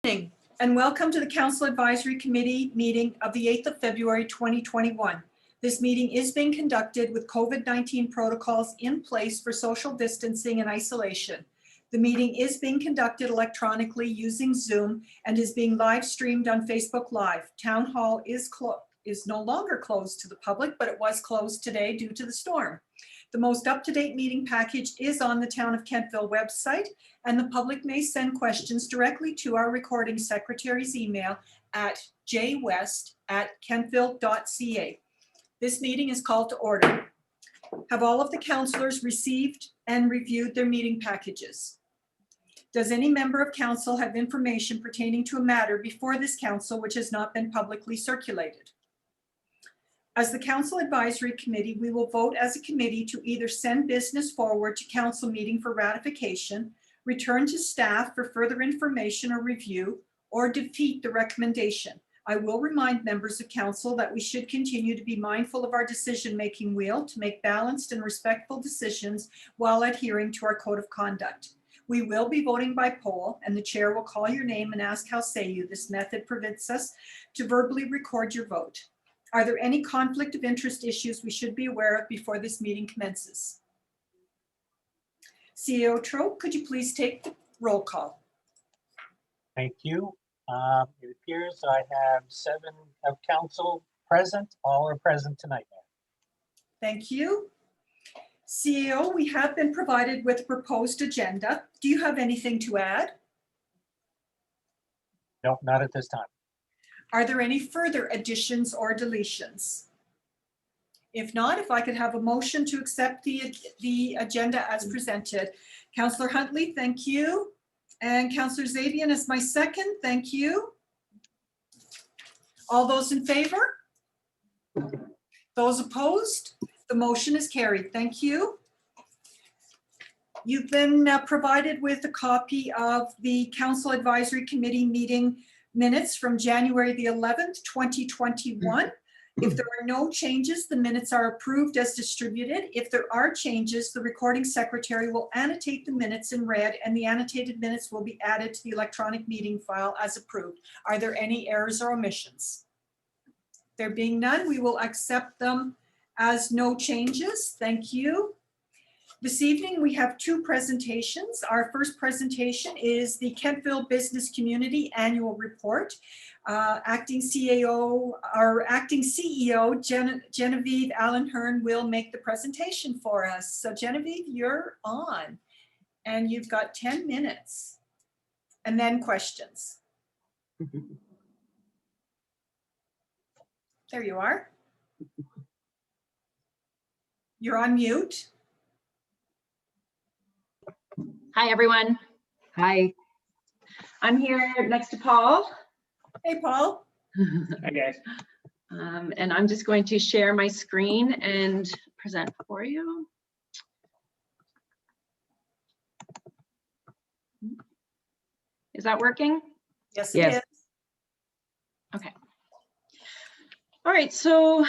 Evening, and welcome to the Council Advisory Committee meeting of the 8th of February 2021. This meeting is being conducted with COVID-19 protocols in place for social distancing and isolation. The meeting is being conducted electronically using Zoom and is being live streamed on Facebook Live. Town Hall is no longer closed to the public, but it was closed today due to the storm. The most up-to-date meeting package is on the Town of Kentville website, and the public may send questions directly to our recording secretary's email at jwest@kentville.ca. This meeting is called to order. Have all of the councillors received and reviewed their meeting packages? Does any member of council have information pertaining to a matter before this council which has not been publicly circulated? As the Council Advisory Committee, we will vote as a committee to either send business forward to council meeting for ratification, return to staff for further information or review, or defeat the recommendation. I will remind members of council that we should continue to be mindful of our decision-making wheel to make balanced and respectful decisions while adhering to our code of conduct. We will be voting by poll, and the chair will call your name and ask how say you. This method permits us to verbally record your vote. Are there any conflict of interest issues we should be aware of before this meeting commences? CEO Trope, could you please take the roll call? Thank you. It appears I have 7 of council present. All are present tonight. Thank you. CEO, we have been provided with a proposed agenda. Do you have anything to add? No, not at this time. Are there any further additions or deletions? If not, if I could have a motion to accept the agenda as presented. Councillor Huntley, thank you. And Councillor Zabian is my second, thank you. All those in favor? Those opposed? The motion is carried, thank you. You've been provided with a copy of the Council Advisory Committee meeting minutes from January the 11th, 2021. If there are no changes, the minutes are approved as distributed. If there are changes, the recording secretary will annotate the minutes in red, and the annotated minutes will be added to the electronic meeting file as approved. Are there any errors or omissions? There being none, we will accept them as no changes. Thank you. This evening, we have 2 presentations. Our first presentation is the Kentville Business Community Annual Report. Acting CEO Genevieve Allen-Hearn will make the presentation for us. So Genevieve, you're on, and you've got 10 minutes, and then questions. There you are. You're on mute. Hi, everyone. Hi. I'm here next to Paul. Hey, Paul. Hi, guys. And I'm just going to share my screen and present for you. Is that working? Yes, it is. Okay. All right, so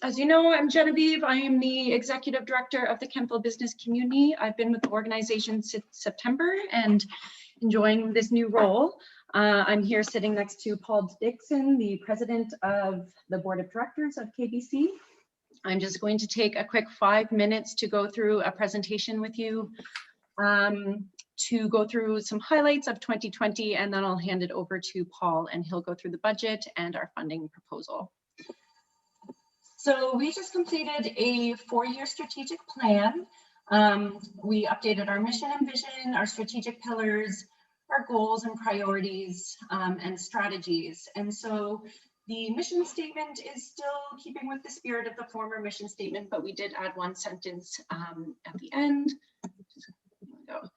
as you know, I'm Genevieve. I am the Executive Director of the Kentville Business Community. I've been with the organization since September and enjoying this new role. I'm here sitting next to Paul Dixon, the President of the Board of Directors of KBC. I'm just going to take a quick 5 minutes to go through a presentation with you, to go through some highlights of 2020, and then I'll hand it over to Paul and he'll go through the budget and our funding proposal. So we just completed a 4-year strategic plan. We updated our mission and vision, our strategic pillars, our goals and priorities, and strategies. And so the mission statement is still keeping with the spirit of the former mission statement, but we did add 1 sentence at the end. Here we go.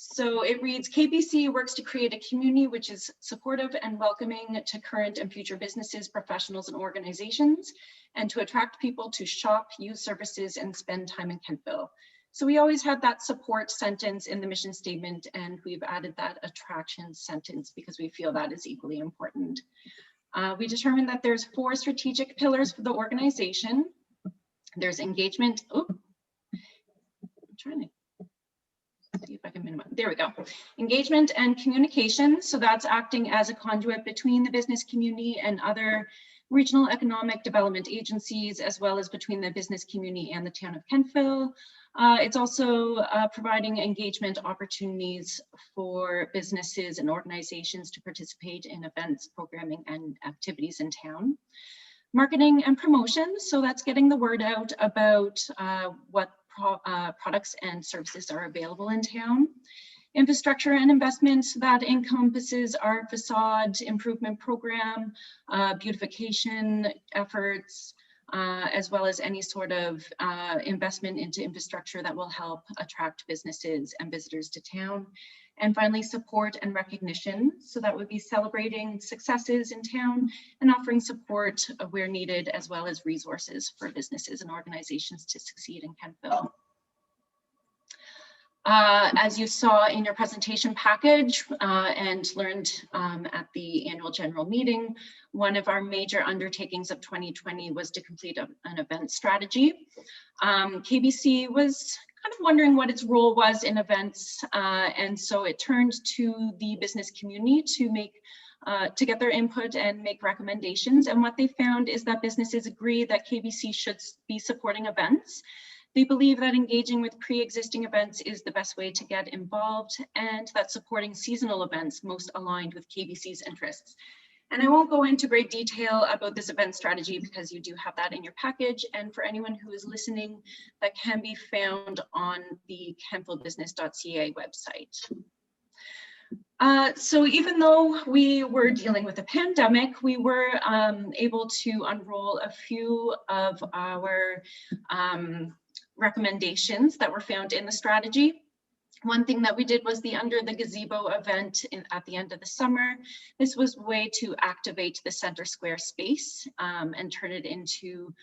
So it reads, KBC works to create a community which is supportive and welcoming to current and future businesses, professionals, and organizations, and to attract people to shop, use services, and spend time in Kentville. So we always had that support sentence in the mission statement, and we've added that attraction sentence because we feel that is equally important. We determined that there's 4 strategic pillars for the organization. There's engagement. Oh, I'm trying to see if I can there we go. Engagement and communication. So that's acting as a conduit between the business community and other regional economic development agencies, as well as between the business community and the town of Kentville. It's also providing engagement opportunities for businesses and organizations to participate in events, programming, and activities in town. Marketing and promotion, so that's getting the word out about what products and services are available in town. Infrastructure and investments, that encompasses our facade improvement program, beautification efforts, as well as any sort of investment into infrastructure that will help attract businesses and visitors to town. And finally, support and recognition. So that would be celebrating successes in town and offering support where needed, as well as resources for businesses and organizations to succeed in Kentville. As you saw in your presentation package and learned at the annual general meeting, one of our major undertakings of 2020 was to complete an event strategy. KBC was kind of wondering what its role was in events, and so it turned to the business community to get their input and make recommendations. And what they found is that businesses agree that KBC should be supporting events. They believe that engaging with pre-existing events is the best way to get involved, and that supporting seasonal events most aligned with KBC's interests. And I won't go into great detail about this event strategy because you do have that in your package. And for anyone who is listening, that can be found on the kentvillebusiness.ca website. So even though we were dealing with a pandemic, we were able to unroll a few of our recommendations that were found in the strategy. One thing that we did was the Under the Gazebo event at the end of the summer. This was a way to activate the center square space and turn it into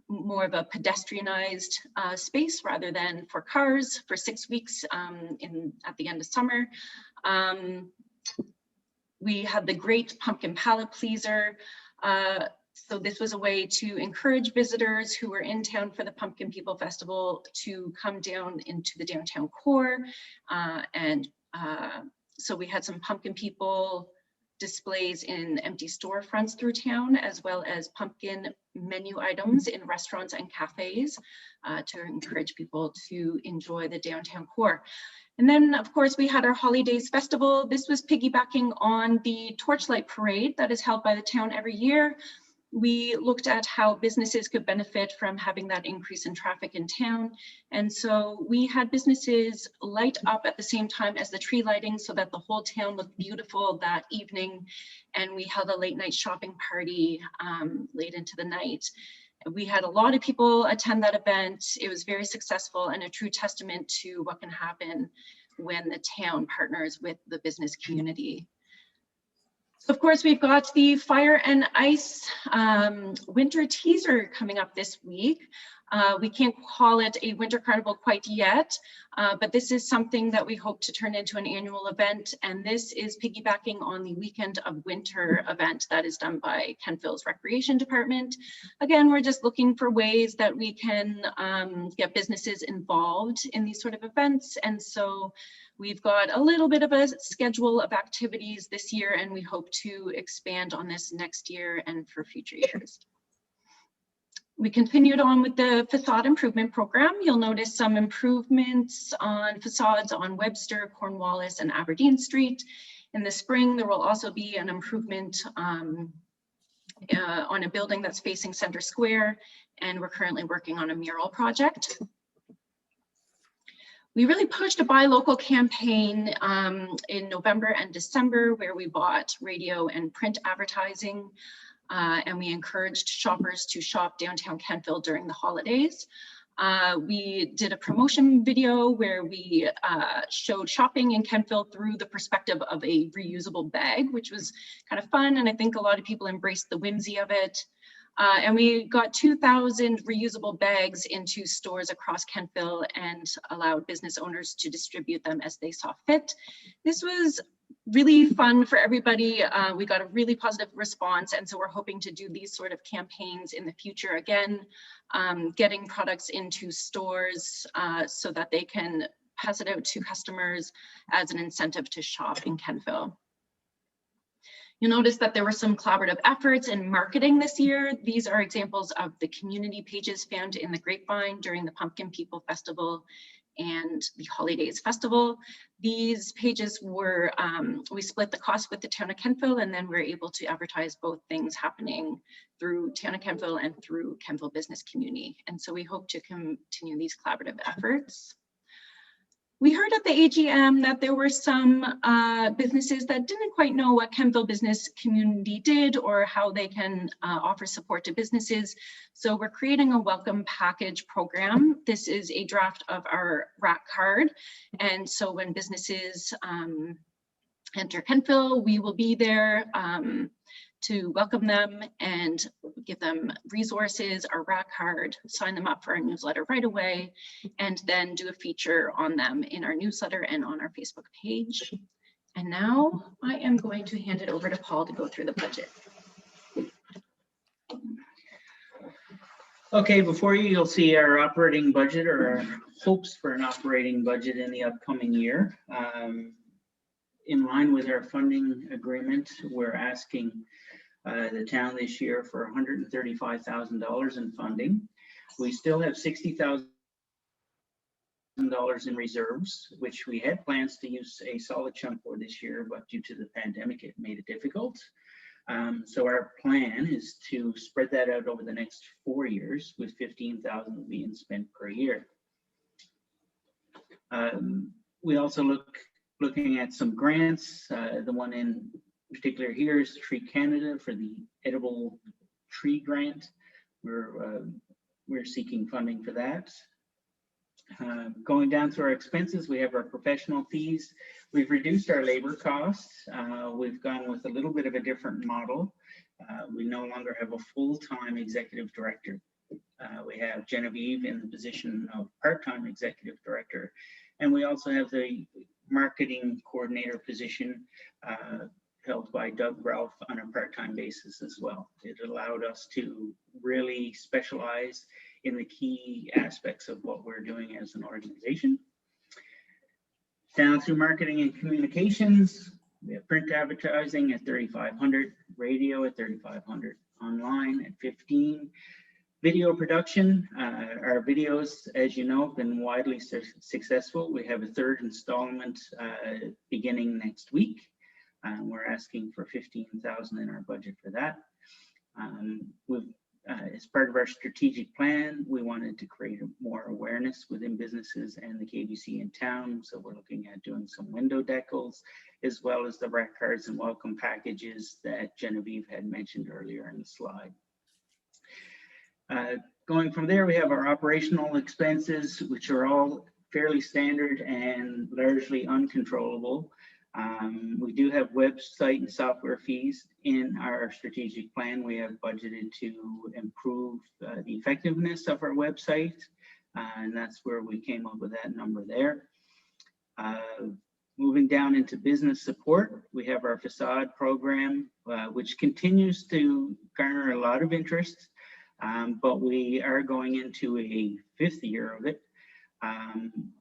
more of a pedestrianized space rather than for cars for 6 weeks at the end of summer. We had the Great Pumpkin Palette Pleaser. So this was a way to encourage visitors who were in town for the Pumpkin People Festival to come down into the downtown core. So we had some pumpkin people displays in empty storefronts through town, as well as pumpkin menu items in restaurants and cafes to encourage people to enjoy the downtown core. And then, of course, we had our Holidays Festival. This was piggybacking on the Torchlight Parade that is held by the town every year. We looked at how businesses could benefit from having that increase in traffic in town. And so we had businesses light up at the same time as the tree lighting so that the whole town looked beautiful that evening. And we held a late night shopping party late into the night. We had a lot of people attend that event. It was very successful and a true testament to what can happen when the town partners with the business community. Of course, we've got the Fire and Ice winter teaser coming up this week. We can't call it a winter carnival quite yet, but this is something that we hope to turn into an annual event. And this is piggybacking on the Weekend of Winter event that is done by Kentville's Recreation Department. Again, we're just looking for ways that we can get businesses involved in these sort of events. And so we've got a little bit of a schedule of activities this year, and we hope to expand on this next year and for future years. We continued on with the facade improvement program. You'll notice some improvements on facades on Webster, Cornwallis, and Aberdeen Street. In the spring, there will also be an improvement on a building that's facing Center Square, and we're currently working on a mural project. We really pushed a buy local campaign in November and December, where we bought radio and print advertising, and we encouraged shoppers to shop downtown Kentville during the holidays. We did a promotion video where we showed shopping in Kentville through the perspective of a reusable bag, which was kind of fun, and I think a lot of people embraced the whimsy of it. And we got 2,000 reusable bags into stores across Kentville and allowed business owners to distribute them as they saw fit. This was really fun for everybody. We got a really positive response, and so we're hoping to do these sort of campaigns in the future again, getting products into stores so that they can pass it out to customers as an incentive to shop in Kentville. You'll notice that there were some collaborative efforts in marketing this year. These are examples of the community pages found in the Grapevine during the Pumpkin People Festival and the Holidays Festival. These pages were, we split the cost with the town of Kentville, and then we're able to advertise both things happening through town of Kentville and through Kentville business community. And so we hope to continue these collaborative efforts. We heard at the AGM that there were some businesses that didn't quite know what Kentville business community did or how they can offer support to businesses. So we're creating a welcome package program. This is a draft of our RAC card. And so when businesses enter Kentville, we will be there to welcome them and give them resources, our RAC card, sign them up for our newsletter right away, and then do a feature on them in our newsletter and on our Facebook page. And now I am going to hand it over to Paul to go through the budget. Okay, before you, you'll see our operating budget, or our hopes for an operating budget in the upcoming year. In line with our funding agreement, we're asking the town this year for $135,000 in funding. We still have $60,000 in reserves, which we had plans to use a solid chunk for this year, but due to the pandemic, it made it difficult. So our plan is to spread that out over the next 4 years, with $15,000 being spent per year. We also looking at some grants. The one in particular here is Tree Canada for the edible tree grant. We're seeking funding for that. Going down through our expenses, we have our professional fees. We've reduced our labor costs. We've gone with a little bit of a different model. We no longer have a full-time executive director. We have Genevieve in the position of part-time executive director. And we also have the marketing coordinator position held by Doug Ralph on a part-time basis as well. It allowed us to really specialize in the key aspects of what we're doing as an organization. Down through marketing and communications, we have print advertising at $3,500, radio at $3,500, online at $15,000. Video production, our videos, as you know, have been widely successful. We have a third installment beginning next week. We're asking for $15,000 in our budget for that. As part of our strategic plan, we wanted to create more awareness within businesses and the KBC in town. So we're looking at doing some window decals, as well as the RAC cards and welcome packages that Genevieve had mentioned earlier in the slide. Going from there, we have our operational expenses, which are all fairly standard and largely uncontrollable. We do have website and software fees in our strategic plan. We have budgeted to improve the effectiveness of our website, and that's where we came up with that number there. Moving down into business support, we have our facade program, which continues to garner a lot of interest, but we are going into a 5th year of it.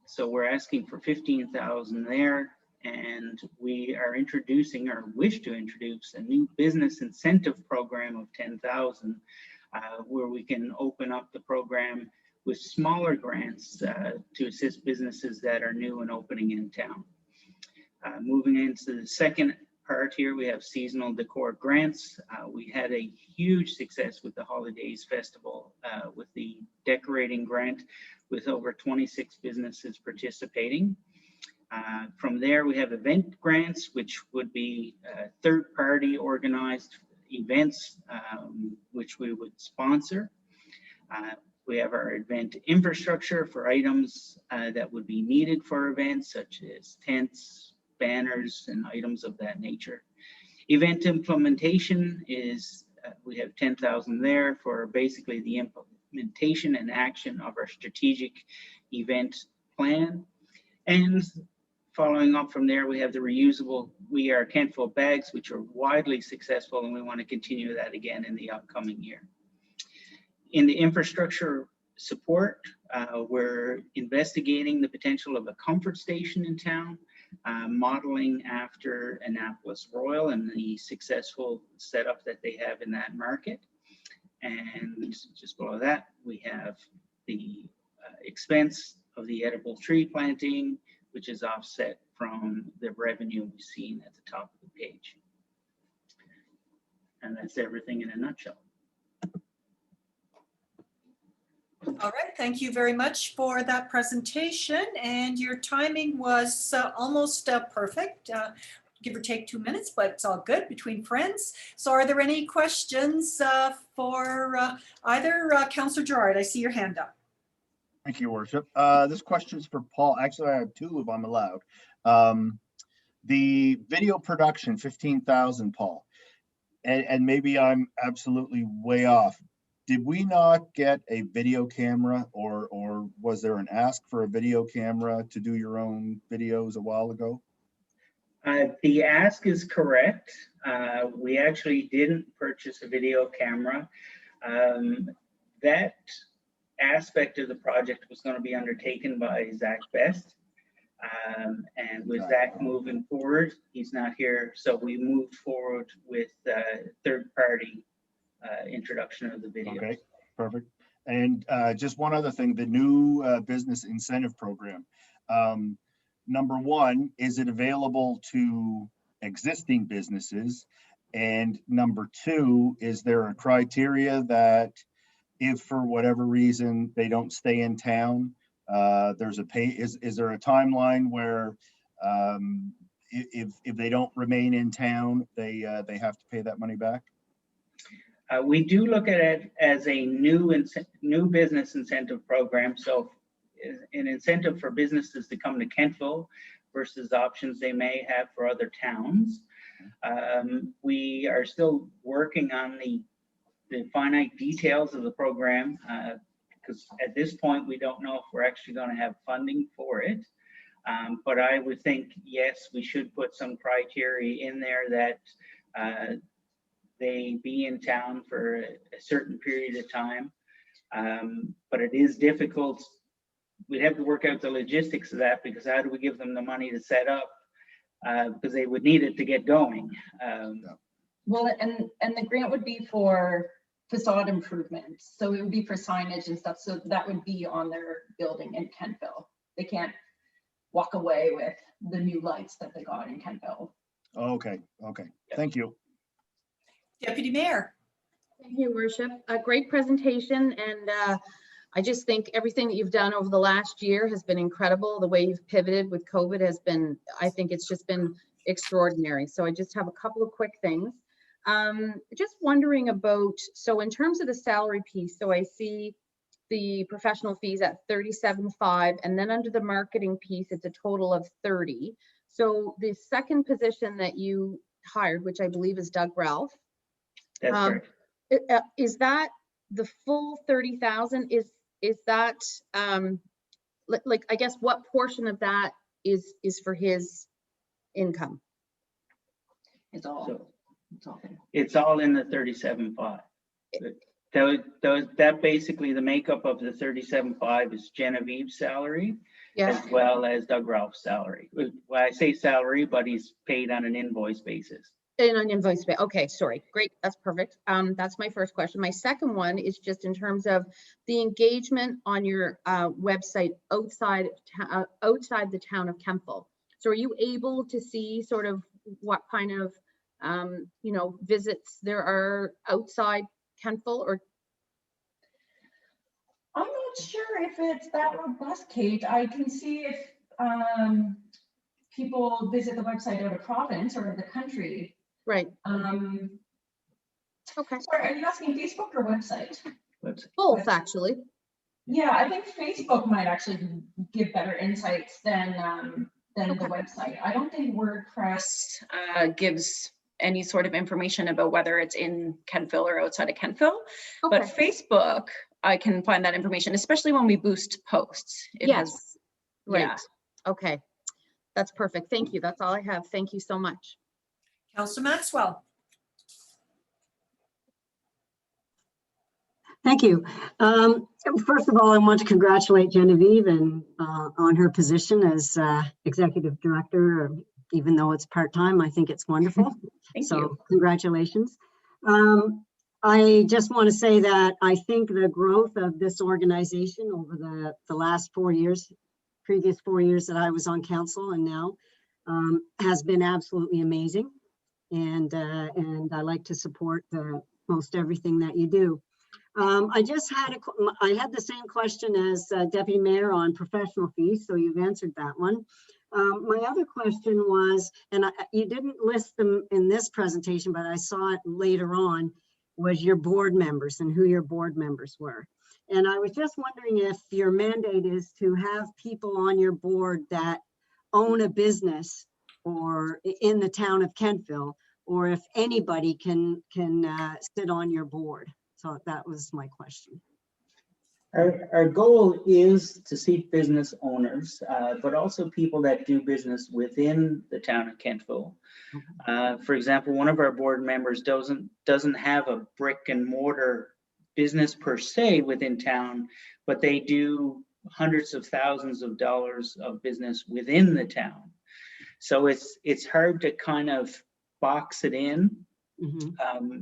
So we're asking for $15,000 there. And we are introducing, or wish to introduce, a new business incentive program of $10,000, where we can open up the program with smaller grants to assist businesses that are new and opening in town. Moving into the second part here, we have seasonal decor grants. We had a huge success with the Holidays Festival with the decorating grant, with over 26 businesses participating. From there, we have event grants, which would be third-party organized events, which we would sponsor. We have our event infrastructure for items that would be needed for events, such as tents, banners, and items of that nature. Event implementation is, we have $10,000 there for basically the implementation and action of our strategic event plan. And following up from there, we have the reusable We Are Kentville bags, which are widely successful, and we want to continue that again in the upcoming year. In the infrastructure support, We're investigating the potential of a comfort station in town, modeling after Annapolis Royal and the successful setup that they have in that market. And just below that, we have the expense of the edible tree planting, which is offset from the revenue we've seen at the top of the page. And that's everything in a nutshell. All right, thank you very much for that presentation, and your timing was almost perfect. Give or take 2 minutes, but it's all good between friends. So are there any questions for either Councillor Gerard? I see your hand up. Thank you, Worship. This question is for Paul. Actually, I have two if I'm allowed. The video production, 15,000, Paul, and maybe I'm absolutely way off. Did we not get a video camera, or was there an ask for a video camera to do your own videos a while ago? The ask is correct. We actually didn't purchase a video camera. That aspect of the project was going to be undertaken by Zach Best. And with Zach moving forward, he's not here, so we moved forward with third-party introduction of the video. Okay, perfect. And just one other thing, the new business incentive program. Number one, is it available to existing businesses? And number two, is there a criteria that if for whatever reason they don't stay in town, there's a pay, is there a timeline where if they don't remain in town, they have to pay that money back? We do look at it as a new business incentive program. So an incentive for businesses to come to Kentville versus options they may have for other towns. We are still working on the finite details of the program because at this point we don't know if we're actually going to have funding for it. But I would think, yes, we should put some criteria in there that they be in town for a certain period of time. But it is difficult. We'd have to work out the logistics of that, because how do we give them the money to set up? Because they would need it to get going. Well, and the grant would be for facade improvements. So it would be for signage and stuff. So that would be on their building in Kentville. They can't walk away with the new lights that they got in Kentville. Okay, okay, thank you. Deputy Mayor. Thank you, Worship. A great presentation, and I just think everything that you've done over the last year has been incredible. The way you've pivoted with COVID has been, I think it's just been extraordinary. So I just have a couple of quick things. Just wondering about, so in terms of the salary piece, so I see the professional fees at 37.5, and then under the marketing piece, it's a total of 30. So the second position that you hired, which I believe is Doug Ralph, That's correct. Is that the full 30,000? Is that like, I guess, what portion of that is for his income? It's all. So It's all there. it's all in the 37.5. That basically the makeup of the 37.5 is Genevieve's salary, Yeah. as well as Doug Ralph's salary. Well, I say salary, but he's paid on an invoice basis. In an invoice. Okay, sorry. Great. That's perfect. That's my first question. My second one is just in terms of the engagement on your website outside the town of Kentville. So are you able to see sort of what kind of visits there are outside Kentville? Or I'm not sure if it's that robust, Kate. I can see if people visit the website out of province or the country. right? Okay. Sorry, are you asking Facebook or website? Both, actually. Yeah, I think Facebook might actually give better insights than the Okay. website. I don't think WordPress Gives any sort of information about whether it's in Kentville or outside of Kentville. Okay. But Facebook, I can find that information, especially when we boost posts. It Yes. has- Right. yeah. Okay. That's perfect. Thank you. That's all I have. Thank you so much. Councillor Maxwell. Thank you. First of all, I want to congratulate Genevieve and on her position as executive director. Even though it's part-time, I think it's wonderful. Thank So you. congratulations. I just want to say that I think the growth of this organization over the last 4 years, previous 4 years that I was on council and now, has been absolutely amazing. And I like to support most everything that you do. I had the same question as Deputy Mayor on professional fees, so you've answered that one. My other question was, and you didn't list them in this presentation, but I saw it later on, was your board members and who your board members were. And I was just wondering if your mandate is to have people on your board that own a business or in the town of Kentville, or if anybody can sit on your board. So that was my question. Our goal is to seek business owners, but also people that do business within the town of Kentville. For example, one of our board members doesn't have a brick and mortar business per se within town, but they do hundreds of thousands of dollars of business within the town. So it's hard to kind of box it in. Mm-hmm.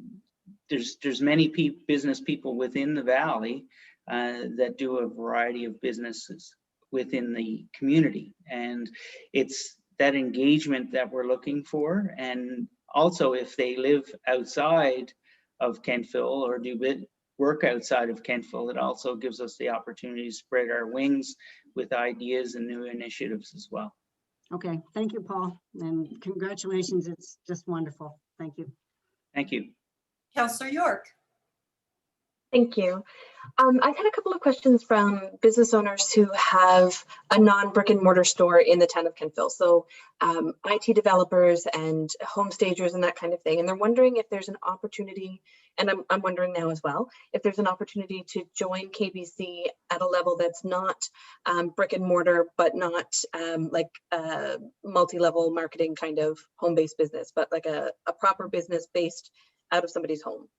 There's many business people within the valley that do a variety of businesses within the community, and it's that engagement that we're looking for. And also, if they live outside of Kentville or do work outside of Kentville, it also gives us the opportunity to spread our wings with ideas and new initiatives as well. Okay, thank you, Paul, and congratulations. It's just wonderful. Thank you. Thank you. Councillor York. Thank you. I've had a couple of questions from business owners who have a non-brick and mortar store in the town of Kentville. So IT developers and home stagers and that kind of thing. And they're wondering if there's an opportunity, and I'm wondering now as well, if there's an opportunity to join KBC at a level that's not brick and mortar, but not like a multi-level marketing kind of home-based business, but like a proper business based out of somebody's home.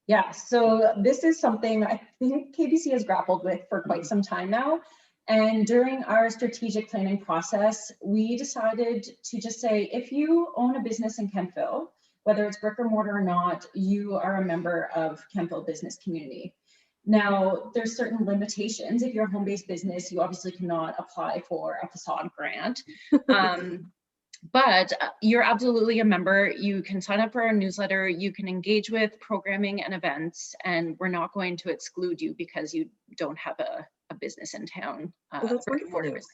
Yeah, so this is something I think KBC has grappled with for quite some time now. And during our strategic planning process, we decided to just say, if you own a business in Kentville, whether it's brick or mortar or not, you are a member of Kentville business community. Now, there's certain limitations. If you're a home-based business, you obviously cannot apply for a facade grant. But you're absolutely a member. You can sign up for our newsletter. You can engage with programming and events, and we're not going to exclude you because you don't have a business in town. Well, that's wonderful.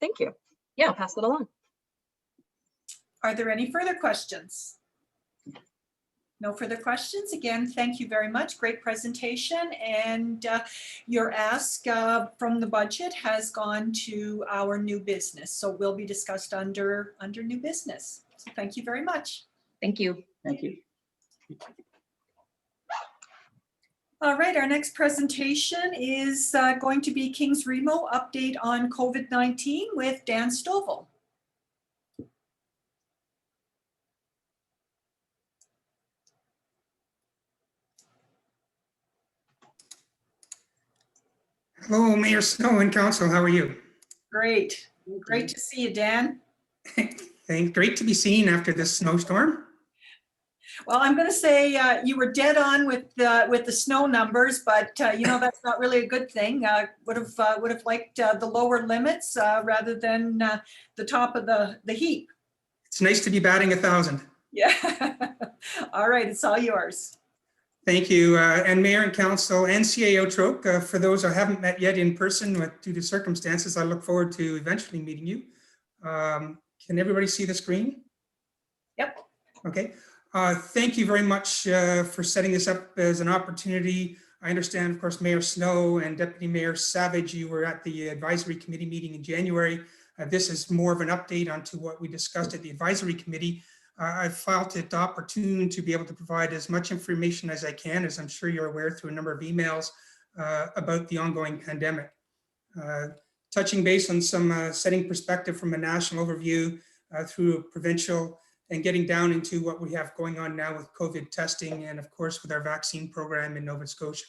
Thank you. Yeah, I'll pass it along. Are there any further questions? No further questions. Again, thank you very much. Great presentation. And your ask from the budget has gone to our new business. So will be discussed under new business. So thank you very much. thank you. Thank you. All right, our next presentation is going to be Kings Remo update on COVID-19 with Dan Stovall. Hello, Mayor Snow and Council. How are you? Great. Great to see you, Dan. Great to be seen after this snowstorm. Well, I'm going to say you were dead on with the snow numbers, but you know that's not really a good thing. Would have liked the lower limits rather than the top of the heap. It's nice to be batting 1,000. Yeah. All right, it's all yours. Thank you, and Mayor and Council and CAO Troke. For those I haven't met yet in person due to circumstances, I look forward to eventually meeting you. Can everybody see the screen? Yep. Okay. Thank you very much for setting this up as an opportunity. I understand, of course, Mayor Snow and Deputy Mayor Savage, you were at the advisory committee meeting in January. This is more of an update onto what we discussed at the advisory committee. I felt it opportune to be able to provide as much information as I can, as I'm sure you're aware through a number of emails about the ongoing pandemic. Touching base on some setting perspective from a national overview through provincial and getting down into what we have going on now with COVID testing and of course with our vaccine program in Nova Scotia.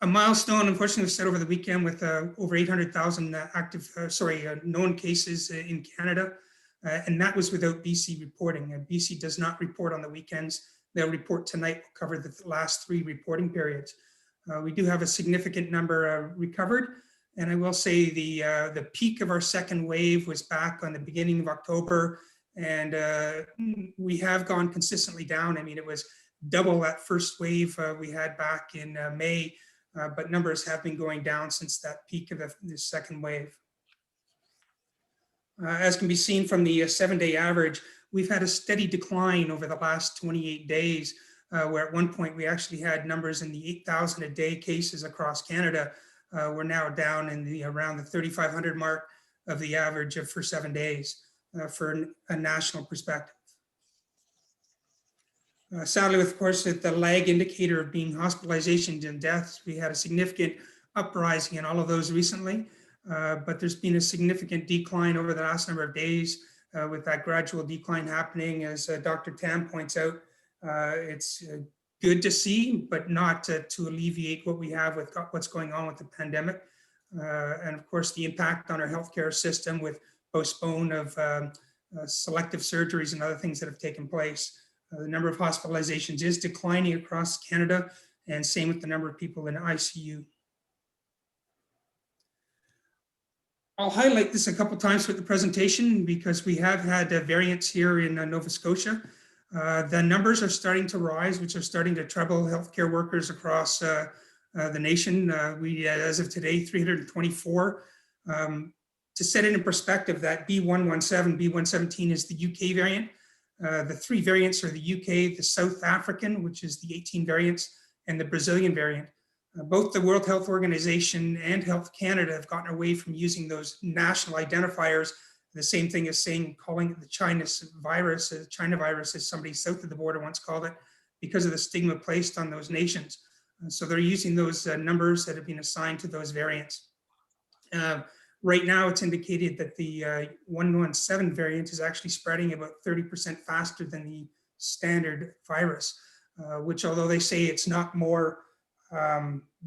A milestone, unfortunately, was set over the weekend with over 800,000 known cases in Canada, and that was without BC reporting. BC does not report on the weekends. They'll report tonight. We'll cover the last 3 reporting periods. We do have a significant number recovered, and I will say the peak of our second wave was back on the beginning of October, and we have gone consistently down. I mean, it was double that first wave we had back in May, but numbers have been going down since that peak of the second wave. As can be seen from the 7-day average, we've had a steady decline over the last 28 days, where at one point we actually had numbers in the 8,000 a day cases across Canada. We're now down in the around the 3,500 mark of the average for 7 days for a national perspective. Sadly, of course, the lag indicator of being hospitalizations and deaths, we had a significant uprising in all of those recently, but there's been a significant decline over the last number of days with that gradual decline happening. As Dr. Tam points out, it's good to see, but not to alleviate what we have with what's going on with the pandemic. And of course, the impact on our healthcare system with postpone of selective surgeries and other things that have taken place. The number of hospitalizations is declining across Canada, and same with the number of people in ICU. I'll highlight this a couple times with the presentation because we have had variants here in Nova Scotia. The numbers are starting to rise, which are starting to trouble healthcare workers across the nation. We, as of today, 324. To set it in perspective, that B117, B117 is the UK variant. The 3 variants are the UK, the South African, which is the 18 variants, and the Brazilian variant. Both the World Health Organization and Health Canada have gotten away from using those national identifiers. The same thing as calling it the China virus, as somebody south of the border once called it, because of the stigma placed on those nations. So they're using those numbers that have been assigned to those variants. Right now, it's indicated that the 117 variant is actually spreading about 30% faster than the standard virus, which although they say it's not more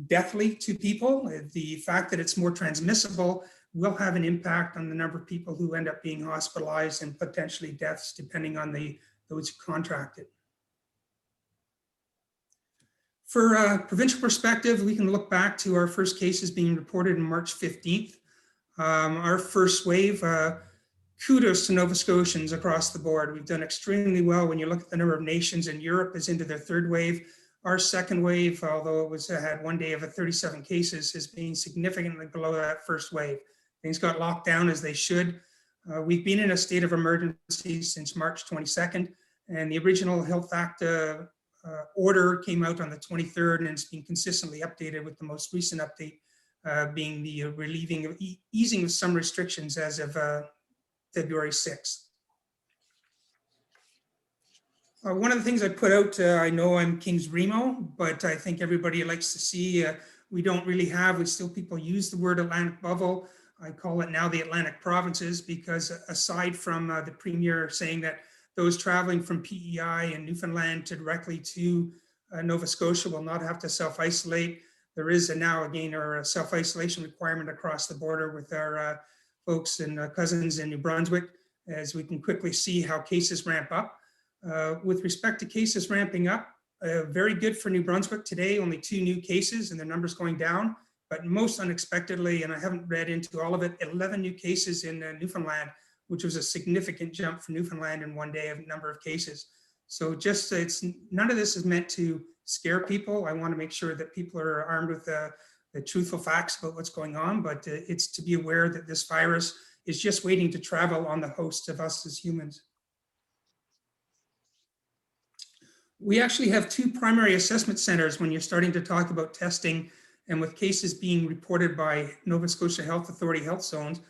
deathly to people, the fact that it's more transmissible will have an impact on the number of people who end up being hospitalized and potentially deaths, depending on those who contract it. For a provincial perspective, we can look back to our first cases being reported on March 15th. Our first wave, kudos to Nova Scotians across the board. We've done extremely well when you look at the number of nations in Europe is into their 3rd wave. Our second wave, although it was had 1 day of 37 cases, has been significantly below that first wave. Things got locked down as they should. We've been in a state of emergency since March 22nd, and the original Health Act order came out on the 23rd, and it's been consistently updated with the most recent update being the relieving of easing of some restrictions as of February 6th. One of the things I put out, I know I'm King's Remo, but I think everybody likes to see, we don't really have, people use the word Atlantic bubble. I call it now the Atlantic provinces because aside from the Premier saying that those traveling from PEI and Newfoundland directly to Nova Scotia will not have to self-isolate, there is now again a self-isolation requirement across the border with our folks and cousins in New Brunswick, as we can quickly see how cases ramp up. With respect to cases ramping up, very good for New Brunswick today, only 2 new cases and the numbers going down, but most unexpectedly, and I haven't read into all of it, 11 new cases in Newfoundland, which was a significant jump for Newfoundland in 1 day of number of cases. So just none of this is meant to scare people. I want to make sure that people are armed with the truthful facts about what's going on, but it's to be aware that this virus is just waiting to travel on the host of us as humans. We actually have 2 primary assessment centers when you're starting to talk about testing, and with cases being reported by Nova Scotia Health Authority health zones.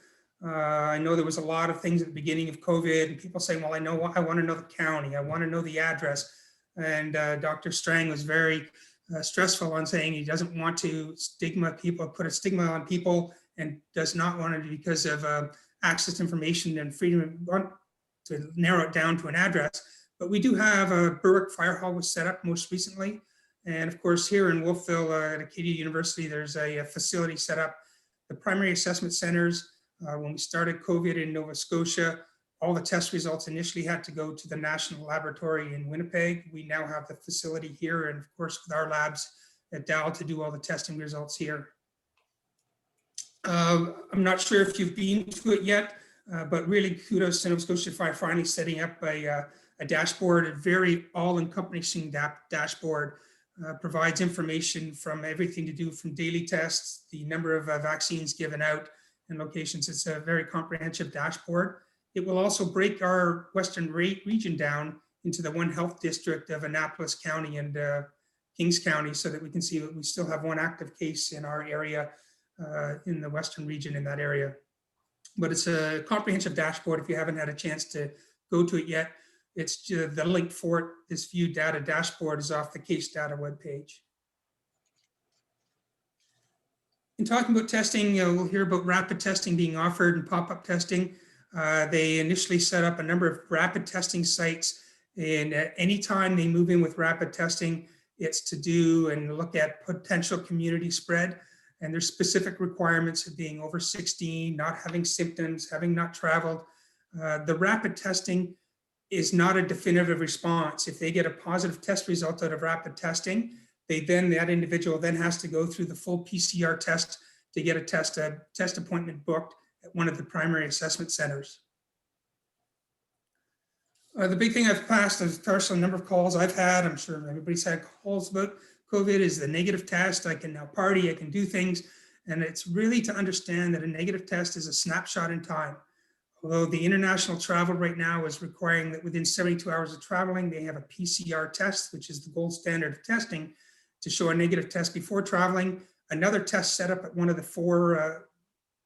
I know there was a lot of things at the beginning of COVID and people saying, well, I want to know the county, I want to know the address. And Dr. Strang was very stressful on saying he doesn't want to put a stigma on people and does not want to, because of access to information and freedom to narrow it down to an address. But we do have a Berwick Fire Hall was set up most recently. And of course, here in Wolfville at Acadia University, there's a facility set up. The primary assessment centers, when we started COVID in Nova Scotia, all the test results initially had to go to the National Laboratory in Winnipeg. We now have the facility here, and of course with our labs at Dal to do all the testing results here. I'm not sure if you've been to it yet, but really kudos to Nova Scotia Fire finally setting up a dashboard, a very all-encompassing dashboard. Provides information from everything to do from daily tests, the number of vaccines given out and locations. It's a very comprehensive dashboard. It will also break our Western region down into the one health district of Annapolis County and Kings County so that we can see that we still have one active case in our area in the Western region in that area. But it's a comprehensive dashboard if you haven't had a chance to go to it yet. It's the link for it, this view data dashboard is off the case data webpage. In talking about testing, we'll hear about rapid testing being offered and pop-up testing. They initially set up a number of rapid testing sites, and at any time they move in with rapid testing, it's to do and look at potential community spread. And there's specific requirements of being over 16, not having symptoms, having not traveled. The rapid testing is not a definitive response. If they get a positive test result out of rapid testing, that individual then has to go through the full PCR test to get a test appointment booked at one of the primary assessment centers. The big thing I've passed, as far as the number of calls I've had, I'm sure everybody's had calls about COVID, is the negative test. I can now party, I can do things. And it's really to understand that a negative test is a snapshot in time. Although the international travel right now is requiring that within 72 hours of traveling, they have a PCR test, which is the gold standard of testing, to show a negative test before traveling. Another test set up at one of the 4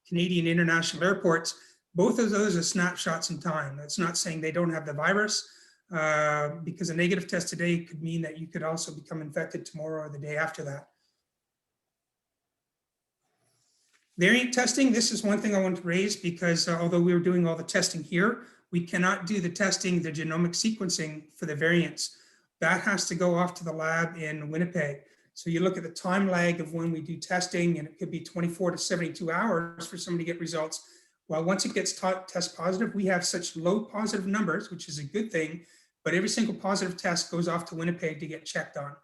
Canadian international airports. Both of those are snapshots in time. That's not saying they don't have the virus, because a negative test today could mean that you could also become infected tomorrow or the day after that. Variant testing, this is one thing I want to raise because although we were doing all the testing here, we cannot do the testing, the genomic sequencing for the variants. That has to go off to the lab in Winnipeg. So you look at the time lag of when we do testing, and it could be 24 to 72 hours for somebody to get results. Well, once it gets test positive, we have such low positive numbers, which is a good thing, but every single positive test goes off to Winnipeg to get checked on.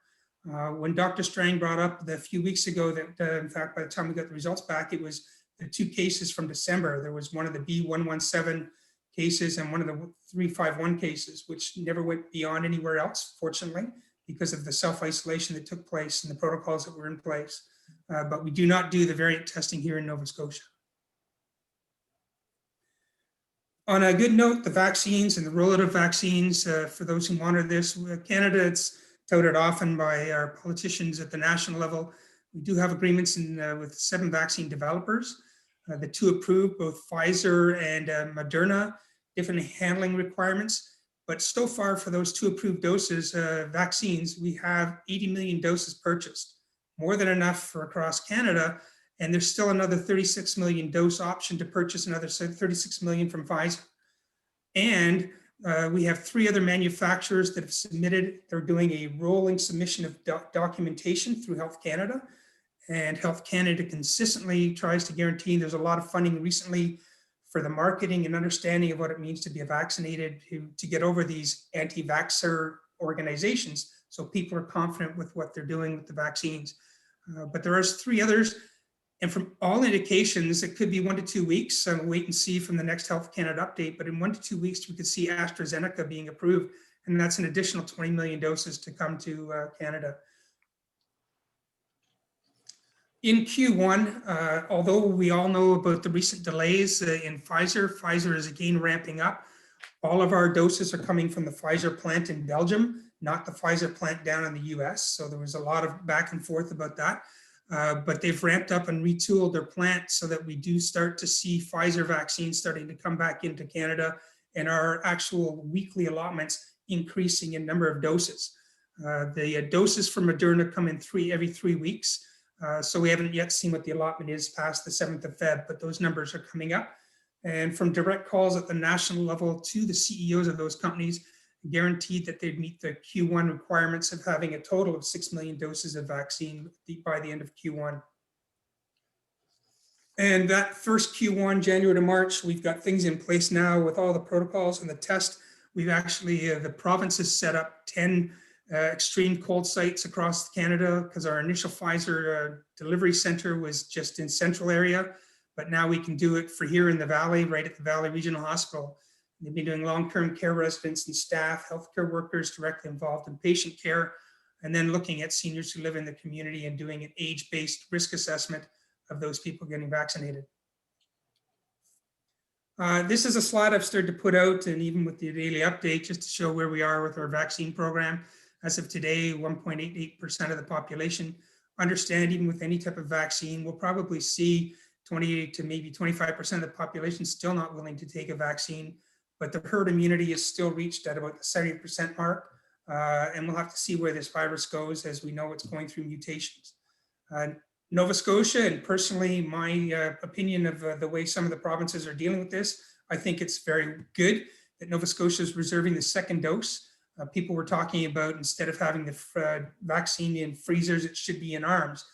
When Dr. Strang brought up a few weeks ago that, in fact, by the time we got the results back, it was the 2 cases from December. There was one of the B117 cases and one of the 351 cases, which never went beyond anywhere else, fortunately, because of the self-isolation that took place and the protocols that were in place. But we do not do the variant testing here in Nova Scotia. On a good note, the vaccines and the rollout of vaccines, for those who monitor this, Canada, it's touted often by our politicians at the national level. We do have agreements with 7 vaccine developers. The 2 approved, both Pfizer and Moderna, different handling requirements. But so far for those 2 approved doses, vaccines, we have 80 million doses purchased, more than enough for across Canada. And there's still another 36 million dose option to purchase another 36 million from Pfizer. And we have 3 other manufacturers that have submitted. They're doing a rolling submission of documentation through Health Canada. And Health Canada consistently tries to guarantee, there's a lot of funding recently for the marketing and understanding of what it means to be vaccinated, to get over these anti-vaxxer organizations so people are confident with what they're doing with the vaccines. But there are 3 others. And from all indications, it could be 1 to 2 weeks. So we'll wait and see from the next Health Canada update. But in 1 to 2 weeks, we could see AstraZeneca being approved. And that's an additional 20 million doses to come to Canada. In Q1, although we all know about the recent delays in Pfizer, Pfizer is again ramping up. All of our doses are coming from the Pfizer plant in Belgium, not the Pfizer plant down in the US. So there was a lot of back and forth about that. But they've ramped up and retooled their plant so that we do start to see Pfizer vaccines starting to come back into Canada and our actual weekly allotments increasing in number of doses. The doses from Moderna come in every 3 weeks. So we haven't yet seen what the allotment is past the 7th of Feb, but those numbers are coming up. and from direct calls at the national level to the CEOs of those companies, guaranteed that they'd meet the Q1 requirements of having a total of 6 million doses of vaccine by the end of Q1. And that first Q1, January to March, we've got things in place now with all the protocols and the test. We've actually, the province has set up 10 extreme cold sites across Canada, because our initial Pfizer delivery center was just in central area, but now we can do it for here in the Valley, right at the Valley Regional Hospital. They've been doing long-term care residents and staff, healthcare workers directly involved in patient care, and then looking at seniors who live in the community and doing an age-based risk assessment of those people getting vaccinated. This is a slide I've started to put out, and even with the daily update, just to show where we are with our vaccine program. As of today, 1.88% of the population understand, even with any type of vaccine, we'll probably see 28 to maybe 25% of the population still not willing to take a vaccine, but the herd immunity is still reached at about the 70% mark. And we'll have to see where this virus goes, as we know it's going through mutations. Nova Scotia, and personally, my opinion of the way some of the provinces are dealing with this, I think it's very good that Nova Scotia is reserving the second dose. People were talking about, instead of having the vaccine in freezers, it should be in arms.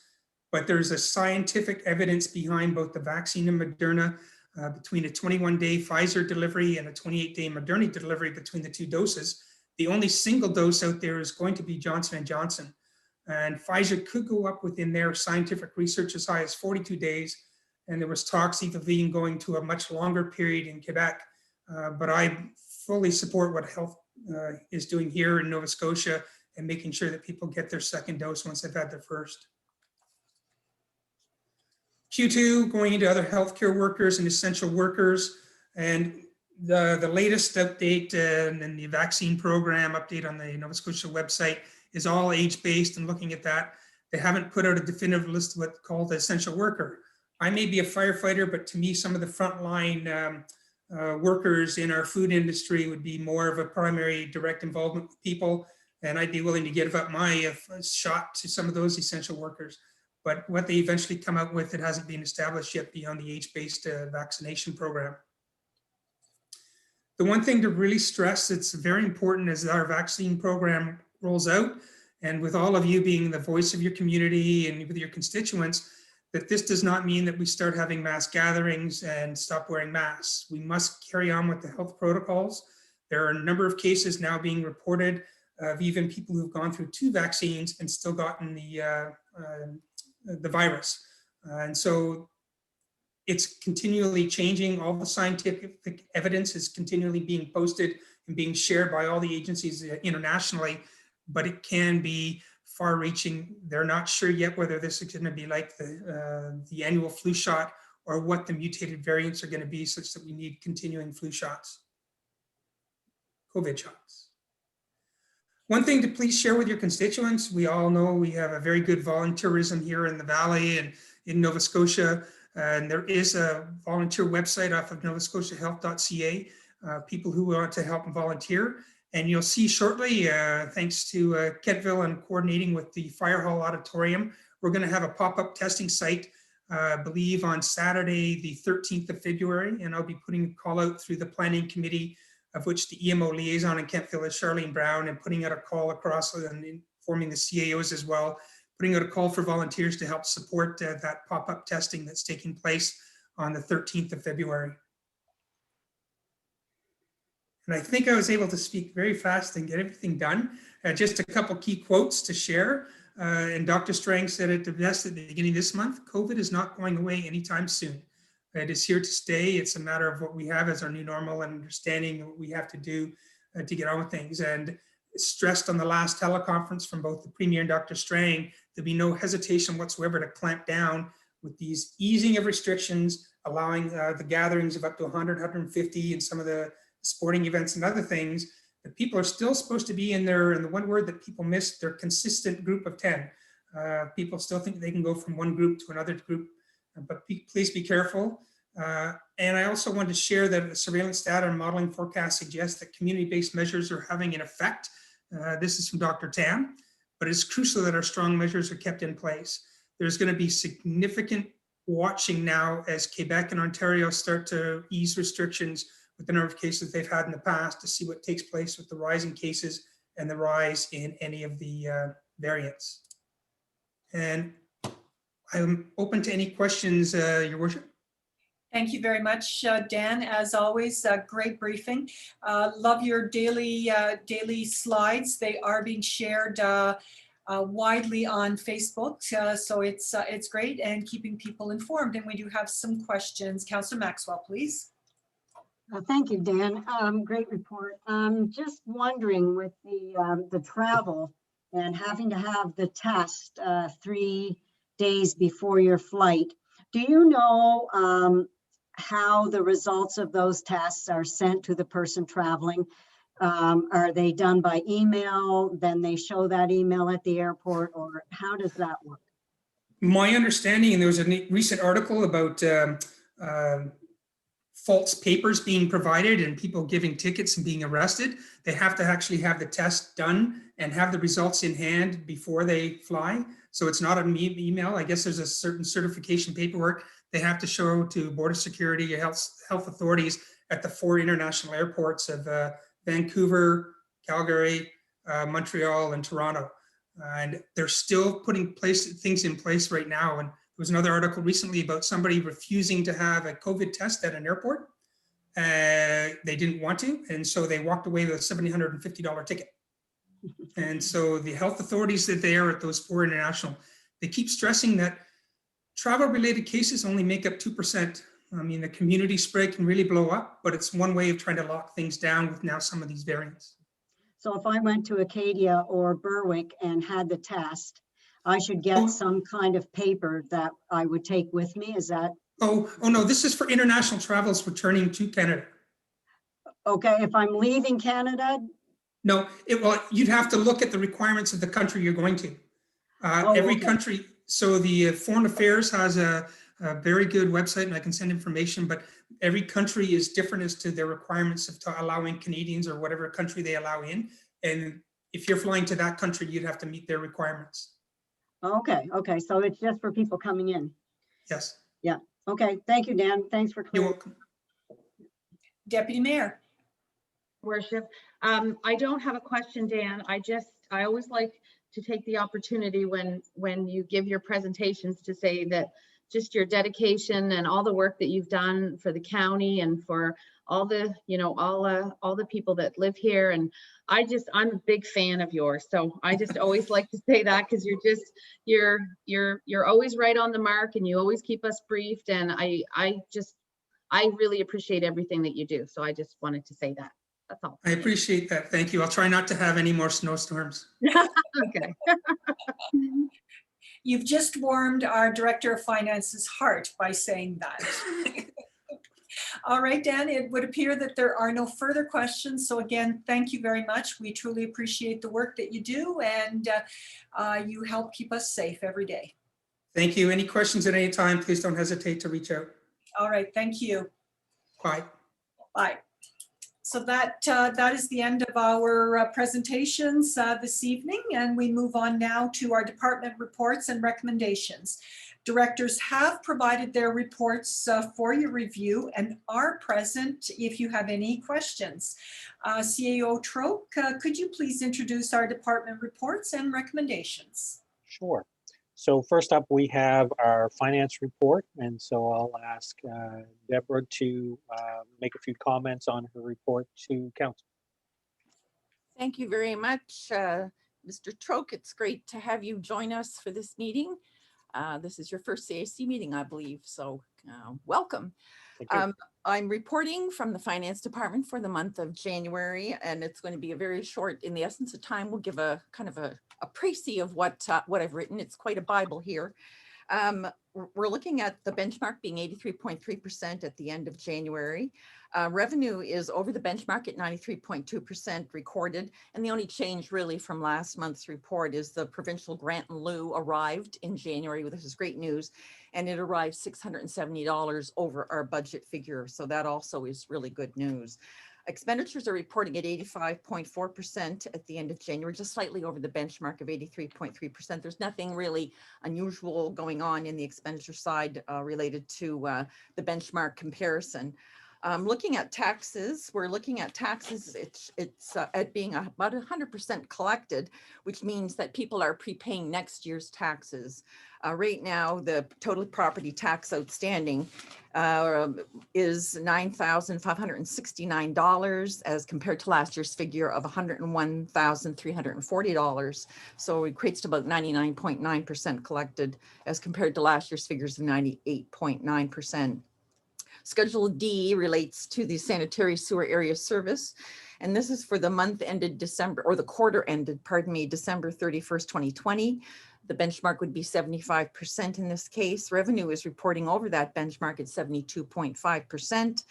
But there's a scientific evidence behind both the vaccine and Moderna, between a 21-day Pfizer delivery and a 28-day Moderna delivery between the two doses. The only single dose out there is going to be Johnson & Johnson. And Pfizer could go up within their scientific research as high as 42 days. And there was talks even going to a much longer period in Quebec. But I fully support what Health is doing here in Nova Scotia and making sure that people get their second dose once they've had their first. Q2, going into other healthcare workers and essential workers. And the latest update and the vaccine program update on the Nova Scotia website is all age-based, and looking at that, they haven't put out a definitive list of what's called the essential worker. I may be a firefighter, but to me, some of the frontline workers in our food industry would be more of a primary direct involvement with people, and I'd be willing to give up my shot to some of those essential workers. But what they eventually come out with, it hasn't been established yet beyond the age-based vaccination program. The one thing to really stress that's very important as our vaccine program rolls out, and with all of you being the voice of your community and with your constituents, that this does not mean that we start having mass gatherings and stop wearing masks. We must carry on with the health protocols. There are a number of cases now being reported of even people who've gone through 2 vaccines and still gotten the virus. And so it's continually changing. All the scientific evidence is continually being posted and being shared by all the agencies internationally, but it can be far-reaching. They're not sure yet whether this is going to be like the annual flu shot, or what the mutated variants are going to be, such that we need continuing flu shots, COVID shots. One thing to please share with your constituents, we all know we have a very good volunteerism here in the Valley and in Nova Scotia, and there is a volunteer website off of novascotiahealth.ca, people who want to help and volunteer. And you'll see shortly, thanks to Kentville and coordinating with the Fire Hall Auditorium, we're going to have a pop-up testing site, I believe on Saturday, the 13th of February, and I'll be putting a call out through the planning committee, of which the EMO liaison in Kentville is Charlene Brown, and putting out a call across and informing the CAOs as well, putting out a call for volunteers to help support that pop-up testing that's taking place on the 13th of February. And I think I was able to speak very fast and get everything done. Just a couple key quotes to share. And Dr. Strang said it the best at the beginning of this month: COVID is not going away anytime soon. It is here to stay. It's a matter of what we have as our new normal and understanding what we have to do to get on with things. And stressed on the last teleconference from both the Premier and Dr. Strang, there'll be no hesitation whatsoever to clamp down with these easing of restrictions, allowing the gatherings of up to 100, 150, and some of the sporting events and other things. That people are still supposed to be in there, and the one word that people miss, their consistent group of 10. People still think they can go from one group to another group, but please be careful. And I also want to share that the surveillance data and modeling forecast suggests that community-based measures are having an effect. This is from Dr. Tam, but it's crucial that our strong measures are kept in place. There's going to be significant watching now as Quebec and Ontario start to ease restrictions with the number of cases they've had in the past to see what takes place with the rise in cases and the rise in any of the variants. And I'm open to any questions, Your Worship. Thank you very much, Dan. As always, great briefing. Love your daily slides. They are being shared widely on Facebook, so it's great and keeping people informed. And we do have some questions. Councillor Maxwell, please. Thank you, Dan. Great report. Just wondering with the travel and having to have the test 3 days before your flight, do you know how the results of those tests are sent to the person traveling? Are they done by email? Then they show that email at the airport, or how does that work? My understanding, and there was a recent article about false papers being provided and people giving tickets and being arrested. They have to actually have the test done and have the results in hand before they fly. So it's not an email. I guess there's a certain certification paperwork they have to show to Border Security, health authorities at the 4 international airports of Vancouver, Calgary, Montreal, and Toronto. And they're still putting things in place right now. And there was another article recently about somebody refusing to have a COVID test at an airport. They didn't want to, and so they walked away with a $750 ticket. And so the health authorities that they are at those 4 international, they keep stressing that travel-related cases only make up 2%. I mean, the community spread can really blow up, but it's one way of trying to lock things down with now some of these variants. So if I went to Acadia or Berwick and had the test, I should get some kind of paper that I would take with me. Is that? Oh no, this is for international travels returning to Canada. Okay, if I'm leaving Canada? No, well, you'd have to look at the requirements of the country you're going to. Every country, so the Foreign Affairs has a very good website, and I can send information, but every country is different as to their requirements of allowing Canadians or whatever country they allow in. And if you're flying to that country, you'd have to meet their requirements. Okay, so it's just for people coming in. Yes. Yeah, okay, thank you, Dan. Thanks for You're welcome. Deputy Mayor. Worship. I don't have a question, Dan. I always like to take the opportunity when you give your presentations to say that just your dedication and all the work that you've done for the county and for all the, all the people that live here. And I'm a big fan of yours. So I just always like to say that, because you're always right on the mark and you always keep us briefed. And I really appreciate everything that you do. So I just wanted to say that. That's all. I appreciate that. Thank you. I'll try not to have any more snowstorms. Okay. You've just warmed our Director of Finance's heart by saying that. All right, Dan, it would appear that there are no further questions. So again, thank you very much. We truly appreciate the work that you do, and you help keep us safe every day. Thank you. Any questions at any time, please don't hesitate to reach out. All right, thank you. Bye. Bye. So that is the end of our presentations this evening, and we move on now to our department reports and recommendations. Directors have provided their reports for your review and are present if you have any questions. CAO Troke, could you please introduce our department reports and recommendations? Sure. So first up, we have our finance report. And so I'll ask Deborah to make a few comments on her report to council. Thank you very much, Mr. Troke. It's great to have you join us for this meeting. This is your first CAC meeting, I believe, so welcome. I'm reporting from the finance department for the month of January, and it's going to be a very short, in the essence of time, we'll give a kind of a précis of what I've written. It's quite a Bible here. We're looking at the benchmark being 83.3% at the end of January. Revenue is over the benchmark at 93.2% recorded. And the only change really from last month's report is the provincial grant in lieu arrived in January. This is great news. And it arrived $670 over our budget figure. So that also is really good news. Expenditures are reporting at 85.4% at the end of January, just slightly over the benchmark of 83.3%. There's nothing really unusual going on in the expenditure side related to the benchmark comparison. Looking at taxes, we're looking at taxes, it's at being about 100% collected, which means that people are prepaying next year's taxes. Right now, the total property tax outstanding is $9,569 as compared to last year's figure of $101,340. So it equates to about 99.9% collected as compared to last year's figures of 98.9%. Schedule D relates to the sanitary sewer area service. And this is for the month ended December, or the quarter ended, pardon me, December 31st, 2020. The benchmark would be 75% in this case. Revenue is reporting over that benchmark at 72.5%.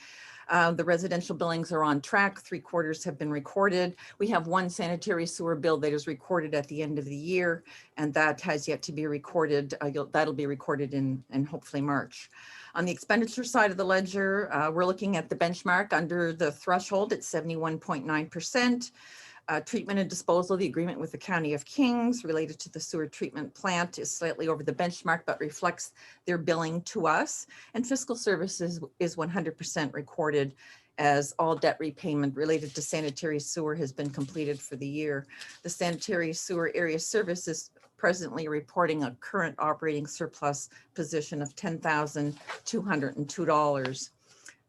The residential billings are on track. 3/4 have been recorded. We have one sanitary sewer bill that is recorded at the end of the year, and that has yet to be recorded. That'll be recorded in hopefully March. On the expenditure side of the ledger, we're looking at the benchmark under the threshold at 71.9%. Treatment and disposal, the agreement with the County of Kings related to the sewer treatment plant is slightly over the benchmark, but reflects their billing to us. And fiscal services is 100% recorded as all debt repayment related to sanitary sewer has been completed for the year. The sanitary sewer area service is presently reporting a current operating surplus position of $10,202.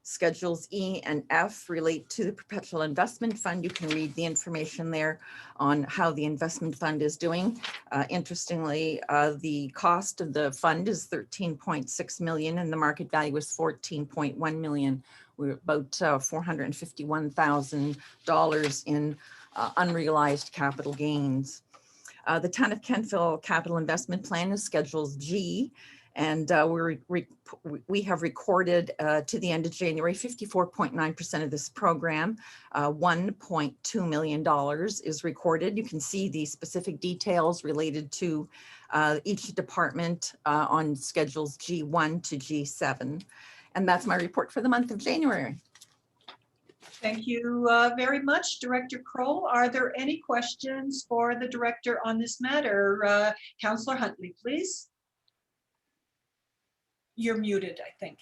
Schedules E and F relate to the perpetual investment fund. You can read the information there on how the investment fund is doing. Interestingly, the cost of the fund is $13.6 million and the market value is $14.1 million. We're about $451,000 in unrealized capital gains. The Town of Kentville Capital Investment Plan is Schedules G, and we have recorded to the end of January 54.9% of this program. $1.2 million is recorded. You can see the specific details related to each department on Schedules G1 to G7. And that's my report for the month of January. Thank you very much, Director Kroll. Are there any questions for the director on this matter? Councillor Huntley, please. You're muted, I think.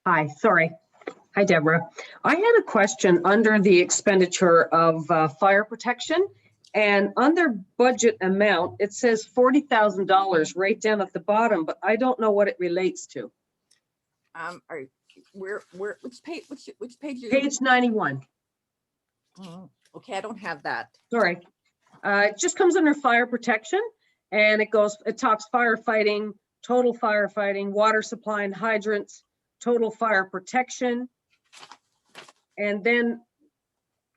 Hi, sorry. Hi, Deborah. I had a question under the expenditure of fire protection, and under budget amount, it says $40,000 right down at the bottom, but I don't know what it relates to. Which page? Which page? Page 91. Oh, okay, I don't have that. Sorry. It just comes under fire protection, and it talks firefighting, total firefighting, water supply and hydrants, total fire protection. And then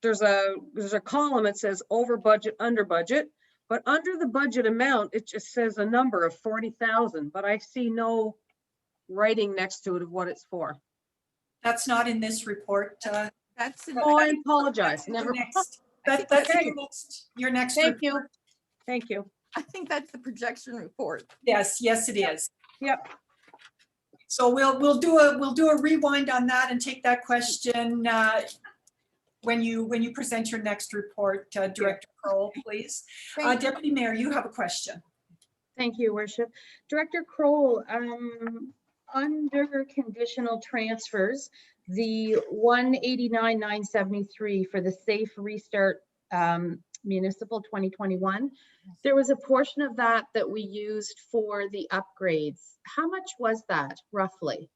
there's a column that says over budget, under budget, but under the budget amount, it just says a number of 40,000, but I see no writing next to it of what it's for. That's not in this report. That's in, Oh, I apologize. Never Never. next. That's Okay. your next. Thank you. report. Thank you. I think that's the projection report. Yes, yes, it is. Yep. So we'll do a rewind on that and take that question when you present your next report, Director Kroll, please. Deputy Mayor, you have a question. Thank you, Worship. Director Kroll, under conditional transfers, the 189,973 for the Safe Restart Municipal 2021, there was a portion of that we used for the upgrades. How much was that roughly?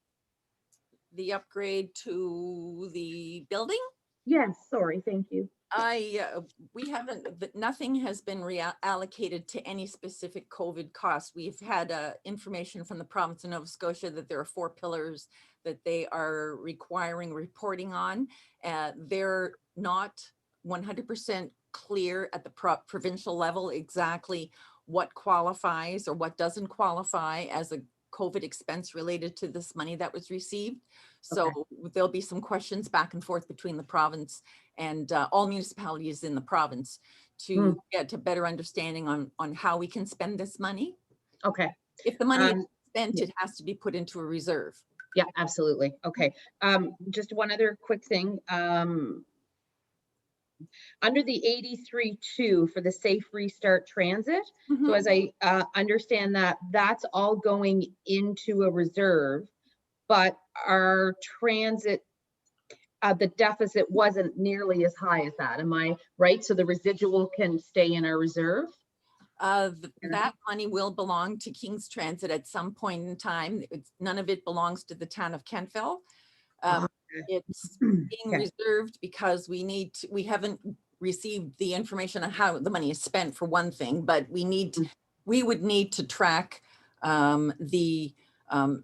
The upgrade to the building? Yes, sorry, thank you. We haven't, nothing has been reallocated to any specific COVID cost. We've had information from the province of Nova Scotia that there are 4 pillars that they are requiring reporting on. They're not 100% clear at the provincial level exactly what qualifies or what doesn't qualify as a COVID expense related to this money that was received. So there'll be some questions back and forth between the province and all municipalities in the province to get to better understanding on how we can spend this money. Okay. If the money is spent, it has to be put into a reserve. Yeah, absolutely. Okay. Just one other quick thing. Under the 83.2 for the Safe Restart Transit. So as I understand that, that's all going into a reserve, but our transit, the deficit wasn't nearly as high as that. Am I right? So the residual can stay in our reserve? That money will belong to King's Transit at some point in time. None of it belongs to the town of Kentville. It's being reserved because we haven't received the information on how the money is spent, for one thing, but we would need to track the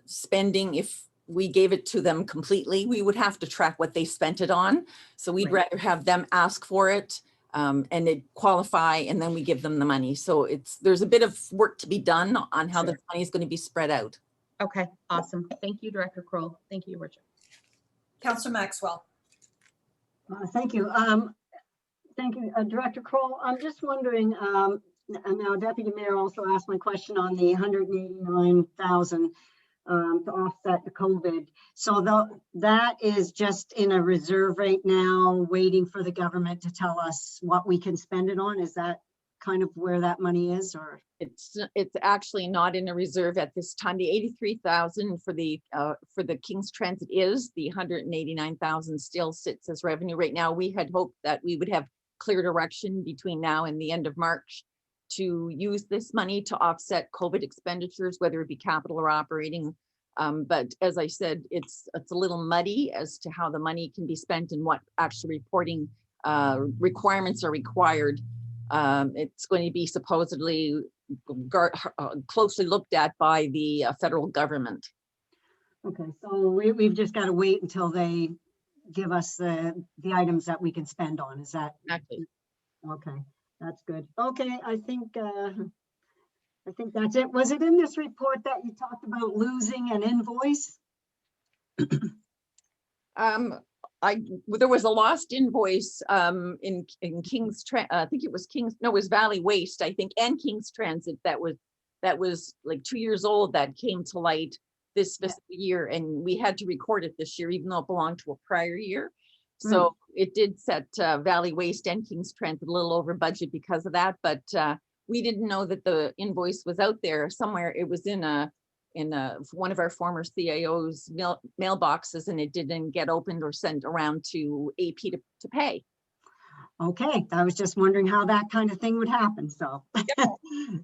spending. If we gave it to them completely, we would have to track what they spent it on. So we'd rather have them ask for it and it qualify, and then we give them the money. So there's a bit of work to be done on how the money is going to be spread out. Okay, awesome. Thank you, Director Kroll. Thank you, Richard. Councillor Maxwell. Thank you. Thank you, Director Kroll. I'm just wondering, and now Deputy Mayor also asked my question on the 189,000 to offset the COVID. So that is just in a reserve right now, waiting for the government to tell us what we can spend it on. Is that kind of where that money is, or? It's actually not in a reserve at this time. The 83,000 for the King's Transit is, the 189,000 still sits as revenue right now. We had hoped that we would have clear direction between now and the end of March to use this money to offset COVID expenditures, whether it be capital or operating. But as I said, it's a little muddy as to how the money can be spent and what actual reporting requirements are required. It's going to be supposedly closely looked at by the federal government. Okay, so we've just got to wait until they give us the items that we can spend on. Is that exactly? Okay, that's good. Okay, I think that's it. Was it in this report that you talked about losing an invoice? There was a lost invoice in King's I think it was it was Valley Waste, I think, and King's Transit that was like 2 years old, that came to light this fiscal year, and we had to record it this year, even though it belonged to a prior year. So it did set Valley Waste and King's Transit a little over budget because of that, but we didn't know that the invoice was out there somewhere. It was in one of our former CAO's mailboxes, and it didn't get opened or sent around to AP to pay. Okay, I was just wondering how that kind of thing would happen. So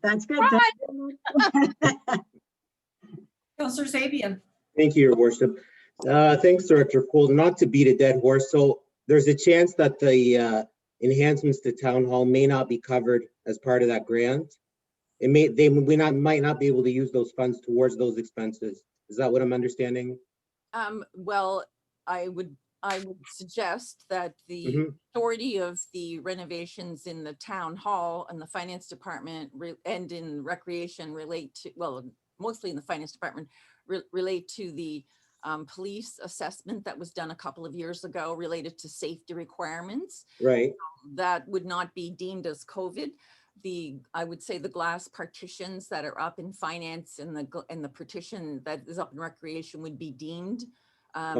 that's good. Councillor Zabian. Thank you, Your Worship. Thanks, Director Kroll. Not to beat a dead horse, so there's a chance that the enhancements to Town Hall may not be covered as part of that grant. Might not be able to use those funds towards those expenses. Is that what I'm understanding? Well, I would suggest that the majority of the renovations in the Town Hall and the Finance Department and in Recreation relate to, well, mostly in the Finance Department, relate to the police assessment that was done a couple of years ago related to safety requirements. Right. That would not be deemed as COVID. I would say the glass partitions that are up in Finance and the partition that is up in Recreation would be deemed a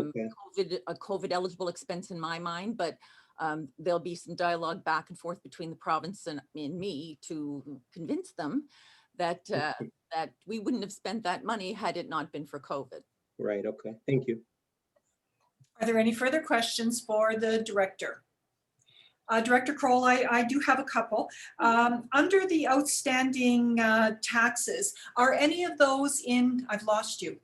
COVID eligible expense in my mind, but there'll be some dialogue back and forth between the province and me to convince them that that we wouldn't have spent that money had it not been for COVID. Right, okay, thank you. Are there any further questions for the director? Director Kroll, I do have a couple. Under the outstanding taxes, are any of those in, I've lost you.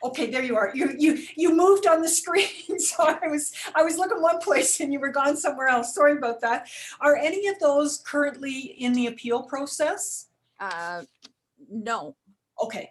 Okay, there you are. You moved on the screen, so I was looking one place and you were gone somewhere else. Sorry about that. Are any of those currently in the appeal process? No. Okay.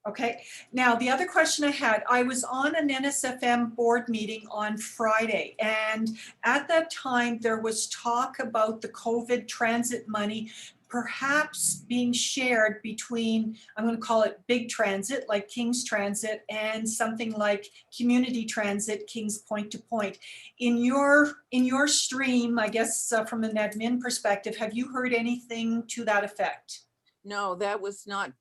Okay, now the other question I had, I was on an NSFM board meeting on Friday, and at that time there was talk about the COVID transit money perhaps being shared between, I'm going to call it big transit like King's Transit and something like community transit, King's Point to Point. In your stream, I guess from an admin perspective, have you heard anything to that effect? No, that was not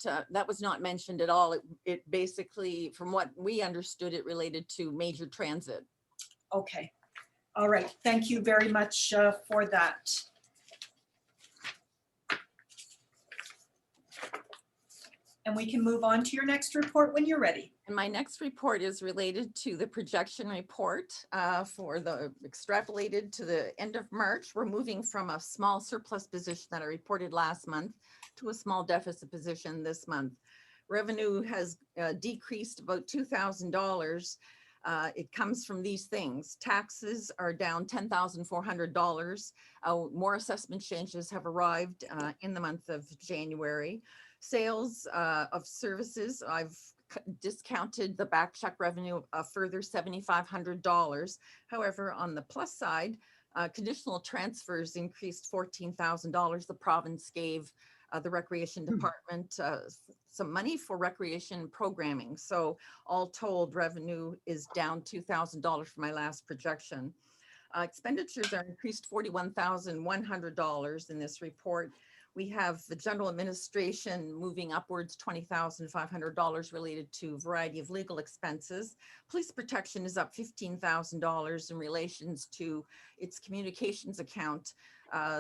mentioned at all. It basically, from what we understood, it related to major transit. Okay. All right. Thank you very much for that. And we can move on to your next report when you're ready. And my next report is related to the projection report for the extrapolated to the end of March. We're moving from a small surplus position that I reported last month to a small deficit position this month. Revenue has decreased about $2,000. It comes from these things. Taxes are down $10,400. More assessment changes have arrived in the month of January. Sales of services, I've discounted the back check revenue a further $7,500. However, on the plus side, conditional transfers increased $14,000. The province gave the recreation department some money for recreation programming. So all told, revenue is down $2,000 for my last projection. Expenditures are increased $41,100 in this report. We have the general administration moving upwards $20,500 related to a variety of legal expenses. Police protection is up $15,000 in relations to its communications account.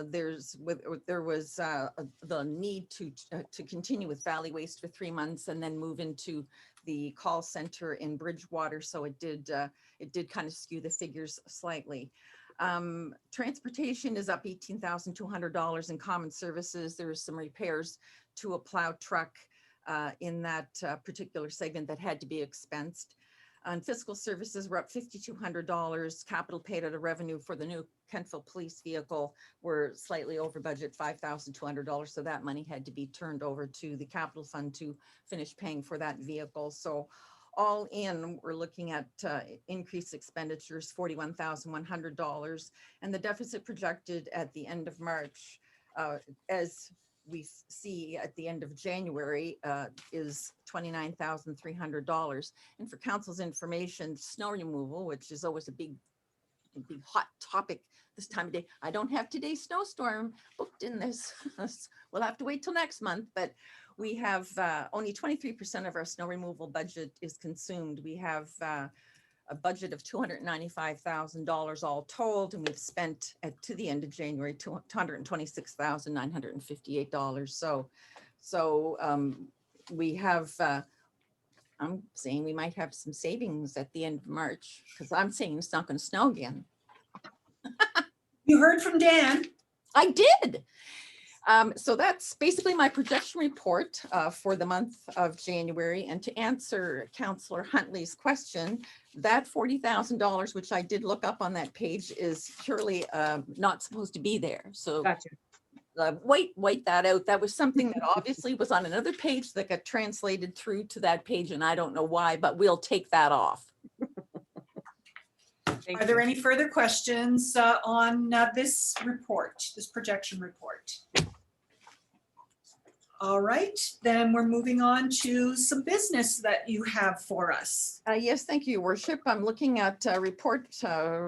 There was the need to continue with Valley Waste for 3 months and then move into the call center in Bridgewater. So it did kind of skew the figures slightly. Transportation is up $18,200 in common services. There was some repairs to a plow truck in that particular segment that had to be expensed. On fiscal services, we're up $5,200. Capital paid out of revenue for the new Kentville police vehicle were slightly over budget, $5,200. So that money had to be turned over to the capital fund to finish paying for that vehicle. So all in, we're looking at increased expenditures, $41,100. And the deficit projected at the end of March, as we see at the end of January, is $29,300. And for council's information, snow removal, which is always a big hot topic this time of day. I don't have today's snowstorm booked in this. We'll have to wait till next month, but we have only 23% of our snow removal budget is consumed. We have a budget of $295,000 all told, and we've spent to the end of January $226,958. So we have, I'm saying we might have some savings at the end of March, because I'm saying it's not going to snow again. You heard from Dan. I did. So that's basically my projection report for the month of January. And to answer Councillor Huntley's question, that $40,000, which I did look up on that page, is purely not supposed to be there. So Gotcha. wait that out. That was something that obviously was on another page that got translated through to that page, and I don't know why, but we'll take that off. Are there any further questions on this report, this projection report? All right, then we're moving on to some business that you have for us. Yes, thank you, Your Worship. I'm looking at a report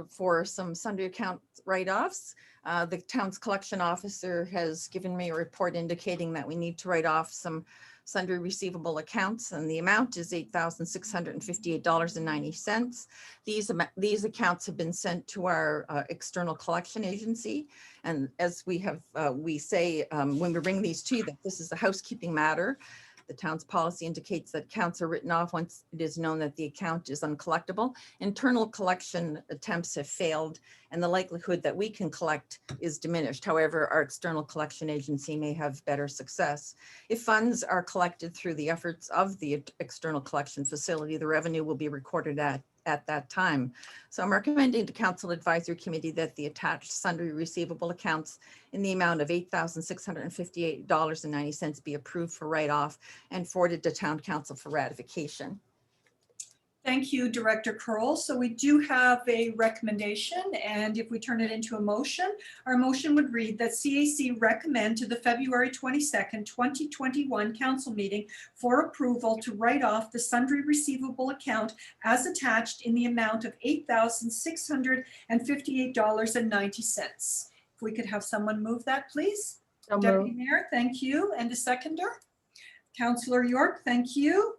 for some sundry account write-offs. The town's collection officer has given me a report indicating that we need to write off some sundry receivable accounts, and the amount is $8,658.90. These accounts have been sent to our external collection agency, and as we say when we bring these to you, that this is a housekeeping matter. The town's policy indicates that accounts are written off once it is known that the account is uncollectible. Internal collection attempts have failed, and the likelihood that we can collect is diminished. However, our external collection agency may have better success. If funds are collected through the efforts of the external collection facility, the revenue will be recorded at that time. So I'm recommending to Council Advisory Committee that the attached sundry receivable accounts in the amount of $8,658.90 be approved for write-off and forwarded to Town Council for ratification. Thank you, Director Curl. So we do have a recommendation, and if we turn it into a motion, our motion would read that CAC recommend to the February 22nd, 2021 council meeting for approval to write off the sundry receivable account as attached in the amount of $8,658.90. If we could have someone move that, please. So Deputy moved. Mayor, thank you. And a seconder? Councillor York, thank you.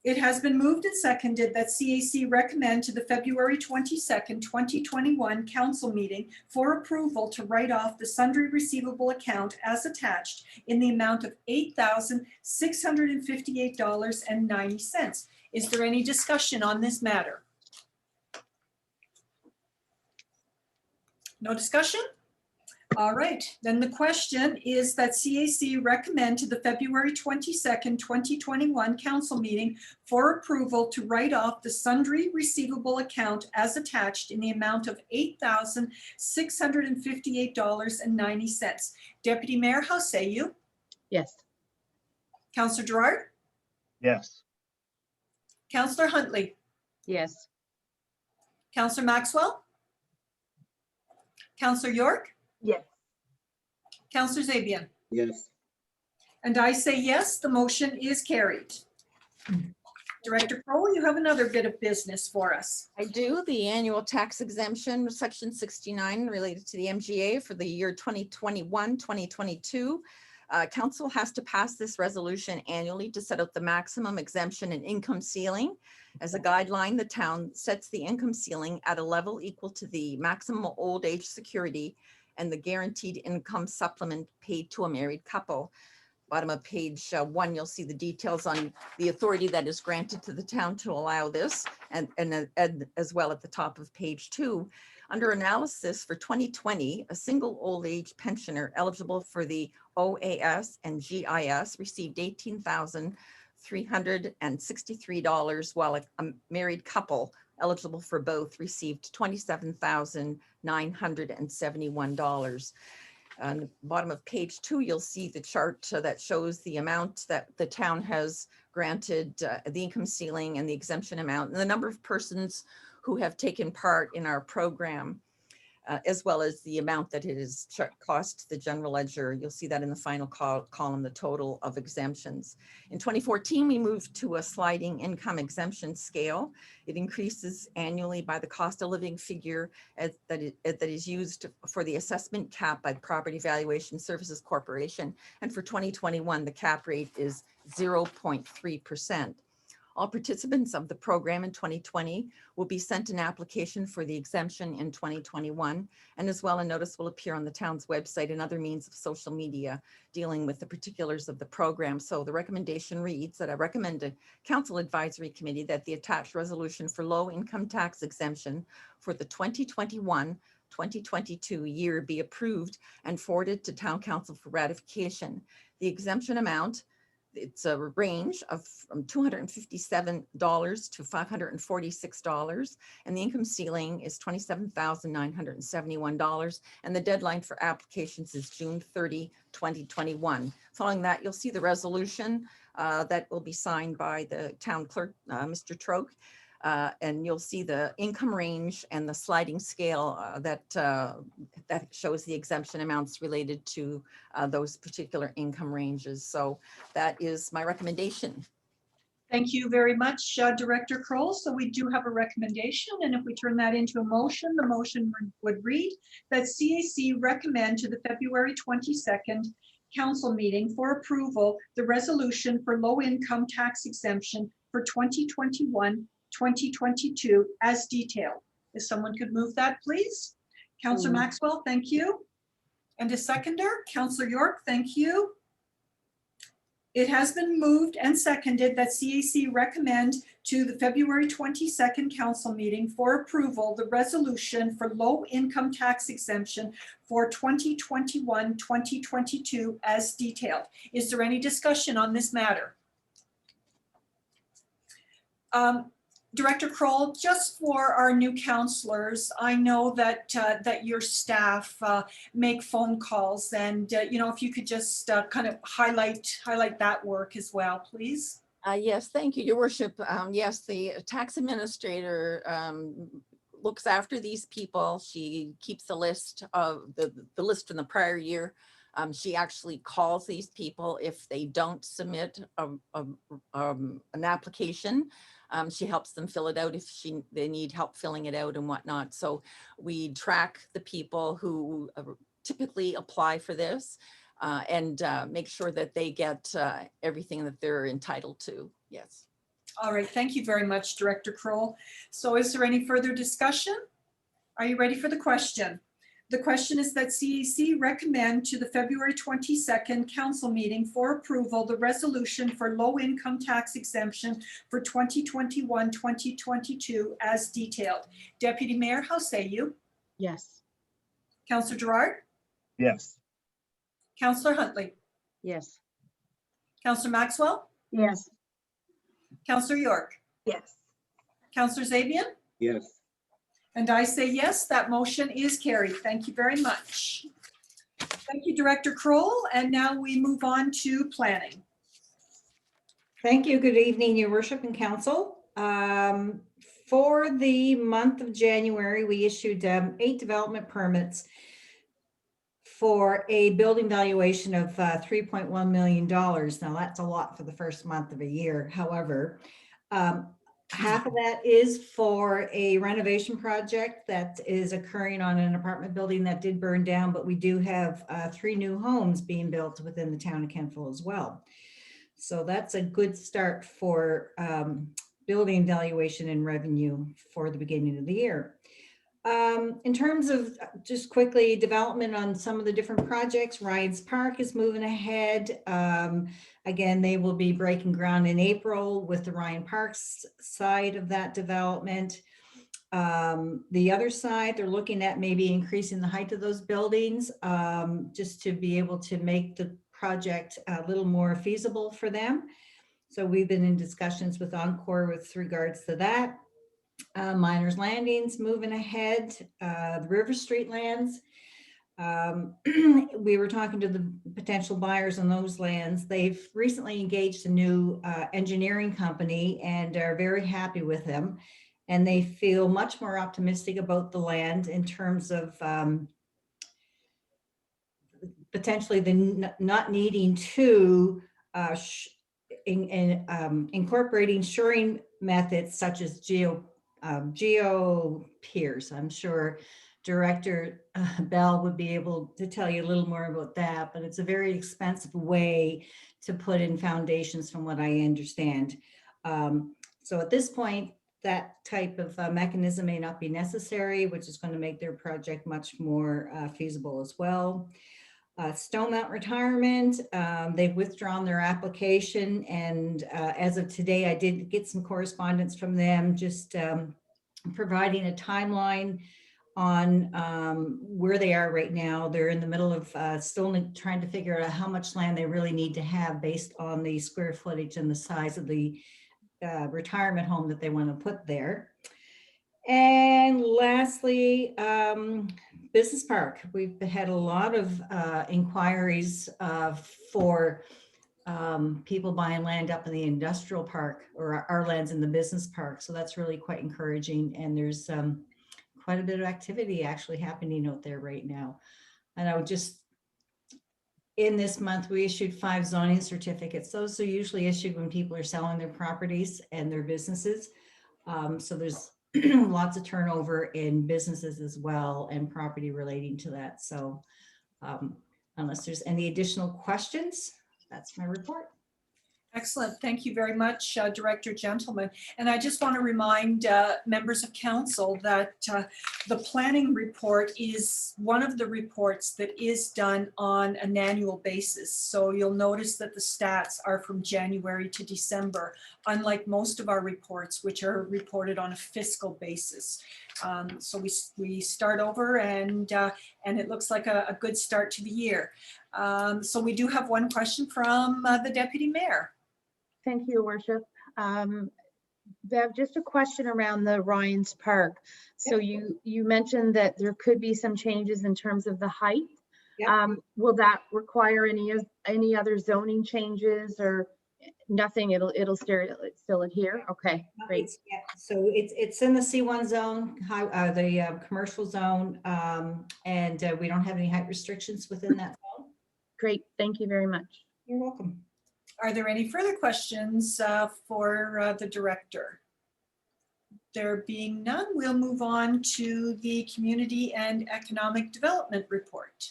It has been moved and seconded that CAC recommend to the February 22nd, 2021 council meeting for approval to write off the sundry receivable account as attached in the amount of $8,658.90. Is there any discussion on this matter? No discussion? All right, then the question is that CAC recommend to the February 22nd, 2021 council meeting for approval to write off the sundry receivable account as attached in the amount of $8,658.90. Deputy Mayor, how say you? Yes. Councillor Gerard? Yes. Councillor Huntley? Yes. Councillor Maxwell? Councillor York? Yes. Councillor Zabian? Yes. And I say yes, the motion is carried. Director Crowell, you have another bit of business for us. I do. The annual tax exemption, section 69 related to the MGA for the year 2021, 2022. Council has to pass this resolution annually to set out the maximum exemption and income ceiling. As a guideline, the town sets the income ceiling at a level equal to the maximum old age security and the guaranteed income supplement paid to a married couple. Bottom of page 1, you'll see the details on the authority that is granted to the town to allow this, and as well at the top of page 2. Under analysis for 2020, a single old age pensioner eligible for the OAS and GIS received $18,363, while a married couple eligible for both received $27,971. On the bottom of page 2, you'll see the chart that shows the amount that the town has granted, the income ceiling and the exemption amount, and the number of persons who have taken part in our program, as well as the amount that it has cost the general ledger. You'll see that in the final column, the total of exemptions. In 2014, we moved to a sliding income exemption scale. It increases annually by the cost of living figure that is used for the assessment cap by the Property Valuation Services Corporation. And for 2021, the cap rate is 0.3%. All participants of the program in 2020 will be sent an application for the exemption in 2021, and as well a notice will appear on the town's website and other means of social media dealing with the particulars of the program. So the recommendation reads that I recommend to Council Advisory Committee that the attached resolution for low income tax exemption for the 2021-2022 year be approved and forwarded to Town Council for ratification. The exemption amount, it's a range of from $257 to $546, and the income ceiling is $27,971, and the deadline for applications is June 30, 2021. Following that, you'll see the resolution that will be signed by the town clerk, Mr. Troke, and you'll see the income range and the sliding scale that shows the exemption amounts related to those particular income ranges. So that is my recommendation. Thank you very much, Director Kroll. So we do have a recommendation, and if we turn that into a motion, the motion would read that CAC recommend to the February 22nd council meeting for approval the resolution for low income tax exemption for 2021-2022 as detailed. If someone could move that, please. Councillor Maxwell, thank you. And a seconder, Councillor York, thank you. It has been moved and seconded that CAC recommend to the February 22nd council meeting for approval the resolution for low income tax exemption for 2021-2022 as detailed. Is there any discussion on this matter? Director Kroll, just for our new counselors, I know that that your staff make phone calls, and you know, if you could just kind of highlight that work as well, please. Yes, thank you, Your Worship. Yes, the tax administrator looks after these people. She keeps the list of the list from the prior year. She actually calls these people if they don't submit an application. She helps them fill it out if they need help filling it out and whatnot. So we track the people who typically apply for this. and make sure that they get everything that they're entitled to. Yes. All right, thank you very much, Director Kroll. So is there any further discussion? Are you ready for the question? The question is that CAC recommend to the February 22nd council meeting for approval the resolution for low income tax exemption for 2021-2022 as detailed. Deputy Mayor, how say you? Yes. Councillor Gerard? Yes. Councillor Huntley? Yes. Councillor Maxwell? Yes. Councillor York? Yes. Councillor Zabian? Yes. And I say yes, that motion is carried. Thank you very much. Thank you, Director Kroll. And now we move on to planning. Thank you. Good evening, Your Worship and Council. For the month of January, we issued 8 development permits for a building valuation of $3.1 million. Now, that's a lot for the first month of a year. However, half of that is for a renovation project that is occurring on an apartment building that did burn down, but we do have 3 new homes being built within the town of Kentville as well. So that's a good start for building valuation and revenue for the beginning of the year. In terms of just quickly development on some of the different projects, Ryan's Park is moving ahead. Again, they will be breaking ground in April with the Ryan Parks side of that development. The other side, they're looking at maybe increasing the height of those buildings just to be able to make the project a little more feasible for them. So we've been in discussions with Encore with regards to that. Miners Landing's moving ahead. The River Street lands. We were talking to the potential buyers on those lands. They've recently engaged a new engineering company and are very happy with them. And they feel much more optimistic about the land in terms of potentially not needing to incorporating shoring methods such as geo piers. I'm sure Director Bell would be able to tell you a little more about that, but it's a very expensive way to put in foundations from what I understand. So at this point, that type of mechanism may not be necessary, which is going to make their project much more feasible as well. Stone Mountain Retirement, they've withdrawn their application, and as of today, I did get some correspondence from them just providing a timeline on where they are right now. They're in the middle of still trying to figure out how much land they really need to have based on the square footage and the size of the retirement home that they want to put there. And lastly, Business Park. We've had a lot of inquiries for people buying land up in the industrial park or our lands in the business park. So that's really quite encouraging. And there's quite a bit of activity actually happening out there right now. And I would just, in this month, we issued 5 zoning certificates. Those are usually issued when people are selling their properties and their businesses. So there's lots of turnover in businesses as well and property relating to that. So unless there's any additional questions, that's my report. Excellent. Thank you very much, Director Gentleman. And I just want to remind members of council that the planning report is one of the reports that is done on an annual basis. So you'll notice that the stats are from January to December, unlike most of our reports, which are reported on a fiscal basis. So we start over and it looks like a good start to the year. So we do have one question from the Deputy Mayor. Thank you, Your Worship. Bev, just a question around the Ryan's Park. So you mentioned that there could be some changes in terms of the height. Will that require any other zoning changes or nothing? It'll still adhere. Okay, great. So it's in the C1 zone, the commercial zone, and we don't have any height restrictions within that zone. Great, thank you very much. You're welcome. Are there any further questions for the director? There being none, we'll move on to the Community and Economic Development Report.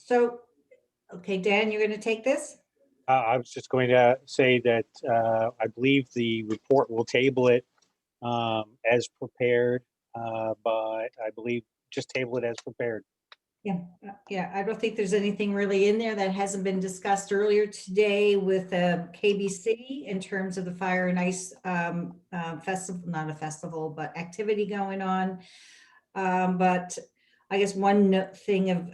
So, okay, Dan, you're going to take this? I was just going to say that I believe the report will table it as prepared, but I believe just table it as prepared. Yeah, I don't think there's anything really in there that hasn't been discussed earlier today with KBC in terms of the Fire and Ice festival, not a festival, but activity going on. But I guess one thing of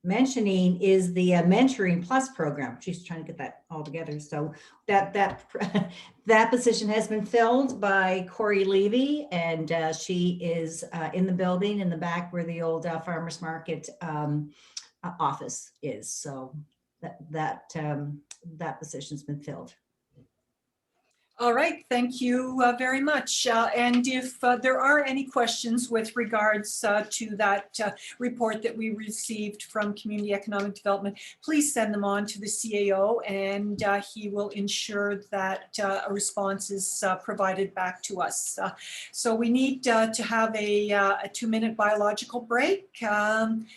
mentioning is the Mentoring Plus program. She's trying to get that all together. So that position has been filled by Corey Levy, and she is in the building in the back where the old farmers market office is. So that position's been filled. All right, thank you very much. And if there are any questions with regards to that report that we received from Community Economic Development, please send them on to the CAO, and he will ensure that a response is provided back to us. So we need to have a 2-minute biological break.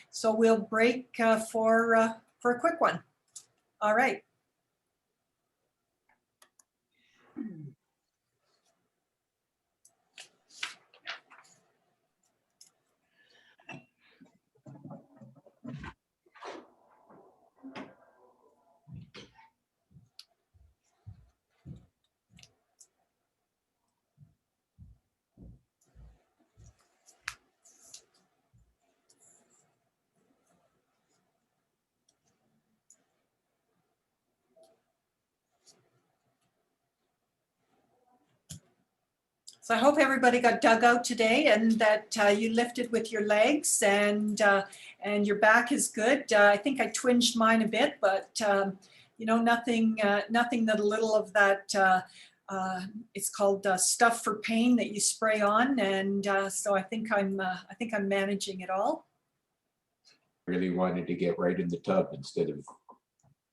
So we'll break for a quick one. All right. So I hope everybody got dug out today, and that you lifted with your legs, and your back is good. I think I twinged mine a bit, but you know, nothing that a little of that. It's called stuff for pain that you spray on, and so I think I'm managing it all. Really wanted to get right in the tub instead of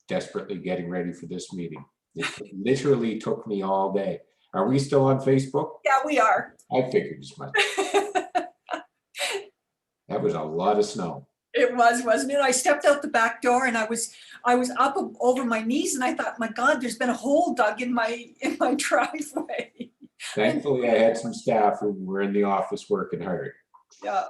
desperately getting ready for this meeting. It literally took me all day. Are we still on Facebook? Yeah, we are. I figured as much. That was a lot of snow. It was, wasn't it? I stepped out the back door, and I was up over my knees, and I thought, my God, there's been a hole dug in my driveway. Thankfully, I had some staff who were in the office working hard. Yeah.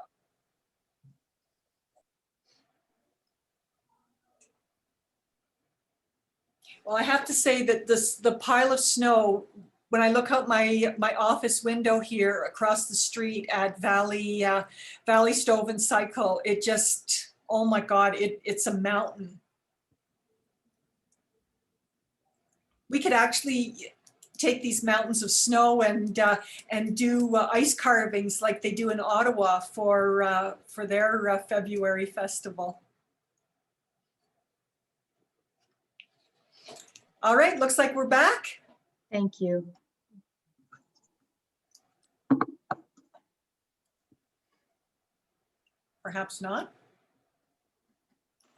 Well, I have to say that the pile of snow, when I look out my office window here across the street at Valley Stove and Cycle, it just, oh my God, it's a mountain. We could actually take these mountains of snow and do ice carvings like they do in Ottawa for their February festival. All right, looks like we're back. Thank you. Perhaps not.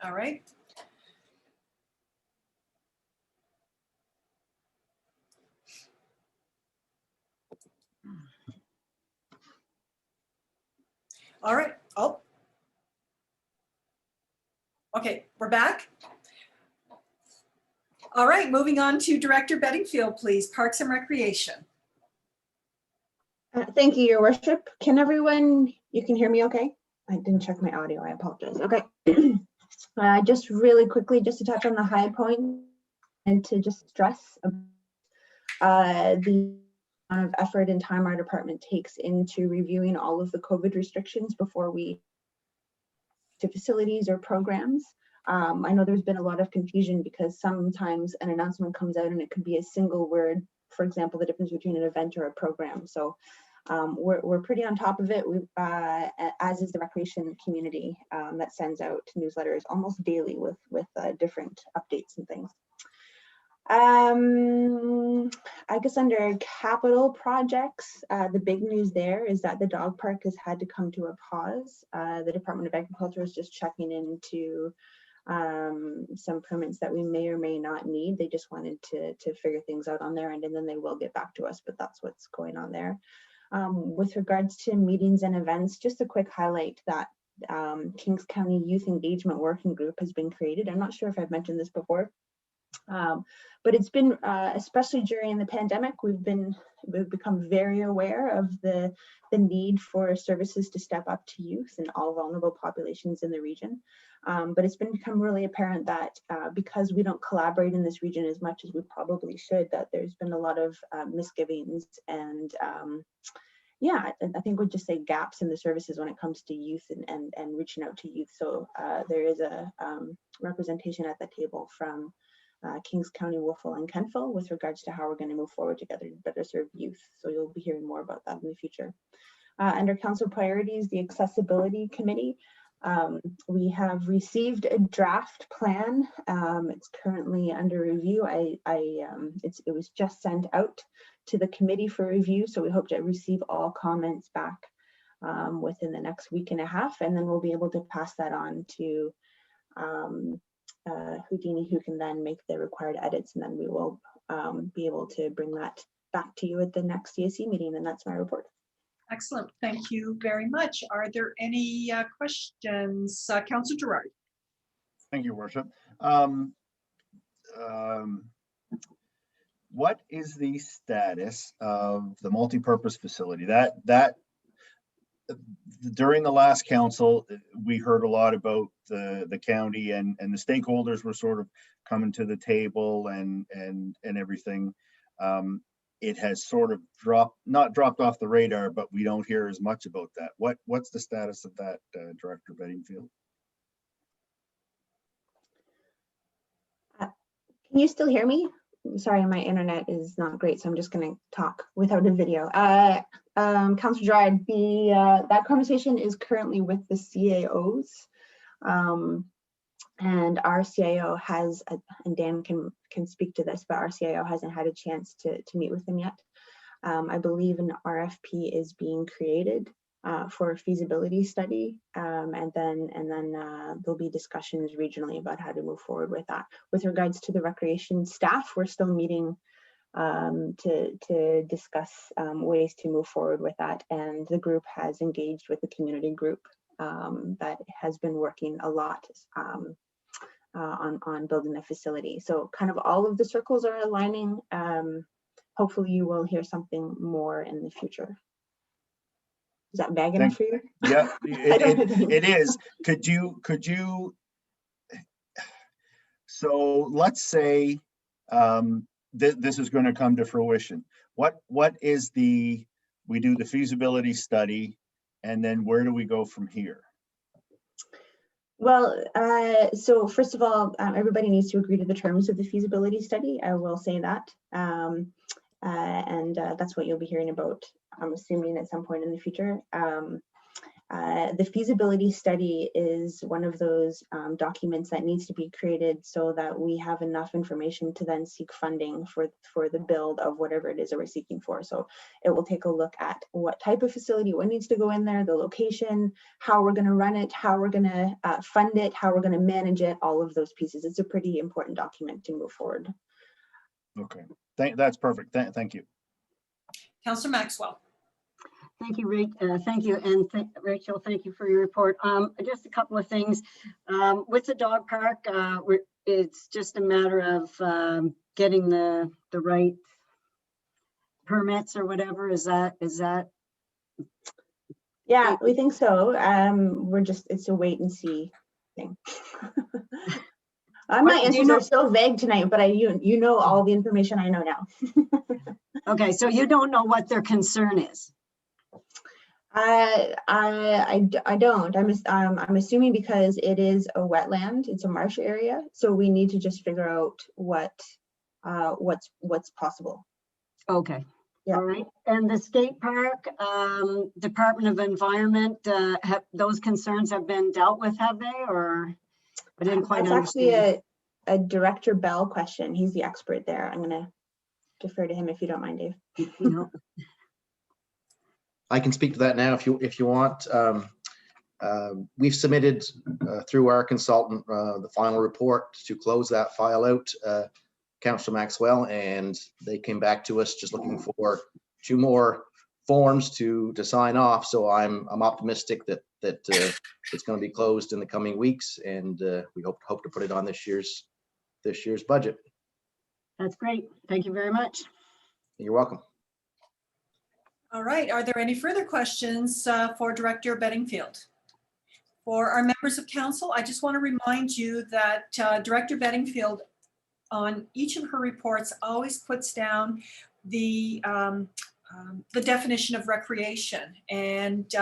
All right. All right. Oh. Okay, we're back. All right, moving on to Director Bedingfield, please. Parks and Recreation. Thank you, Your Worship. Can everyone, you can hear me okay? I didn't check my audio, I apologize. Okay. Just really quickly, just to touch on the high point and to just stress the amount of effort and time our department takes into reviewing all of the COVID restrictions before we to facilities or programs. I know there's been a lot of confusion because sometimes an announcement comes out and it could be a single word, for example, the difference between an event or a program. So we're pretty on top of it, as is the recreation community that sends out newsletters almost daily with different updates and things. I guess under capital projects, the big news there is that the dog park has had to come to a pause. The Department of Agriculture is just checking into some permits that we may or may not need. They just wanted to figure things out on their end, and then they will get back to us, but that's what's going on there. With regards to meetings and events, just a quick highlight that Kings County Youth Engagement Working Group has been created. I'm not sure if I've mentioned this before, but it's been, especially during the pandemic, we've become very aware of the need for services to step up to youth and all vulnerable populations in the region. But it's become really apparent that because we don't collaborate in this region as much as we probably should, that there's been a lot of misgivings and yeah, I think we'd just say gaps in the services when it comes to youth and reaching out to youth. So there is a representation at the table from Kings County, Wolfville, and Kentville with regards to how we're going to move forward together to better serve youth. So you'll be hearing more about that in the future. Under council priorities, the accessibility committee, we have received a draft plan. It's currently under review. It was just sent out to the committee for review, so we hope to receive all comments back within the next week and a half, and then we'll be able to pass that on to Houdini, who can then make the required edits, and then we will be able to bring that back to you at the next CSE meeting, and that's my report. Excellent. Thank you very much. Are there any questions? Councillor Gerard. Thank you, Worship. What is the status of the multi-purpose facility? That during the last council, we heard a lot about the county and the stakeholders were sort of coming to the table and everything. It has sort of not dropped off the radar, but we don't hear as much about that. What's the status of that, Director Bedingfield? Can you still hear me? Sorry, my internet is not great, so I'm just going to talk without a video. Councillor Gerard, that conversation is currently with the CAOs. And our CIO has, and Dan can speak to this, but our CIO hasn't had a chance to meet with them yet. I believe an RFP is being created for a feasibility study, and then there'll be discussions regionally about how to move forward with that. With regards to the recreation staff, we're still meeting to discuss ways to move forward with that, and the group has engaged with the community group that has been working a lot on building the facility. So kind of all of the circles are aligning. Hopefully you will hear something more in the future. Is that vague enough for you? Yeah, it is. Could you, so let's say this is going to come to fruition. What is we do the feasibility study, and then where do we go from here? Well, so first of all, everybody needs to agree to the terms of the feasibility study. I will say that. And that's what you'll be hearing about, I'm assuming, at some point in the future. The feasibility study is one of those documents that needs to be created so that we have enough information to then seek funding for the build of whatever it is that we're seeking for. So it will take a look at what type of facility, what needs to go in there, the location, how we're going to run it, how we're going to fund it, how we're going to manage it, all of those pieces. It's a pretty important document to move forward. Okay, that's perfect. Thank you. Councillor Maxwell. Thank you, thank you, and Rachel, thank you for your report. Just a couple of things. With the dog park, it's just a matter of getting the right permits or whatever. Is that? Yeah, we think so. It's a wait and see thing. My answers are so vague tonight, but you know all the information I know now. Okay, so you don't know what their concern is. I don't. I'm assuming because it is a wetland, it's a marsh area, so we need to just figure out what's possible. Okay. Yeah. All right. And the skate park, Department of Environment, those concerns have been dealt with, have they? Or I didn't quite understand. That's actually a Director Bell question. He's the expert there. I'm going to defer to him if you don't mind, Dave. No. I can speak to that now if you want. We've submitted through our consultant the final report to close that file out, Councillor Maxwell, and they came back to us just looking for 2 more forms to sign off. So I'm optimistic that it's going to be closed in the coming weeks, and we hope to put it on this year's budget. That's great. Thank you very much. You're welcome. All right, are there any further questions for Director Bedingfield? For our members of council, I just want to remind you that Director Bedingfield on each of her reports always puts down the definition of recreation, and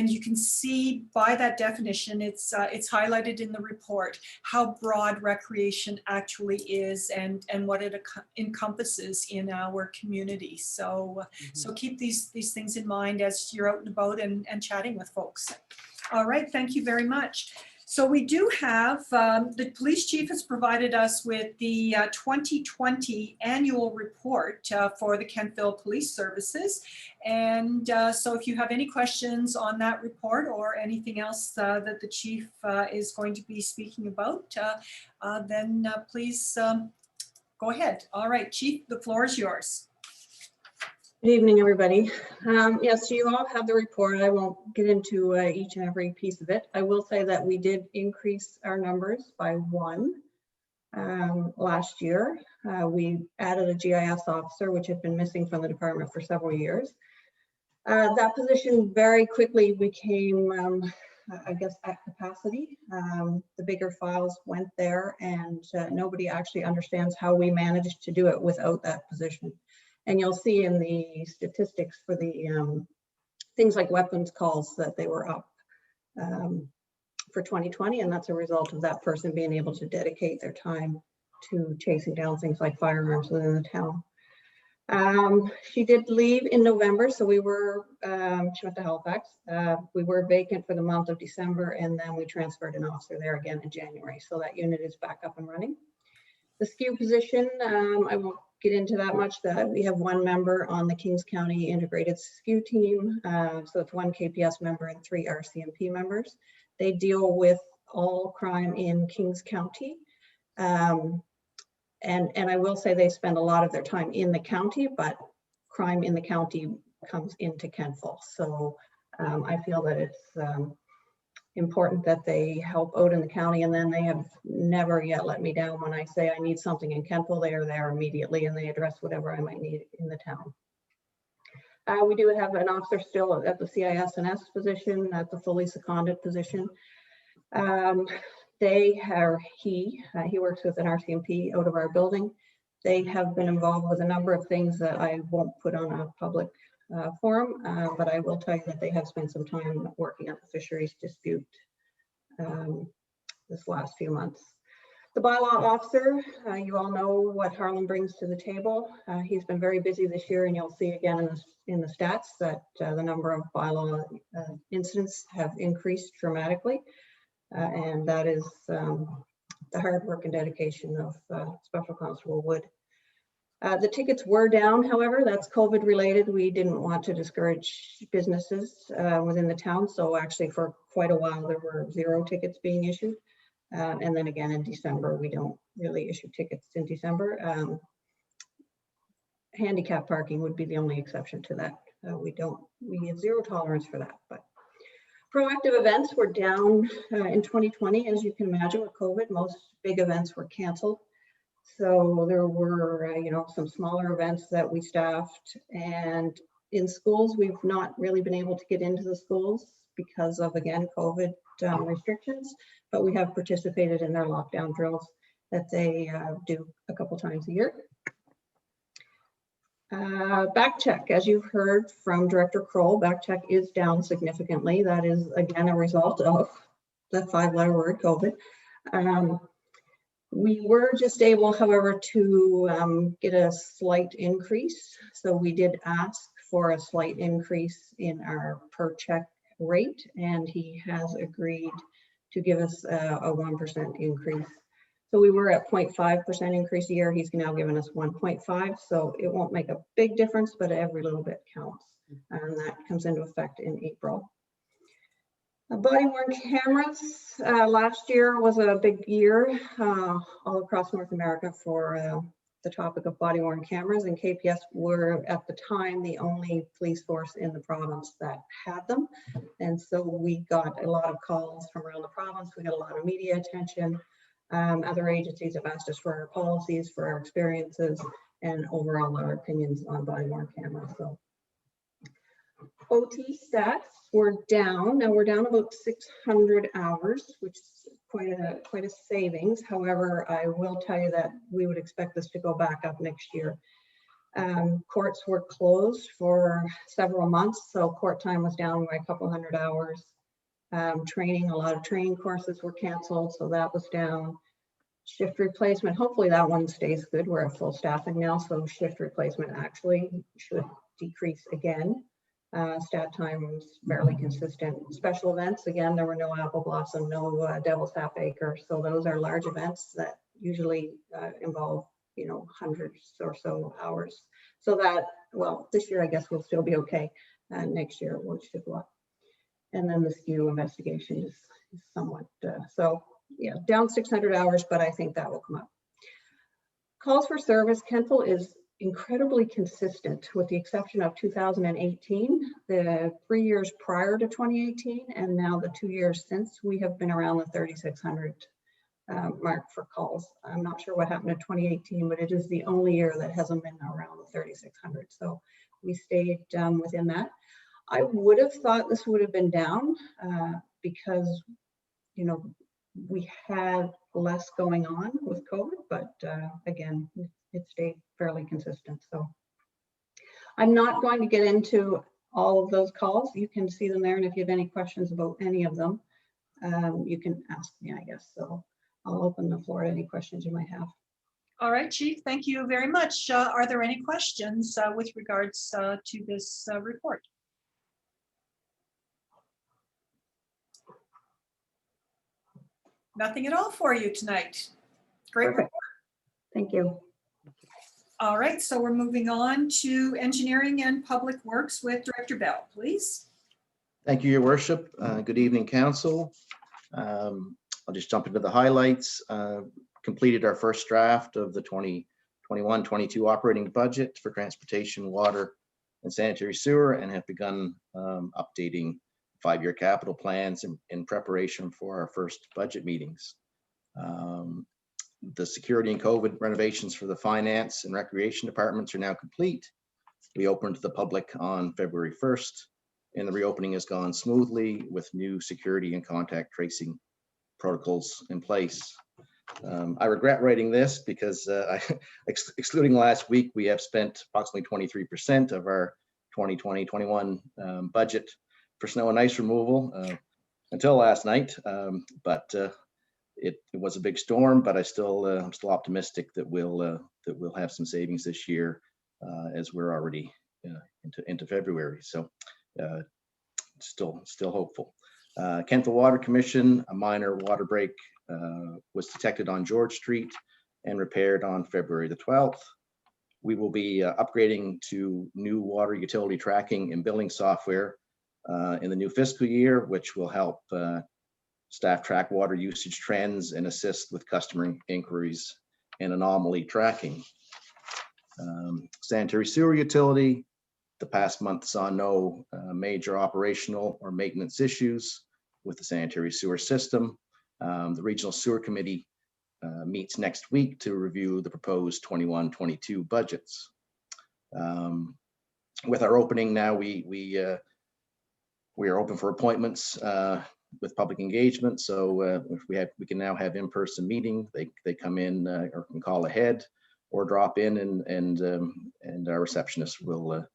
you can see by that definition, it's highlighted in the report how broad recreation actually is and what it encompasses in our community. So so keep these things in mind as you're out and about and chatting with folks. All right, thank you very much. So we do have, the police chief has provided us with the 2020 annual report for the Kentville Police Services. And so if you have any questions on that report or anything else that the chief is going to be speaking about, then please go ahead. All right, Chief, the floor is yours. Good evening, everybody. Yes, you all have the report. I won't get into each and every piece of it. I will say that we did increase our numbers by 1 last year. We added a GIS officer, which had been missing from the department for several years. That position very quickly became, I guess, at capacity. The bigger files went there, and nobody actually understands how we managed to do it without that position. And you'll see in the statistics for the things like weapons calls that they were up for 2020, and that's a result of that person being able to dedicate their time to chasing down things like firearms within the town. She did leave in November, so we were, she went to Halifax. We were vacant for the month of December, and then we transferred an officer there again in January. So that unit is back up and running. The SKU position, I won't get into that much. That we have 1 member on the Kings County Integrated SKU team. So it's 1 KPS member and 3 RCMP members. They deal with all crime in Kings County. And I will say they spend a lot of their time in the county, but crime in the county comes into Kentville. So I feel that it's important that they help out in the county, and then they have never yet let me down. When I say I need something in Kentville, they are there immediately and they address whatever I might need in the town. We do have an officer still at the CIS&S position, at the fully seconded position. He works with an RCMP out of our building. They have been involved with a number of things that I won't put on a public forum, but I will tell you that they have spent some time working on the fisheries dispute this last few months. The bylaw officer, you all know what Harlan brings to the table. He's been very busy this year, and you'll see again in the stats that the number of bylaw incidents have increased dramatically, and that is the hard work and dedication of Special Constable Wood. The tickets were down, however, that's COVID related. We didn't want to discourage businesses within the town. So actually for quite a while, there were 0 tickets being issued. And then again, in December, we don't really issue tickets in December. Handicap parking would be the only exception to that. We have 0 tolerance for that. But proactive events were down in 2020. As you can imagine with COVID, most big events were canceled. So there were, some smaller events that we staffed, and in schools, we've not really been able to get into the schools because of, again, COVID restrictions, but we have participated in their lockdown drills that they do a couple times a year. Back check, as you've heard from Director Kroll, back check is down significantly. That is, again, a result of the 5-letter word, COVID. We were just able, however, to get a slight increase. So we did ask for a slight increase in our per check rate, and he has agreed to give us a 1% increase. So we were at 0.5% increase a year. He's now given us 1.5. So it won't make a big difference, but every little bit counts. And that comes into effect in April. Body worn cameras, last year was a big year all across North America for the topic of body worn cameras, and KPS were at the time the only police force in the province that had them. And so we got a lot of calls from around the province. We got a lot of media attention. Other agencies have asked us for our policies, for our experiences, and overall our opinions on body worn cameras. So OT stats were down. Now we're down about 600 hours, which is quite a savings. However, I will tell you that we would expect this to go back up next year. Courts were closed for several months, so court time was down by a couple hundred hours. Training, a lot of training courses were canceled, so that was down. Shift replacement, hopefully that one stays good. We're at full staffing now, so shift replacement actually should decrease again. Stat time was fairly consistent. Special events, again, there were no Apple Blossom, no Devil's Half Acre. So those are large events that usually involve, you know, hundreds or so hours. So that, well, this year I guess we'll still be okay. Next year it should go up. And then the SKU investigation is somewhat, so yeah, down 600 hours, but I think that will come up. Calls for service, Kentville is incredibly consistent with the exception of 2018, the 3 years prior to 2018, and now the 2 years since, we have been around the 3,600 mark for calls. I'm not sure what happened in 2018, but it is the only year that hasn't been around the 3,600. So we stayed within that. I would have thought this would have been down because, you know, we had less going on with COVID, but again, it stayed fairly consistent. So I'm not going to get into all of those calls. You can see them there. And if you have any questions about any of them, you can ask me, I guess. So I'll open the floor to any questions you might have. All right, Chief, thank you very much. Are there any questions with regards to this report? Nothing at all for you tonight. Great report. Thank you. All right, so we're moving on to Engineering and Public Works with Director Bell, please. Thank you, Your Worship. Good evening, Council. I'll just jump into the highlights. Completed our first draft of the 2021-22 operating budget for transportation, water, and sanitary sewer, and have begun updating 5-year capital plans in preparation for our first budget meetings. The security and COVID renovations for the finance and recreation departments are now complete. We opened to the public on February 1st, and the reopening has gone smoothly with new security and contact tracing protocols in place. I regret writing this because excluding last week, we have spent approximately 23% of our 2020-21 budget for snow and ice removal until last night. But it was a big storm, but I'm still optimistic that we'll have some savings this year as we're already into February. So still hopeful. Kentville Water Commission, a minor water break was detected on George Street and repaired on February the 12th. We will be upgrading to new water utility tracking and billing software in the new fiscal year, which will help staff track water usage trends and assist with customer inquiries and anomaly tracking. Sanitary sewer utility, the past month saw no major operational or maintenance issues with the sanitary sewer system. The Regional Sewer Committee meets next week to review the proposed 21-22 budgets. With our opening now, we are open for appointments with public engagement. So if we can now have in-person meeting. They come in or can call ahead or drop in, and our receptionist will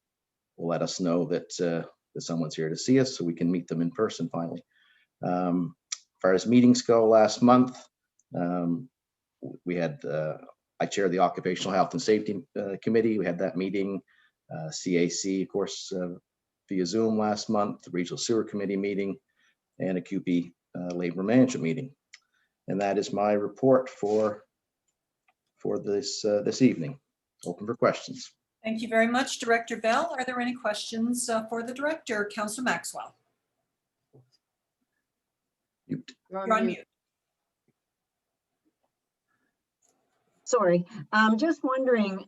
let us know that someone's here to see us, so we can meet them in person finally. As far as meetings go, last month we had I chaired the Occupational Health and Safety Committee. We had that meeting. CAC, of course, via Zoom last month. The Regional Sewer Committee meeting, and a QP labor management meeting. And that is my report for this evening. Open for questions. Thank you very much, Director Bell. Are there any questions for the Director, Councillor Maxwell? You're on mute. Sorry, I'm just wondering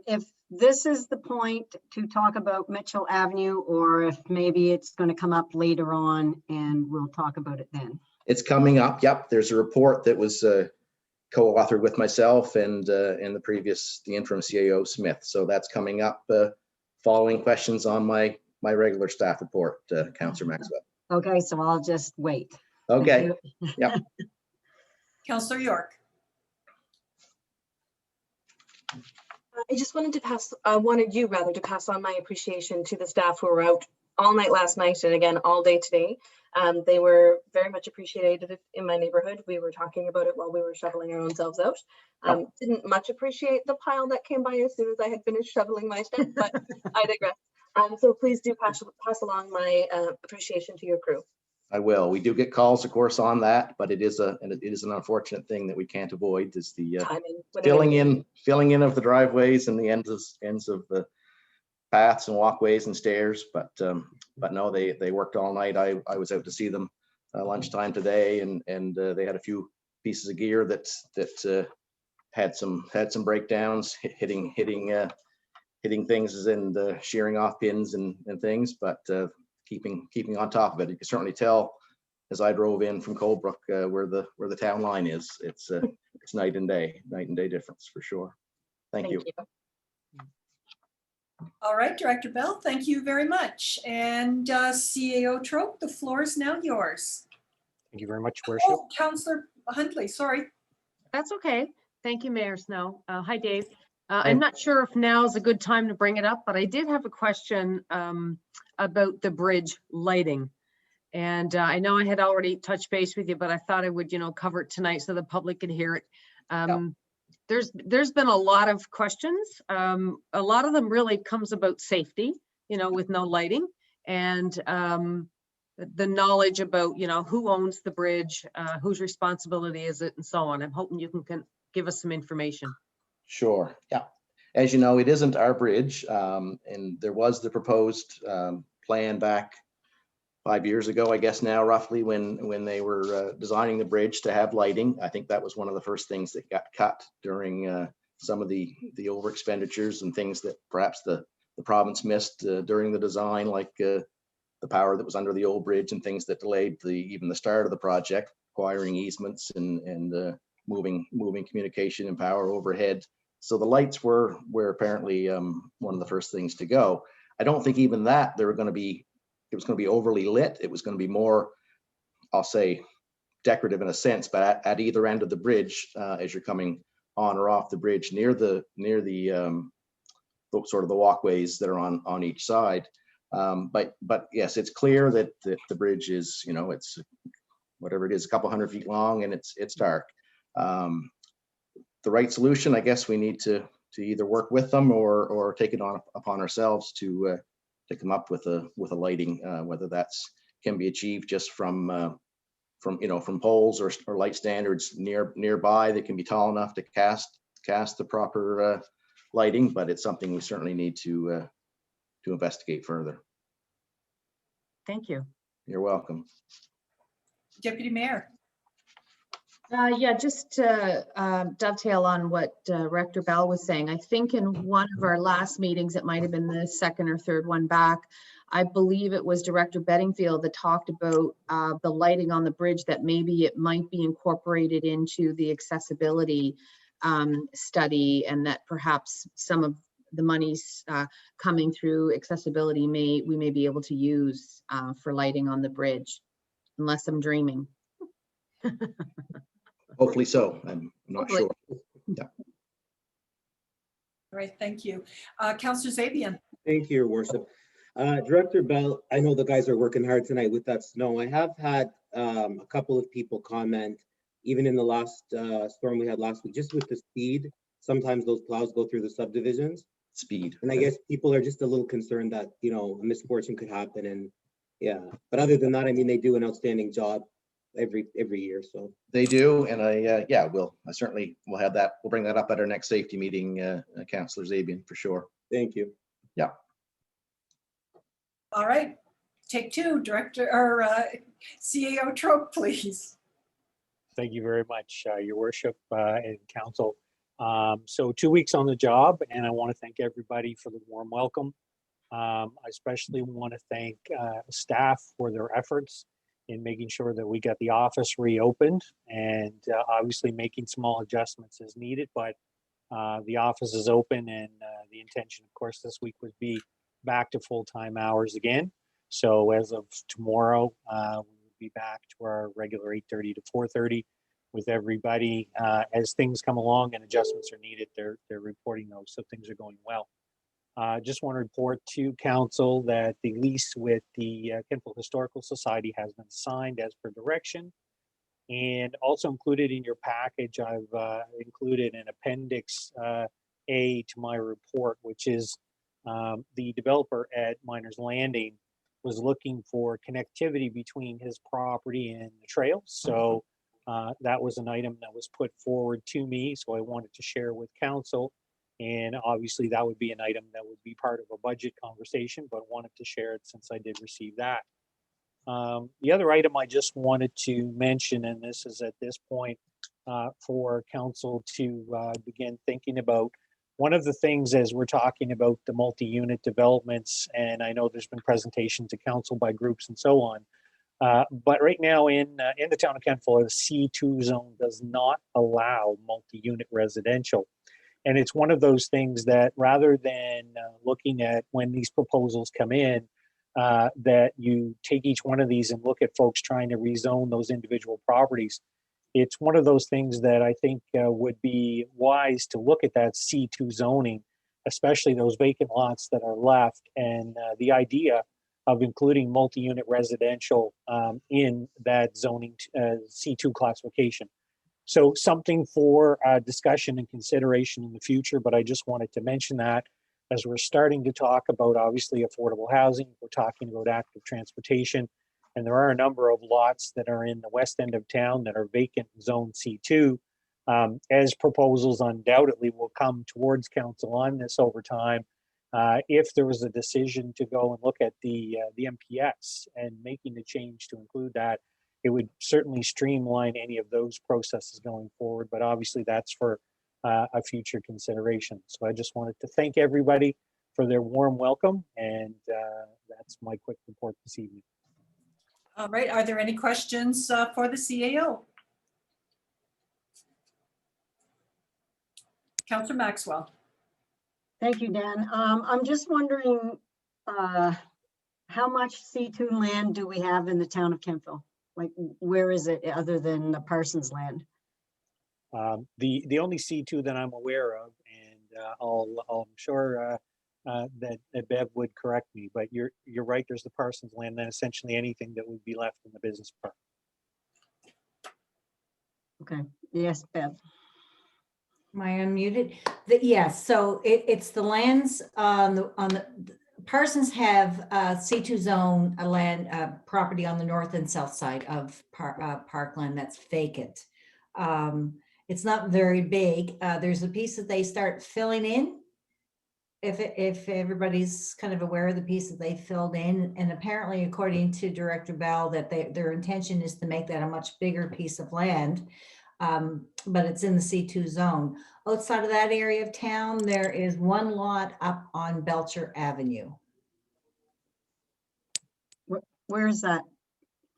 if this is the point to talk about Mitchell Avenue, or if maybe it's going to come up later on and we'll talk about it then. It's coming up. Yep, there's a report that was co-authored with myself and the interim CAO Smith. So that's coming up following questions on my regular staff report, Councillor Maxwell. Okay, so I'll just wait. Okay. Yep. Councillor York. I just wanted you to pass on my appreciation to the staff who were out all night last night and again all day today. They were very much appreciated in my neighborhood. We were talking about it while we were shoveling our own selves out. Didn't much appreciate the pile that came by as soon as I had finished shoveling my stuff, but I digress. So please do pass along my appreciation to your crew. I will. We do get calls, of course, on that, but it is an unfortunate thing that we can't avoid, is the filling in of the driveways and the ends of the paths and walkways and stairs. But no, they worked all night. I was out to see them lunchtime today, and they had a few pieces of gear that had some breakdowns, hitting things and shearing off pins and things, but keeping on top of it. You can certainly tell as I drove in from Colebrook where the town line is. It's night and day difference for sure. Thank you. All right, Director Bell, thank you very much. And CAO Trope, the floor is now yours. Thank you very much, Worship. Oh, Councillor Huntley, sorry. That's okay. Thank you, Mayor Snow. Hi, Dave. I'm not sure if now is a good time to bring it up, but I did have a question about the bridge lighting. And I know I had already touched base with you, but I thought I would, cover it tonight so the public could hear it. There's been a lot of questions. A lot of them really comes about safety, with no lighting, and the knowledge about, who owns the bridge, whose responsibility is it, and so on. I'm hoping you can give us some information. Sure. Yeah. As you know, it isn't our bridge, and there was the proposed plan back 5 years ago, I guess now, roughly, when they were designing the bridge to have lighting. I think that was one of the first things that got cut during some of the over expenditures and things that perhaps the province missed during the design, like the power that was under the old bridge and things that delayed even the start of the project, requiring easements and moving communication and power overhead. So the lights were apparently one of the first things to go. I don't think even that it was going to be overly lit. It was going to be more, I'll say, decorative in a sense, but at either end of the bridge, as you're coming on or off the bridge, near the sort of the walkways that are on each side. But yes, it's clear that the bridge is, it's whatever it is, a couple 100 feet long, and it's dark. The right solution, I guess, we need to either work with them or take it upon ourselves to come up with a lighting, whether that's can be achieved just from poles or light standards nearby that can be tall enough to cast the proper lighting, but it's something we certainly need to investigate further. Thank you. You're welcome. Deputy Mayor. Yeah, just to dovetail on what Director Bell was saying, I think in one of our last meetings, it might have been the second or third one back, I believe it was Director Bedingfield that talked about the lighting on the bridge, that maybe it might be incorporated into the accessibility study, and that perhaps some of the monies coming through accessibility we may be able to use for lighting on the bridge, unless I'm dreaming. Hopefully so. I'm not sure. Yeah. All right, thank you. Councillor Zabian. Thank you, Your Worship. Director Bell, I know the guys are working hard tonight with that snow. I have had a couple of people comment, even in the last storm we had last week, just with the speed. Sometimes those plows go through the subdivisions. Speed. And I guess people are just a little concerned that, a misfortune could happen. And yeah, but other than that, I mean, they do an outstanding job every year. So they do, and I certainly will have that. We'll bring that up at our next safety meeting, Councillor Zabian, for sure. Thank you. Yeah. All right, take two, Director or CAO Trope, please. Thank you very much, Your Worship and Council. So 2 weeks on the job, and I want to thank everybody for the warm welcome. I especially want to thank staff for their efforts in making sure that we got the office reopened, and obviously making small adjustments as needed, but the office is open, and the intention, of course, this week would be back to full-time hours again. So as of tomorrow, we will be back to our regular 8:30 to 4:30 with everybody. As things come along and adjustments are needed, they're reporting those, so things are going well. Just want to report to council that the lease with the Kentville Historical Society has been signed as per direction. And also included in your package, I've included an appendix A to my report, which is the developer at Miners Landing was looking for connectivity between his property and the trail. So that was an item that was put forward to me. So I wanted to share with council. And obviously that would be an item that would be part of a budget conversation, but wanted to share it since I did receive that. The other item I just wanted to mention, and this is at this point for council to begin thinking about, one of the things as we're talking about the multi-unit developments, and I know there's been presentations to council by groups and so on, but right now in the town of Kentville, the C2 zone does not allow multi-unit residential. And it's one of those things that rather than looking at when these proposals come in, that you take each one of these and look at folks trying to rezone those individual properties. It's one of those things that I think would be wise to look at that C2 zoning, especially those vacant lots that are left, and the idea of including multi-unit residential in that zoning C2 classification. So something for discussion and consideration in the future, but I just wanted to mention that as we're starting to talk about obviously affordable housing, we're talking about active transportation, and there are a number of lots that are in the west end of town that are vacant zone C2. As proposals undoubtedly will come towards council on this over time, if there was a decision to go and look at the MPS and making the change to include that, it would certainly streamline any of those processes going forward, but obviously that's for a future consideration. So I just wanted to thank everybody for their warm welcome, and that's my quick report this evening. All right, are there any questions for the CAO? Councillor Maxwell. Thank you, Dan. I'm just wondering how much C2 land do we have in the town of Kentville? Like, where is it other than the Parsons land? The only C2 that I'm aware of, and I'm sure that Bev would correct me, but you're right. There's the Parsons land, then essentially anything that would be left in the business park. Okay. Yes, Bev. Am I unmuted? Yes. So it's the lands on the Parsons have C2 zone land property on the north and south side of Parkland that's vacant. It's not very big. There's a piece that they start filling in. If everybody's kind of aware of the piece that they filled in, and apparently according to Director Bell, that their intention is to make that a much bigger piece of land, but it's in the C2 zone. Outside of that area of town, there is one lot up on Belcher Avenue. Where is that?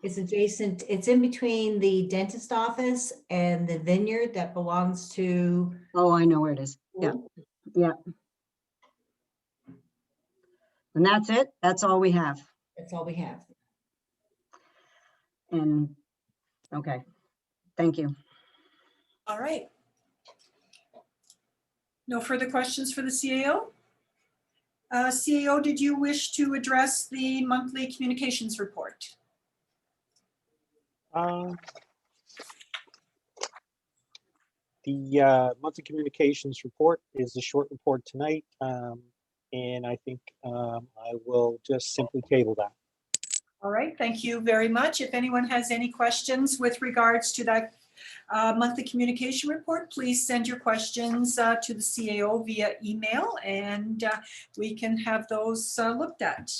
It's adjacent, it's in between the dentist office and the vineyard that belongs to. Oh, I know where it is. Yeah, yeah. And that's it? That's all we have? That's all we have. And, okay, thank you. All right. No further questions for the CAO? CAO, did you wish to address the monthly communications report? The monthly communications report is a short report tonight, and I think I will just simply table that. All right, thank you very much. If anyone has any questions with regards to that monthly communication report, please send your questions to the CAO via email, and we can have those looked at.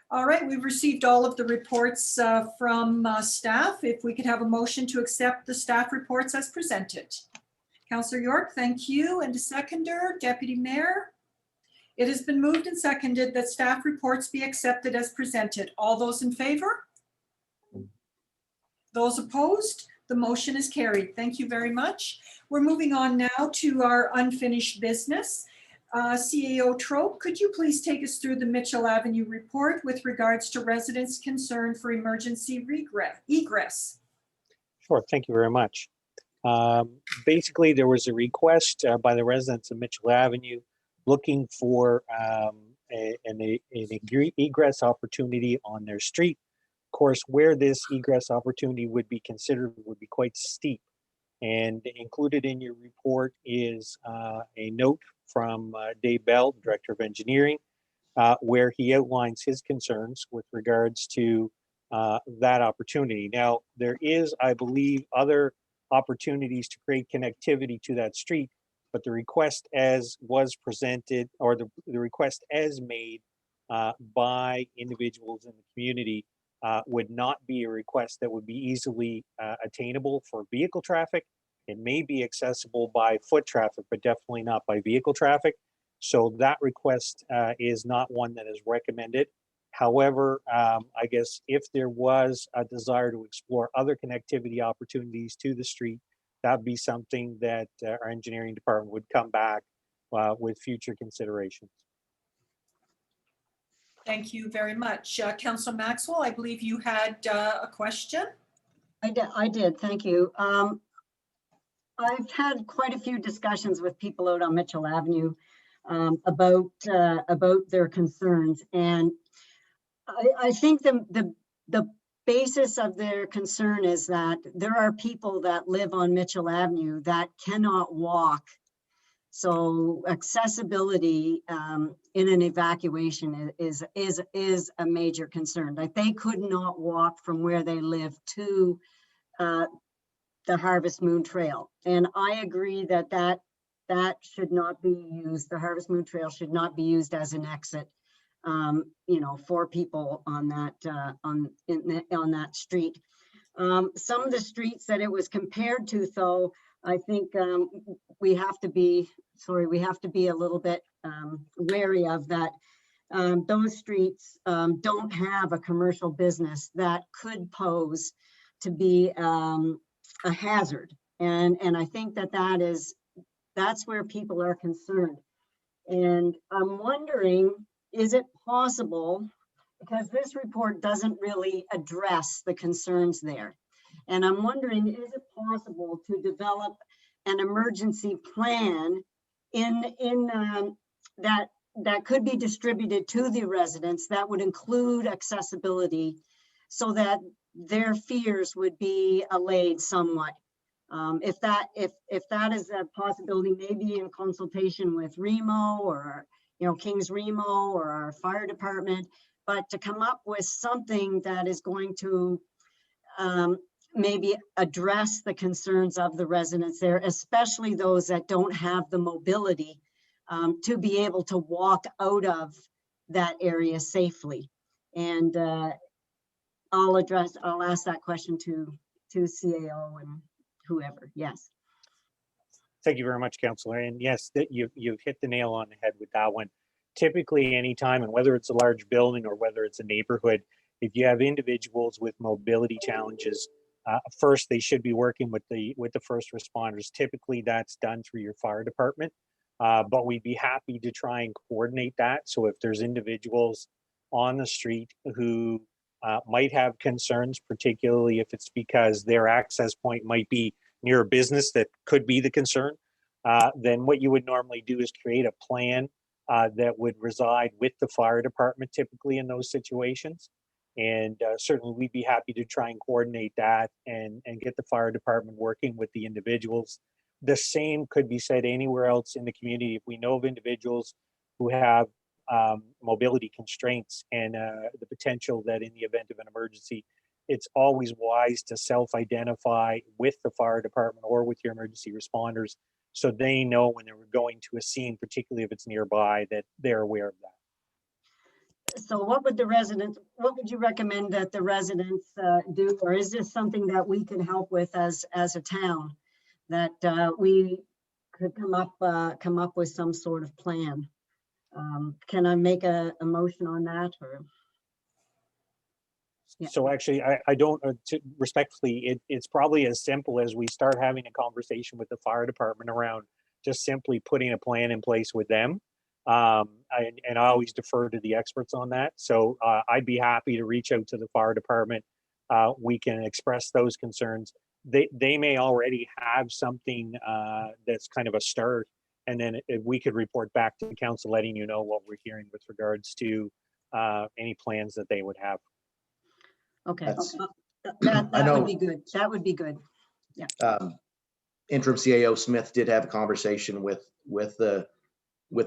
All right, we've received all of the reports from staff. If we could have a motion to accept the staff reports as presented. Councillor York, thank you. And a seconder, Deputy Mayor. It has been moved and seconded that staff reports be accepted as presented. All those in favor? Those opposed? The motion is carried. Thank you very much. We're moving on now to our unfinished business. CAO Trope, could you please take us through the Mitchell Avenue report with regards to residents' concern for emergency egress? Sure, thank you very much. Basically, there was a request by the residents of Mitchell Avenue looking for an egress opportunity on their street. Of course, where this egress opportunity would be considered would be quite steep. And included in your report is a note from Dave Bell, Director of Engineering, where he outlines his concerns with regards to that opportunity. Now, there is, I believe, other opportunities to create connectivity to that street, but the request as was presented, or the request as made by individuals in the community would not be a request that would be easily attainable for vehicle traffic. It may be accessible by foot traffic, but definitely not by vehicle traffic. So that request is not one that is recommended. However, I guess if there was a desire to explore other connectivity opportunities to the street, that'd be something that our engineering department would come back with future considerations. Thank you very much. Councillor Maxwell, I believe you had a question. I did, thank you. I've had quite a few discussions with people out on Mitchell Avenue about their concerns, and I think the basis of their concern is that there are people that live on Mitchell Avenue that cannot walk. So accessibility in an evacuation is a major concern. Like they could not walk from where they live to the Harvest Moon Trail. And I agree that should not be used. The Harvest Moon Trail should not be used as an exit, for people on that street. Some of the streets that it was compared to, though, I think we have to be a little bit wary of that. Those streets don't have a commercial business that could pose to be a hazard. And I think that's where people are concerned. And I'm wondering, is it possible, because this report doesn't really address the concerns there. And I'm wondering, is it possible to develop an emergency plan that could be distributed to the residents that would include accessibility so that their fears would be allayed somewhat? If that is a possibility, maybe in consultation with Remo or Kings Remo or our fire department, but to come up with something that is going to maybe address the concerns of the residents there, especially those that don't have the mobility to be able to walk out of that area safely. And I'll ask that question to CAO and whoever. Yes. Thank you very much, Councillor. And yes, you've hit the nail on the head with that one. Typically, anytime, and whether it's a large building or whether it's a neighborhood, if you have individuals with mobility challenges, first they should be working with the first responders. Typically, that's done through your fire department, but we'd be happy to try and coordinate that. So if there's individuals on the street who might have concerns, particularly if it's because their access point might be near a business that could be the concern, then what you would normally do is create a plan that would reside with the fire department typically in those situations. And certainly we'd be happy to try and coordinate that and get the fire department working with the individuals. The same could be said anywhere else in the community. If we know of individuals who have mobility constraints and the potential that in the event of an emergency, it's always wise to self-identify with the fire department or with your emergency responders so they know when they're going to a scene, particularly if it's nearby, that they're aware of that. So what would you recommend that the residents do? Or is this something that we can help with as a town? That we could come up with some sort of plan. Can I make a motion on that, or? Yeah. So actually, I don't, respectfully, it's probably as simple as we start having a conversation with the fire department around just simply putting a plan in place with them. And I always defer to the experts on that. So I'd be happy to reach out to the fire department. We can express those concerns. They may already have something that's kind of a start. And then if we could report back to the council, letting you know what we're hearing with regards to any plans that they would have. Okay, That's- that I know- would be good. That would be good. Yeah. Interim CAO Smith did have a conversation with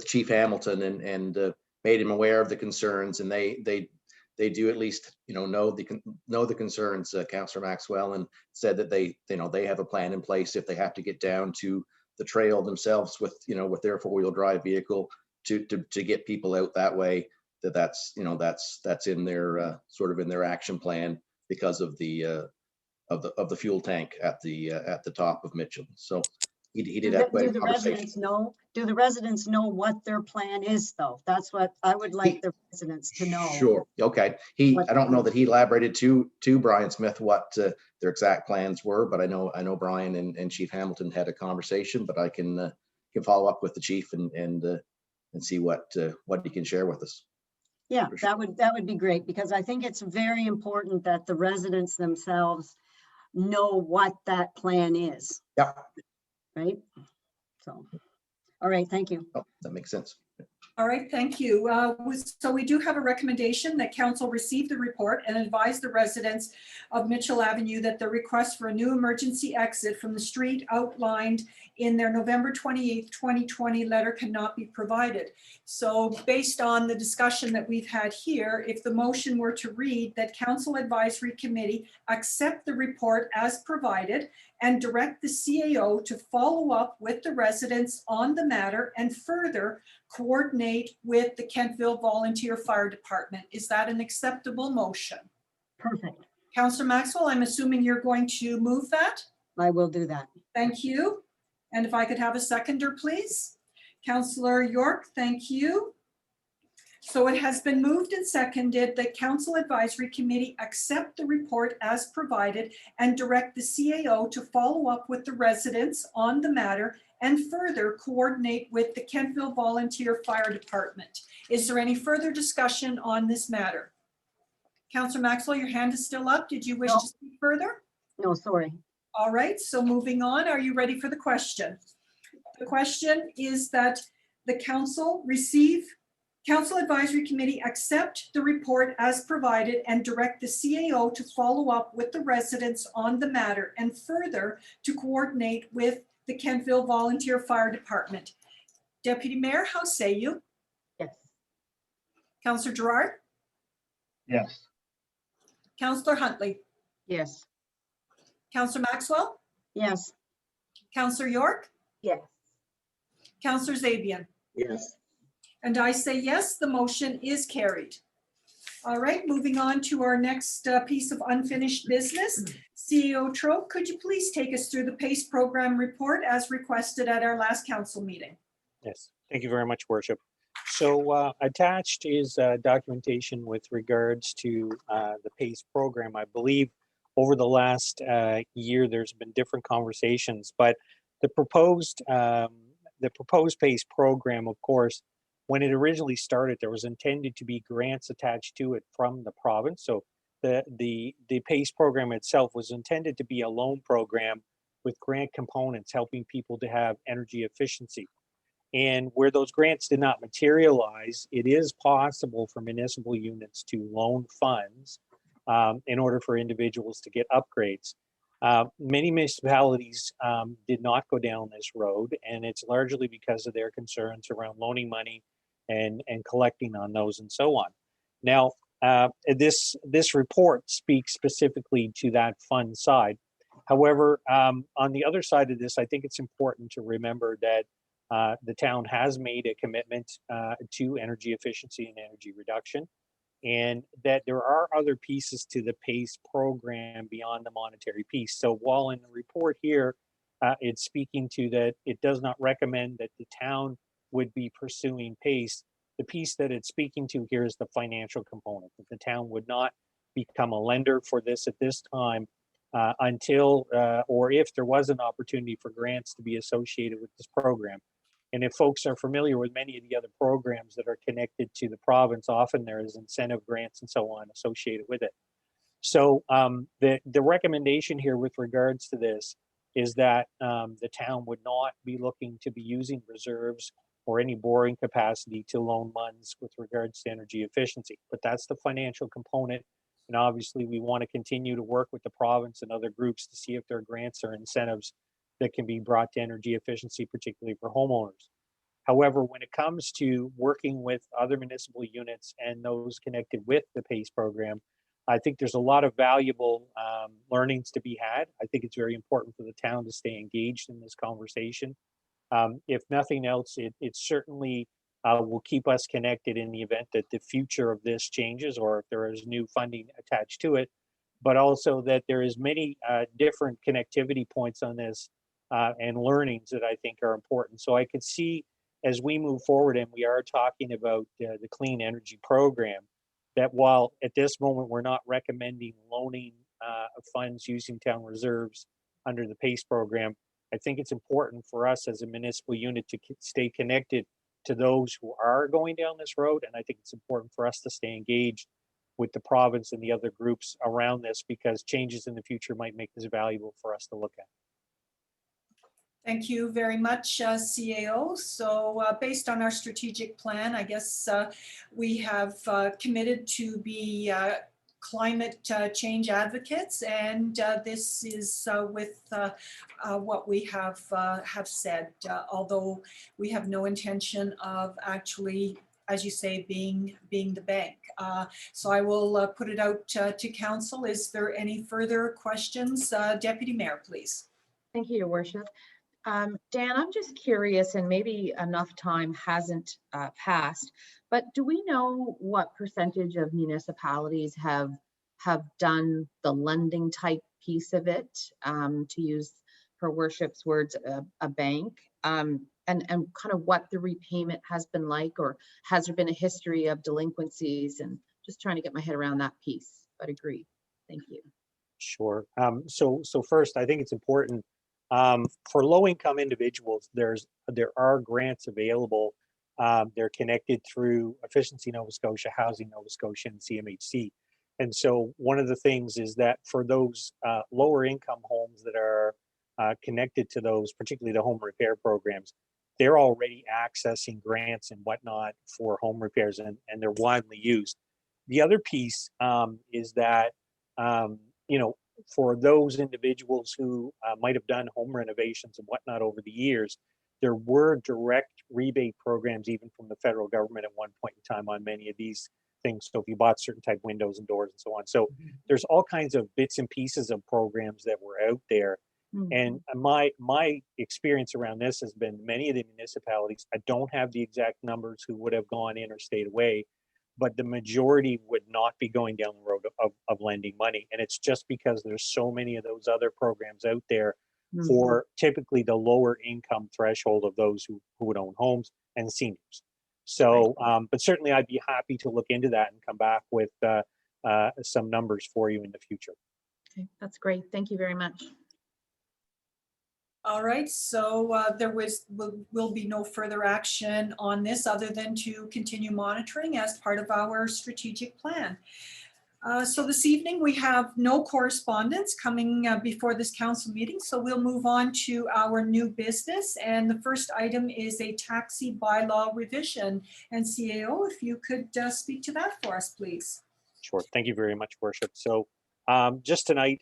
Chief Hamilton and made him aware of the concerns, and they do at least know the concerns, Councillor Maxwell, and said that they have a plan in place if they have to get down to the trail themselves with their 4-wheel drive vehicle to get people out that way. That's in their sort of in their action plan because of the fuel tank at the top of Mitchell. So he did have quite a Do the conversation. residents know? Do the residents know what their plan is, though? That's what I would like the residents to know. Sure. Okay. I don't know that he elaborated to Brian Smith what their exact plans were, but I know Brian and Chief Hamilton had a conversation, but I can follow up with the chief and see what he can share with us. Yeah, that would be great, because I think it's very important that the residents themselves know what that plan is. Yeah. Right? So, all right, thank you. Oh, that makes sense. All right, thank you. So we do have a recommendation that council receive the report and advise the residents of Mitchell Avenue that the request for a new emergency exit from the street outlined in their November 28th, 2020 letter cannot be provided. So based on the discussion that we've had here, if the motion were to read that Council Advisory Committee accept the report as provided and direct the CAO to follow up with the residents on the matter and further coordinate with the Kentville Volunteer Fire Department. Is that an acceptable motion? Perfect. Councillor Maxwell, I'm assuming you're going to move that? I will do that. Thank you. And if I could have a seconder, please. Councillor York, thank you. So it has been moved and seconded that Council Advisory Committee accept the report as provided and direct the CAO to follow up with the residents on the matter and further coordinate with the Kentville Volunteer Fire Department. Is there any further discussion on this matter? Councillor Maxwell, your hand is still up. Did you wish to speak further? No, sorry. All right, so moving on, are you ready for the question? The question is that the Council Advisory Committee accept the report as provided and direct the CAO to follow up with the residents on the matter and further to coordinate with the Kentville Volunteer Fire Department. Deputy Mayor, how say you? Yes. Councillor Gerard? Yes. Councillor Huntley? Yes. Councillor Maxwell? Yes. Councillor York? Yes. Councillor Zabian? Yes. And I say yes, the motion is carried. All right, moving on to our next piece of unfinished business. CEO Troke, could you please take us through the PACE program report as requested at our last council meeting? Yes, thank you very much, Worship. So attached is documentation with regards to the PACE program. I believe over the last year, there's been different conversations, but the proposed PACE program, of course, when it originally started, there was intended to be grants attached to it from the province. So the PACE program itself was intended to be a loan program with grant components helping people to have energy efficiency. And where those grants did not materialize, it is possible for municipal units to loan funds in order for individuals to get upgrades. Many municipalities did not go down this road, and it's largely because of their concerns around loaning money and collecting on those and so on. Now, this report speaks specifically to that fund side. However, on the other side of this, I think it's important to remember that the town has made a commitment to energy efficiency and energy reduction, and that there are other pieces to the PACE program beyond the monetary piece. So while in the report here, it's speaking to that it does not recommend that the town would be pursuing PACE. The piece that it's speaking to here is the financial component, that the town would not become a lender for this at this time until or if there was an opportunity for grants to be associated with this program. And if folks are familiar with many of the other programs that are connected to the province, often there is incentive grants and so on associated with it. So the recommendation here with regards to this is that the town would not be looking to be using reserves or any borrowing capacity to loan funds with regards to energy efficiency. But that's the financial component. And obviously we want to continue to work with the province and other groups to see if there are grants or incentives that can be brought to energy efficiency, particularly for homeowners. However, when it comes to working with other municipal units and those connected with the PACE program, I think there's a lot of valuable learnings to be had. I think it's very important for the town to stay engaged in this conversation. If nothing else, it certainly will keep us connected in the event that the future of this changes or if there is new funding attached to it, but also that there is many different connectivity points on this and learnings that I think are important. So I could see as we move forward and we are talking about the clean energy program, that while at this moment we're not recommending loaning funds using town reserves under the PACE program, I think it's important for us as a municipal unit to stay connected to those who are going down this road. And I think it's important for us to stay engaged with the province and the other groups around this because changes in the future might make this valuable for us to look at. Thank you very much, CAO. So based on our strategic plan, I guess we have committed to be climate change advocates, and this is with what we have said, although we have no intention of actually, as you say, being the bank. So I will put it out to council. Is there any further questions? Deputy Mayor, please. Thank you, Your Worship. Dan, I'm just curious, and maybe enough time hasn't passed, but do we know what percentage of municipalities have done the lending type piece of it, to use Her Worship's words, a bank, and kind of what the repayment has been like, or has there been a history of delinquencies, and just trying to get my head around that piece, but agree. Thank you. Sure. So first, I think it's important for low-income individuals, there are grants available. They're connected through Efficiency Nova Scotia, Housing Nova Scotia, and CMHC. And so one of the things is that for those lower income homes that are connected to those, particularly the home repair programs, they're already accessing grants and whatnot for home repairs, and they're widely used. The other piece is that, for those individuals who might have done home renovations and whatnot over the years, there were direct rebate programs even from the federal government at one point in time on many of these things. So if you bought certain type windows and doors and so on. So there's all kinds of bits and pieces of programs that were out there. And my experience around this has been many of the municipalities, I don't have the exact numbers who would have gone in or stayed away, but the majority would not be going down the road of lending money. And it's just because there's so many of those other programs out there for typically the lower income threshold of those who would own homes and seniors. So, but certainly I'd be happy to look into that and come back with some numbers for you in the future. Okay, that's great. Thank you very much. All right, so there will be no further action on this other than to continue monitoring as part of our strategic plan. So this evening we have no correspondence coming before this council meeting, so we'll move on to our new business. And the first item is a taxi bylaw revision. And CAO, if you could speak to that for us, please. Sure, thank you very much, Worship. So just tonight,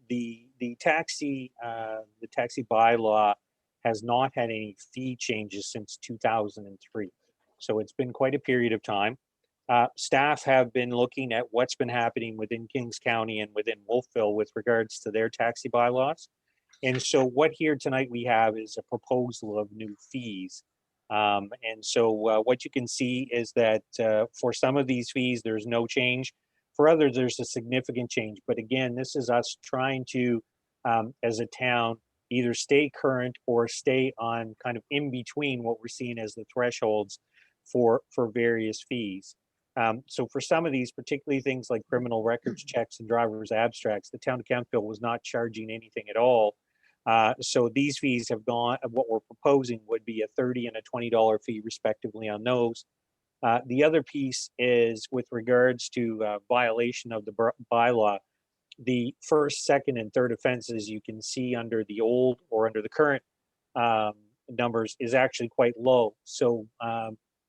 the taxi bylaw has not had any fee changes since 2003. So it's been quite a period of time. Staff have been looking at what's been happening within Kings County and within Wolfville with regards to their taxi bylaws. And so what here tonight we have is a proposal of new fees. And so what you can see is that for some of these fees, there's no change. For others, there's a significant change. But again, this is us trying to, as a town, either stay current or stay on kind of in between what we're seeing as the thresholds for various fees. So for some of these, particularly things like criminal records checks and driver's abstracts, the town of Kemptville was not charging anything at all. So these fees have gone, what we're proposing would be a $30 and a $20 fee respectively on those. The other piece is with regards to violation of the bylaw. The first, second, and third offenses you can see under the old or under the current numbers is actually quite low. So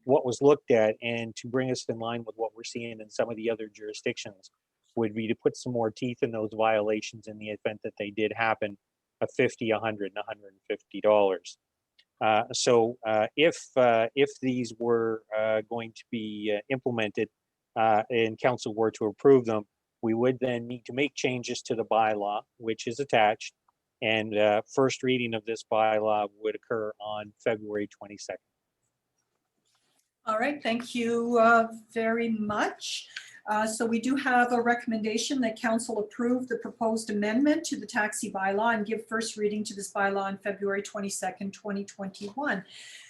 what was looked at, and to bring us in line with what we're seeing in some of the other jurisdictions, would be to put some more teeth in those violations in the event that they did happen, of $50, $100, and $150. So if these were going to be implemented and council were to approve them, we would then need to make changes to the bylaw, which is attached, and first reading of this bylaw would occur on February 22nd. All right, thank you very much. So we do have a recommendation that council approve the proposed amendment to the taxi bylaw and give first reading to this bylaw on February 22nd, 2021.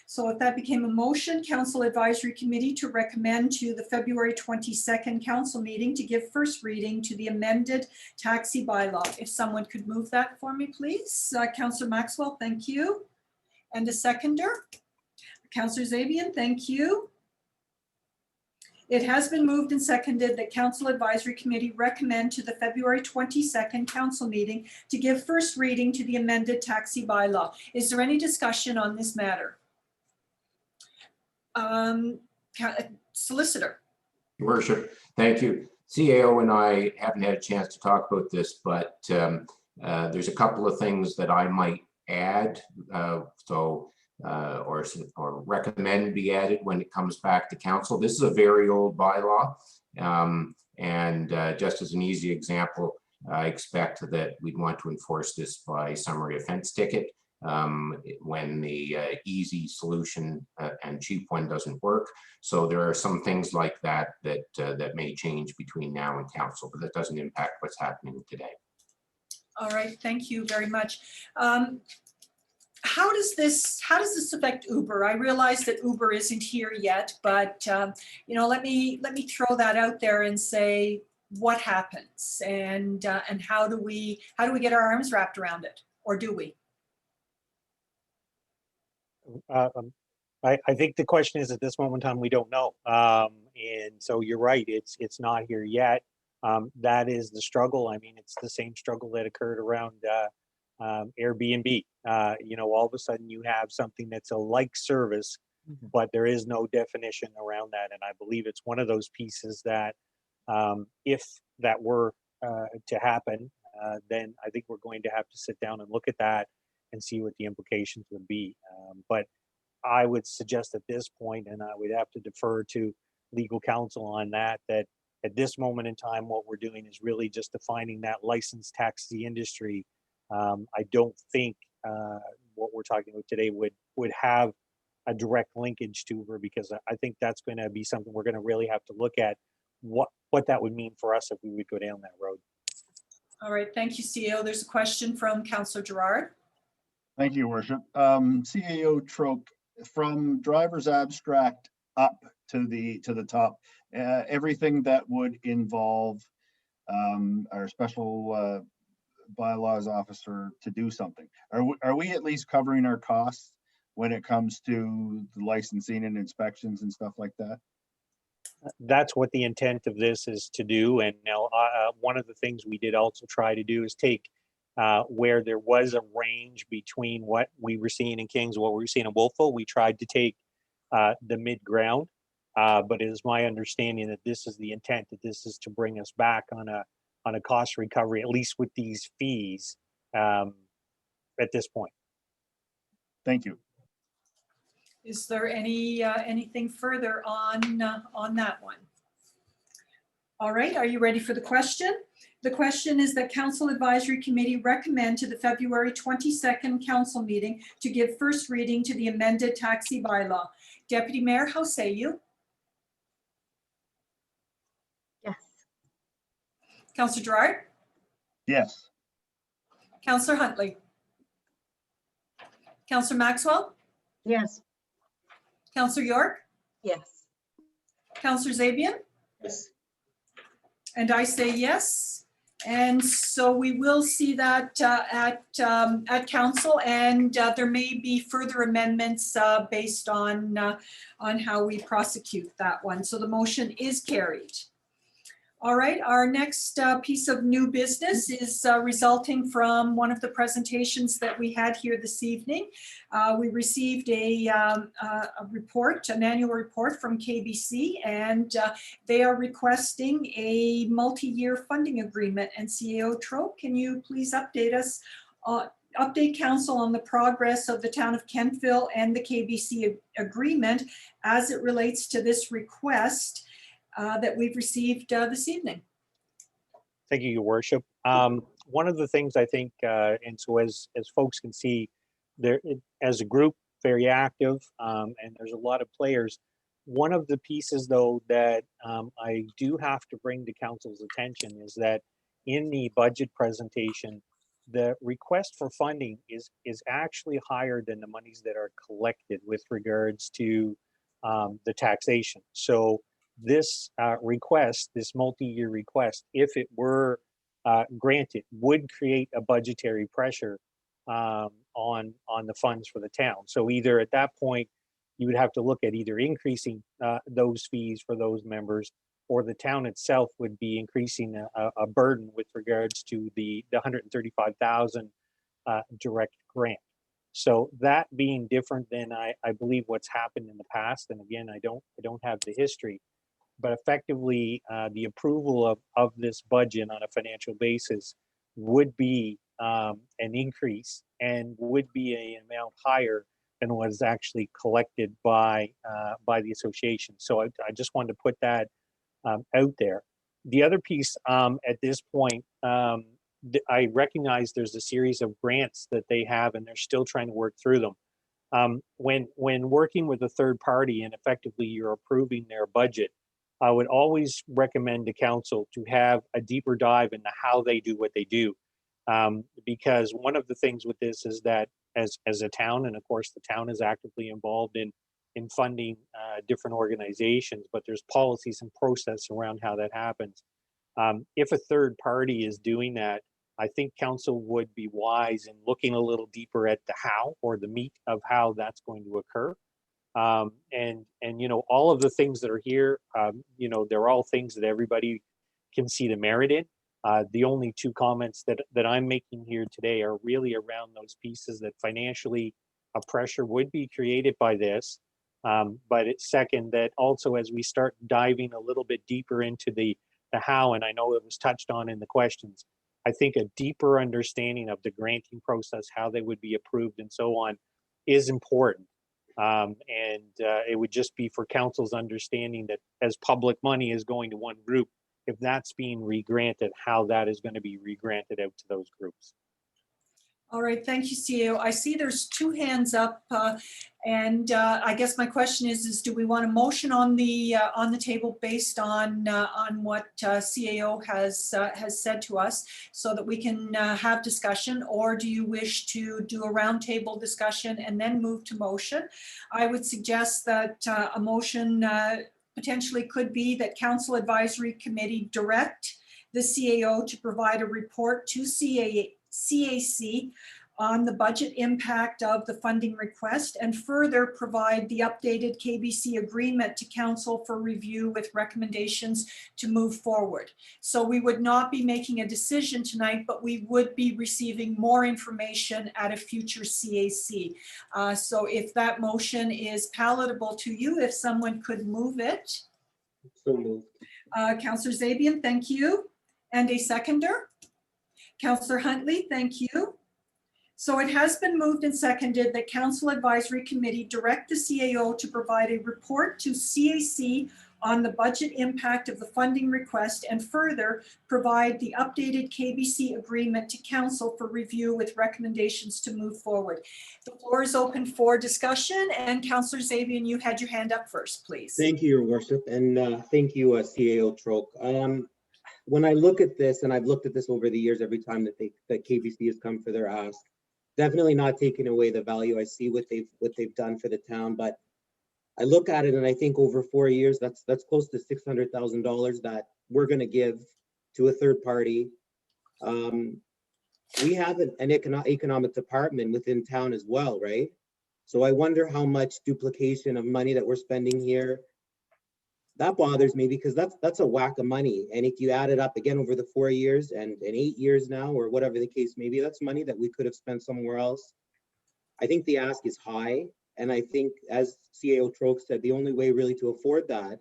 So if that became a motion, Council Advisory Committee to recommend to the February 22nd council meeting to give first reading to the amended taxi bylaw. If someone could move that for me, please. Councillor Maxwell, thank you. And a seconder. Councillor Zabian, thank you. It has been moved and seconded that Council Advisory Committee recommend to the February 22nd council meeting to give first reading to the amended taxi bylaw. Is there any discussion on this matter? Solicitor. Your Worship, thank you. CAO and I haven't had a chance to talk about this, but there's a couple of things that I might add. Or recommend be added when it comes back to council. This is a very old bylaw, and just as an easy example, I expect that we'd want to enforce this by summary offense ticket when the easy solution and cheap one doesn't work. So there are some things like that that may change between now and council, but that doesn't impact what's happening today. All right, thank you very much. How does this affect Uber? I realize that Uber isn't here yet, but you know, let me throw that out there and say what happens, and how do we get our arms wrapped around it, or do we? I think the question is, at this moment in time, we don't know, and so you're right. It's not here yet. That is the struggle. I mean, it's the same struggle that occurred around Airbnb. You know, all of a sudden you have something that's a like service, but there is no definition around that. And I believe it's one of those pieces that if that were to happen, then I think we're going to have to sit down and look at that and see what the implications would be. But I would suggest at this point, and I would have to defer to legal counsel on that, that at this moment in time, what we're doing is really just defining that licensed taxi industry. I don't think what we're talking about today would have a direct linkage to Uber, because I think that's going to be something we're going to really have to look at what that would mean for us if we would go down that road. All right, thank you, CEO. There's a question from Councillor Gerard. Thank you, Your Worship. CAO Troke, from driver's abstract up to the top, everything that would involve our special bylaws officer to do something. Are we at least covering our costs when it comes to the licensing and inspections and stuff like that? That's what the intent of this is to do. And now one of the things we did also try to do is take where there was a range between what we were seeing in Kings, what we were seeing in Wolfville, we tried to take the mid ground. But it is my understanding that this is the intent, that this is to bring us back on a cost recovery, at least with these fees at this point. Thank you. Is there anything further on that one? All right, are you ready for the question? The question is that Council Advisory Committee recommend to the February 22nd council meeting to give first reading to the amended taxi bylaw. Deputy Mayor, how say you? Yes. Councillor Gerard? Yes. Councillor Huntley? Counselor Maxwell, Yes. Counselor York, Yes. Counselor Zabian, Yes. and I say yes. And so we will see that at council, and there may be further amendments based on how we prosecute that one. So the motion is carried. All right, our next piece of new business is resulting from one of the presentations that we had here this evening. We received a report, an annual report from KBC, and they are requesting a multi-year funding agreement. And CAO Troke, can you please update us, update council on the progress of the town of Kentville and the KBC agreement as it relates to this request that we've received this evening? Thank you, Your Worship. One of the things I think, and so as folks can see, there as a group, very active, and there's a lot of players. One of the pieces, though, that I do have to bring to council's attention is that in the budget presentation, the request for funding is actually higher than the monies that are collected with regards to the taxation. So this request, this multi-year request, if it were granted, would create a budgetary pressure on the funds for the town. So either at that point, you would have to look at either increasing those fees for those members, or the town itself would be increasing a burden with regards to the 135,000 direct grant. So that being different than I believe what's happened in the past, and again, I don't have the history, but effectively the approval of this budget on a financial basis would be an increase and would be an amount higher than was actually collected by the association. So I just wanted to put that out there. The other piece at this point, I recognize there's a series of grants that they have, and they're still trying to work through them. When working with a third party and effectively you're approving their budget, I would always recommend to council to have a deeper dive into how they do what they do. Because one of the things with this is that as a town, and of course the town is actively involved in funding different organizations, but there's policies and process around how that happens. If a third party is doing that, I think council would be wise in looking a little deeper at the how, or the meat of how that's going to occur. And you know, all of the things that are here, you know, they're all things that everybody can see the merit in. The only two comments that I'm making here today are really around those pieces that financially a pressure would be created by this. But it's second, that also as we start diving a little bit deeper into the how, and I know it was touched on in the questions, I think a deeper understanding of the granting process, how they would be approved and so on, is important. It would just be for council's understanding that as public money is going to one group, if that's being re-granted, how that is going to be re-granted out to those groups. All right, thank you, CEO. I see there's two hands up, and I guess my question is do we want a motion on the table based on what CAO has said to us, so that we can have discussion, or do you wish to do a roundtable discussion and then move to motion? I would suggest that a motion potentially could be that Council Advisory Committee direct the CAO to provide a report to CAC on the budget impact of the funding request, and further provide the updated KBC agreement to council for review with recommendations to move forward. So we would not be making a decision tonight, but we would be receiving more information at a future CAC. So if that motion is palatable to you, if someone could move it. So moved. Councillor Zabian, thank you. And a seconder? Councillor Huntley, thank you. So it has been moved and seconded that Council Advisory Committee direct the CAO to provide a report to CAC on the budget impact of the funding request, and further provide the updated KBC agreement to council for review with recommendations to move forward. The floor is open for discussion, and Councillor Zabian, you had your hand up first, please. Thank you, Your Worship, and thank you, CAO Troke. When I look at this, and I've looked at this over the years, every time that KBC has come for their ask, definitely not taking away the value. I see what they've done for the town, but I look at it and I think over 4 years, that's close to $600,000 that we're going to give to a third party. We have an economic department within town as well, right? So I wonder how much duplication of money that we're spending here. That bothers me because that's a whack of money. And if you add it up again over the 4 years and 8 years now, or whatever the case may be, that's money that we could have spent somewhere else. I think the ask is high. And I think, as CAO Troke said, the only way really to afford that,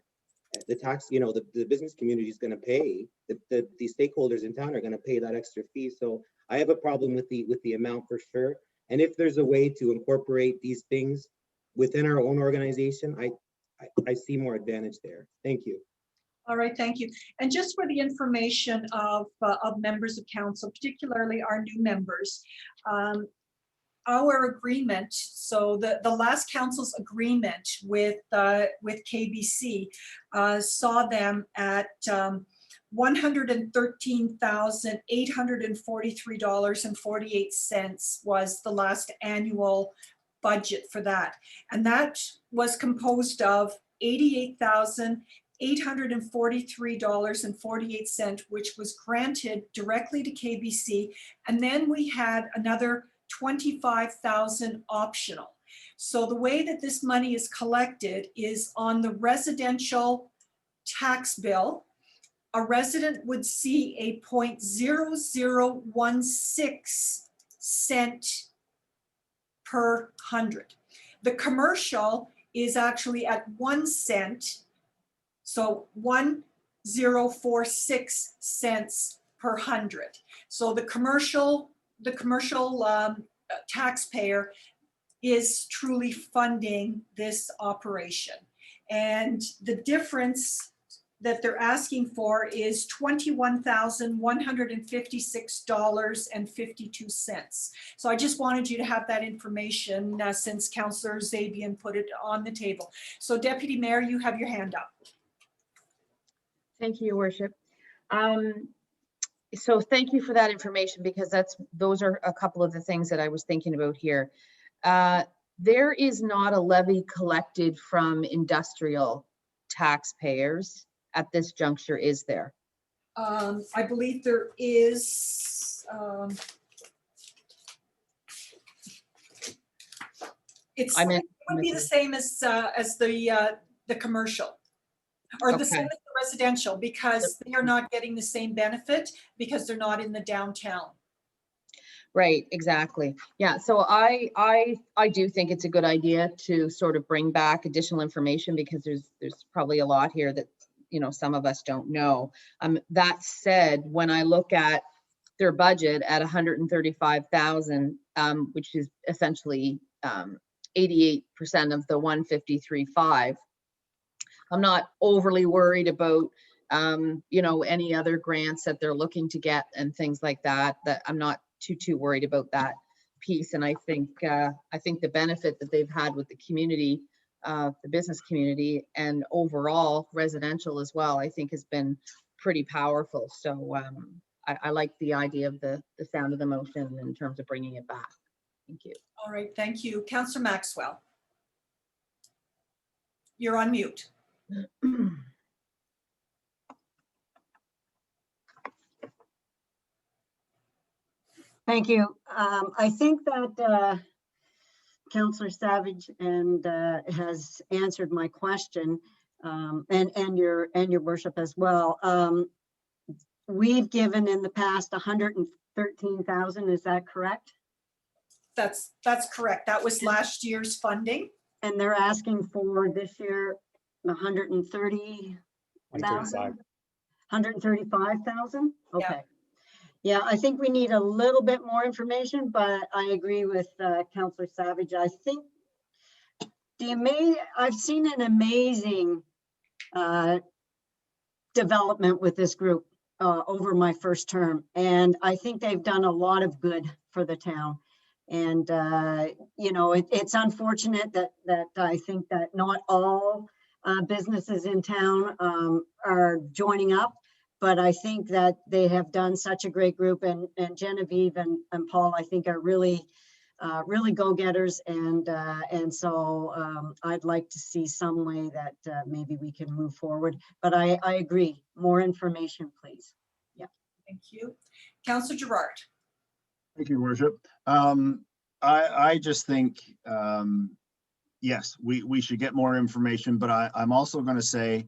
the tax, the business community is going to pay, the stakeholders in town are going to pay that extra fee. So I have a problem with the amount for sure. And if there's a way to incorporate these things within our own organization, I see more advantage there. Thank you. All right, thank you. And just for the information of members of council, particularly our new members, our agreement, so the last council's agreement with KBC saw them at $113,843.48 was the last annual budget for that. And that was composed of $88,843.48, which was granted directly to KBC. And then we had another $25,000 optional. So the way that this money is collected is on the residential tax bill. A resident would see a 0.0016 cent per 100. The commercial is actually at 1 cent, so 1.046 cents per 100. So the commercial taxpayer is truly funding this operation. And the difference that they're asking for is $21,156.52. So I just wanted you to have that information since Councillor Zabian put it on the table. So Deputy Mayor, you have your hand up. Thank you, Your Worship. So thank you for that information, because those are a couple of the things that I was thinking about here. There is not a levy collected from industrial taxpayers at this juncture, is there? I believe there is. It would be the same as the commercial, or the same as the residential, because they are not getting the same benefit because they're not in the downtown. Right, exactly. Yeah, so I do think it's a good idea to sort of bring back additional information, because there's probably a lot here that some of us don't know. That said, when I look at their budget at $135,000, which is essentially 88% of the 153.5, I'm not overly worried about any other grants that they're looking to get and things like that. That I'm not too worried about that piece. And I think the benefit that they've had with the community, the business community, and overall residential as well, I think has been pretty powerful. So I like the idea of the sound of the motion in terms of bringing it back. Thank you. All right, thank you. Councillor Maxwell. You're on mute. Thank you. I think that Councillor Savage has answered my question, and your worship as well. We've given in the past 113,000. Is that correct? That's correct. That was last year's funding. And they're asking for this year 130,000. 135,000. Okay. Yeah, I think we need a little bit more information, but I agree with Councillor Savage. I think I've seen an amazing development with this group over my first term, and I think they've done a lot of good for the town. And it's unfortunate that I think that not all businesses in town are joining up. But I think that they have done such a great group, and Genevieve and Paul, I think, are really really go-getters, and so I'd like to see some way that maybe we can move forward. But I agree, more information, please. Yeah. Thank you. Councillor Gerard. Thank you, Worship. I just think, yes, we should get more information, but I'm also going to say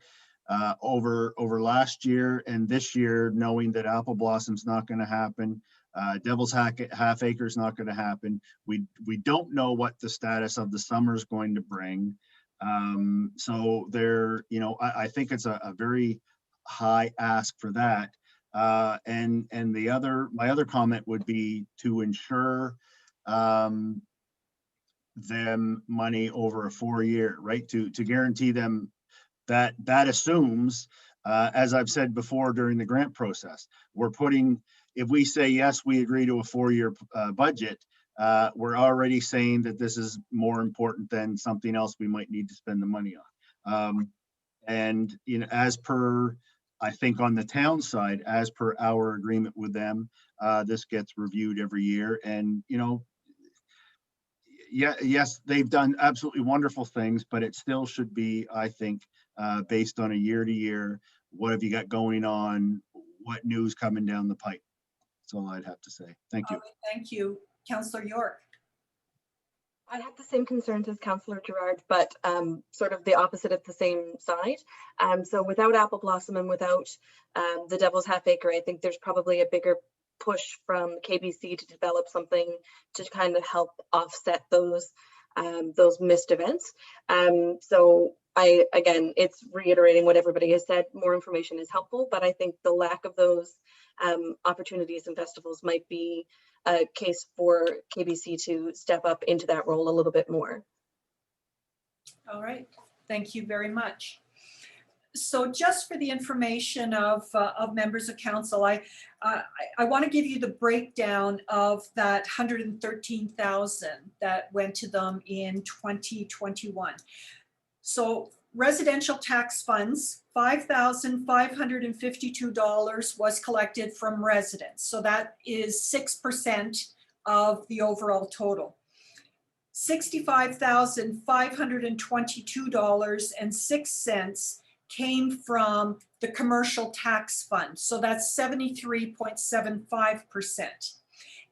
over last year and this year, knowing that Apple Blossom's not going to happen, Devil's Half Acre is not going to happen. We don't know what the status of the summer is going to bring. So there, I think it's a very high ask for that. And my other comment would be to ensure them money over a 4-year, right? To guarantee them that assumes, as I've said before during the grant process, if we say, yes, we agree to a 4-year budget, we're already saying that this is more important than something else we might need to spend the money on. And, as per, I think on the town side, as per our agreement with them, this gets reviewed every year. And, yes, they've done absolutely wonderful things, but it still should be, I think, based on a year-to-year, what have you got going on, what news coming down the pipe. That's all I'd have to say. Thank you. All right, thank you. Councillor York. I have the same concerns as Councillor Gerard, but sort of the opposite of the same side. So without Apple Blossom and without the Devil's Half Acre, I think there's probably a bigger push from KBC to develop something to kind of help offset those missed events. So again, it's reiterating what everybody has said. More information is helpful, but I think the lack of those opportunities and festivals might be a case for KBC to step up into that role a little bit more. All right, thank you very much. So just for the information of members of council, I want to give you the breakdown of that 113,000 that went to them in 2021. So residential tax funds, $5,552 was collected from residents. So that is 6% of the overall total. $65,522.06 came from the commercial tax fund. So that's 73.75%.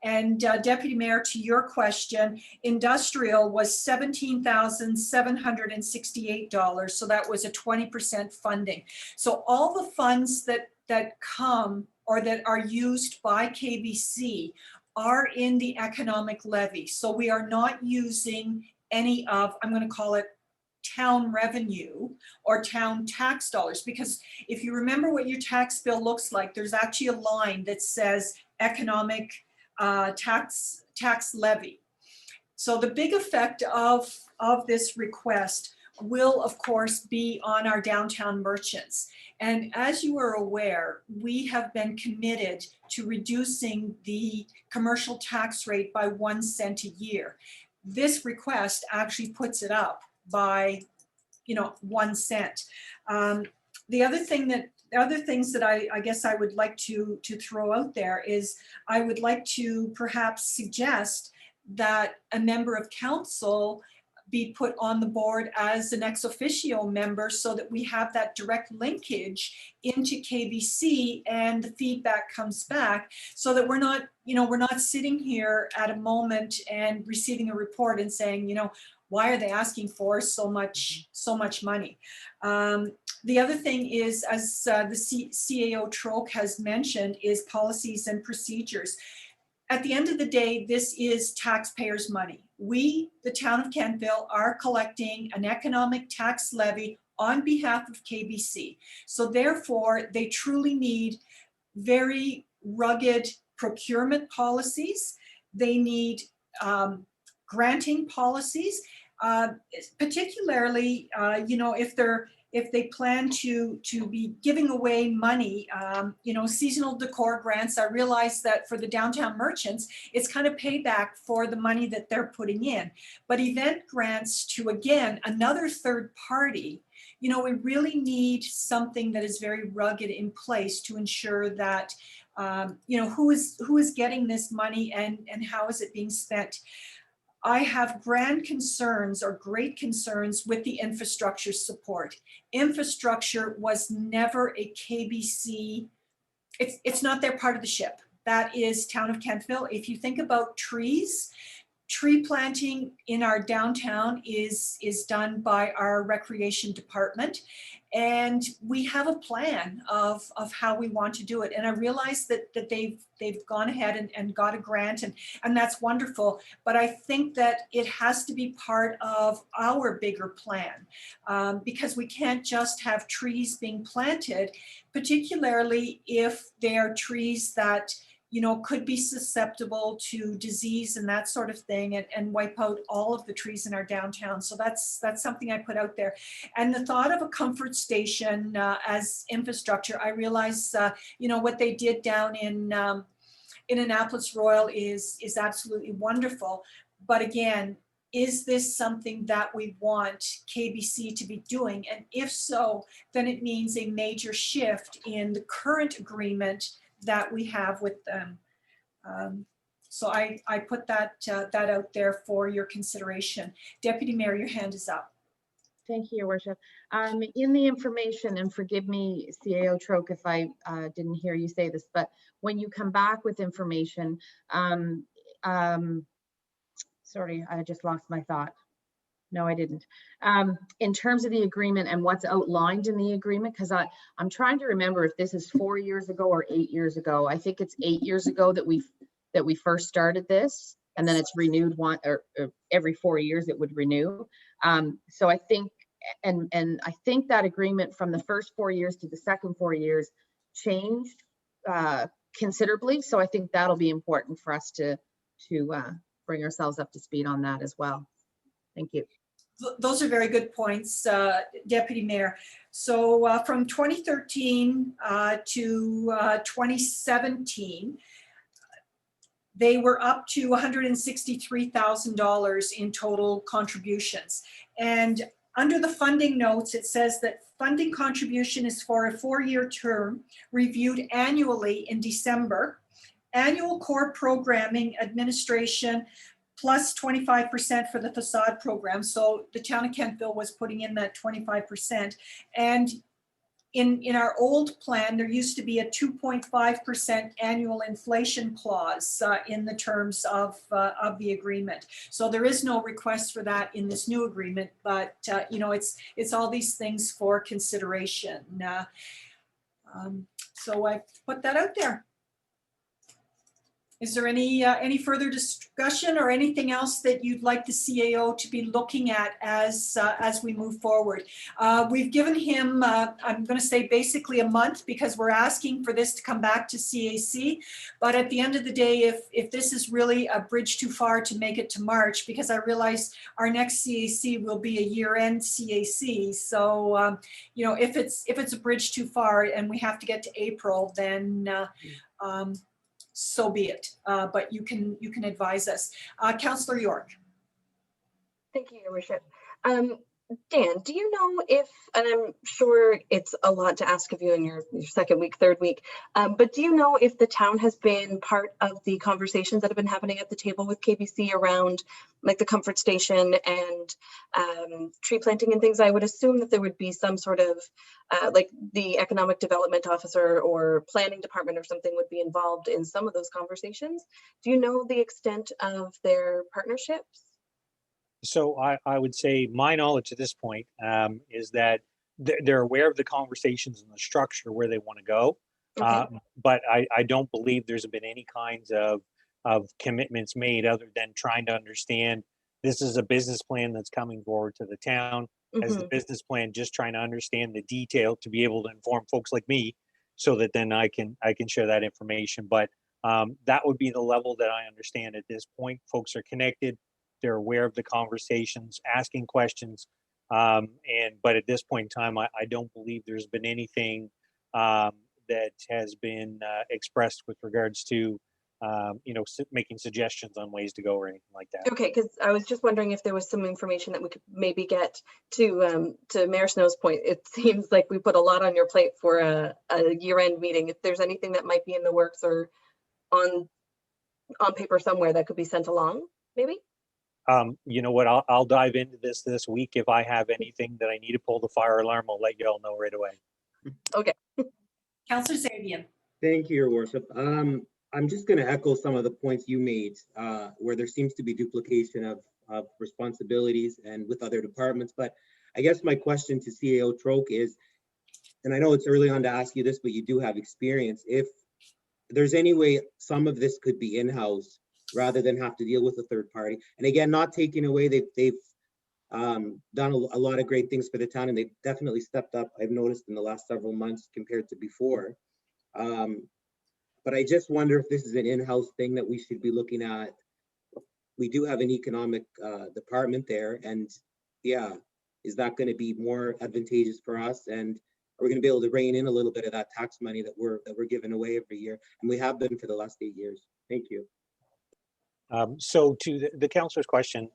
And Deputy Mayor, to your question, industrial was $17,768. So that was a 20% funding. So all the funds that come or that are used by KBC are in the economic levy. So we are not using any of, I'm going to call it town revenue or town tax dollars, because if you remember what your tax bill looks like, there's actually a line that says economic tax levy. So the big effect of this request will of course be on our downtown merchants. And as you are aware, we have been committed to reducing the commercial tax rate by 1 cent a year. This request actually puts it up by 1 cent. The other things that I guess I would like to throw out there is I would like to perhaps suggest that a member of council be put on the board as an ex officio member so that we have that direct linkage into KBC and the feedback comes back, so that we're not sitting here at a moment and receiving a report and saying, why are they asking for so much money? The other thing is, as the CAO Troke has mentioned, is policies and procedures. At the end of the day, this is taxpayers' money. We, the town of Kentville, are collecting an economic tax levy on behalf of KBC. So therefore, they truly need very rugged procurement policies. They need granting policies, particularly, if they plan to be giving away money, seasonal decor grants. I realize that for the downtown merchants, it's kind of payback for the money that they're putting in. But event grants to, again, another third party, we really need something that is very rugged in place to ensure that, who is getting this money and how is it being spent. I have grand concerns or great concerns with the infrastructure support. Infrastructure was never a KBC, it's not their part of the ship. That is Town of Kentville. If you think about trees, tree planting in our downtown is done by our recreation department. And we have a plan of how we want to do it. And I realize that they've gone ahead and got a grant, and that's wonderful. But I think that it has to be part of our bigger plan, because we can't just have trees being planted, particularly if they are trees that could be susceptible to disease and that sort of thing, and wipe out all of the trees in our downtown. So that's something I put out there. And the thought of a comfort station as infrastructure, I realize, what they did down in Annapolis Royal is absolutely wonderful. But again, is this something that we want KBC to be doing? And if so, then it means a major shift in the current agreement that we have with them. So I put that out there for your consideration. Deputy Mayor, your hand is up. Thank you, Your Worship. In the information, and forgive me, CAO Troke, if I didn't hear you say this, but when you come back with information, sorry, I just lost my thought. No, I didn't. In terms of the agreement and what's outlined in the agreement, because I'm trying to remember if this is 4 years ago or 8 years ago. I think it's 8 years ago that we first started this, and then it's renewed or every 4 years it would renew. So I think, and I think that agreement from the first 4 years to the second 4 years changed considerably. So I think that'll be important for us to bring ourselves up to speed on that as well. Thank you. Those are very good points, Deputy Mayor. So from 2013 to 2017, they were up to $163,000 in total contributions. And under the funding notes, it says that funding contribution is for a 4-year term reviewed annually in December. Annual core programming administration plus 25% for the facade program. So the town of Kentville was putting in that 25%. And in our old plan, there used to be a 2.5% annual inflation clause in the terms of the agreement. So there is no request for that in this new agreement, but it's all these things for consideration. So I put that out there. Is there any further discussion or anything else that you'd like the CAO to be looking at as we move forward? We've given him, I'm going to say basically a month, because we're asking for this to come back to CAC. But at the end of the day, if this is really a bridge too far to make it to March, because I realize our next CAC will be a year-end CAC. So if it's a bridge too far and we have to get to April, then so be it, but you can advise us. Councillor York. Thank you, Your Worship. Dan, do you know if, and I'm sure it's a lot to ask of you in your second week, third week, but do you know if the town has been part of the conversations that have been happening at the table with KBC around like the comfort station and tree planting and things? I would assume that there would be some sort of like the economic development officer or planning department or something would be involved in some of those conversations. Do you know the extent of their partnerships? So I would say my knowledge at this point is that they're aware of the conversations and the structure where they want to go. Okay. But I don't believe there's been any kinds of commitments made other than trying to understand this is a business plan that's coming forward to the town. As the business plan, just trying to understand the detail to be able to inform folks like me so that then I can share that information. But that would be the level that I understand at this point. Folks are connected. They're aware of the conversations, asking questions. But at this point in time, I don't believe there's been anything that has been expressed with regards to, making suggestions on ways to go or anything like that. Okay, because I was just wondering if there was some information that we could maybe get to Mayor Snow's point. It seems like we put a lot on your plate for a year-end meeting. If there's anything that might be in the works or on paper somewhere that could be sent along, maybe? You know what, I'll dive into this week. If I have anything that I need to pull the fire alarm, I'll let you all know right away. Okay. Councillor Zabian. Thank you, Your Worship. I'm just going to echo some of the points you made, where there seems to be duplication of responsibilities and with other departments. But I guess my question to CAO Troke is, and I know it's early on to ask you this, but you do have experience. If there's any way some of this could be in-house rather than have to deal with a third party. And again, not taking away, they've done a lot of great things for the town, and they've definitely stepped up, I've noticed, in the last several months compared to before. But I just wonder if this is an in-house thing that we should be looking at. We do have an economic department there, and yeah, is that going to be more advantageous for us? And are we going to be able to rein in a little bit of that tax money that we're giving away every year? And we have been for the last 8 years. Thank you. So to the councilor's question,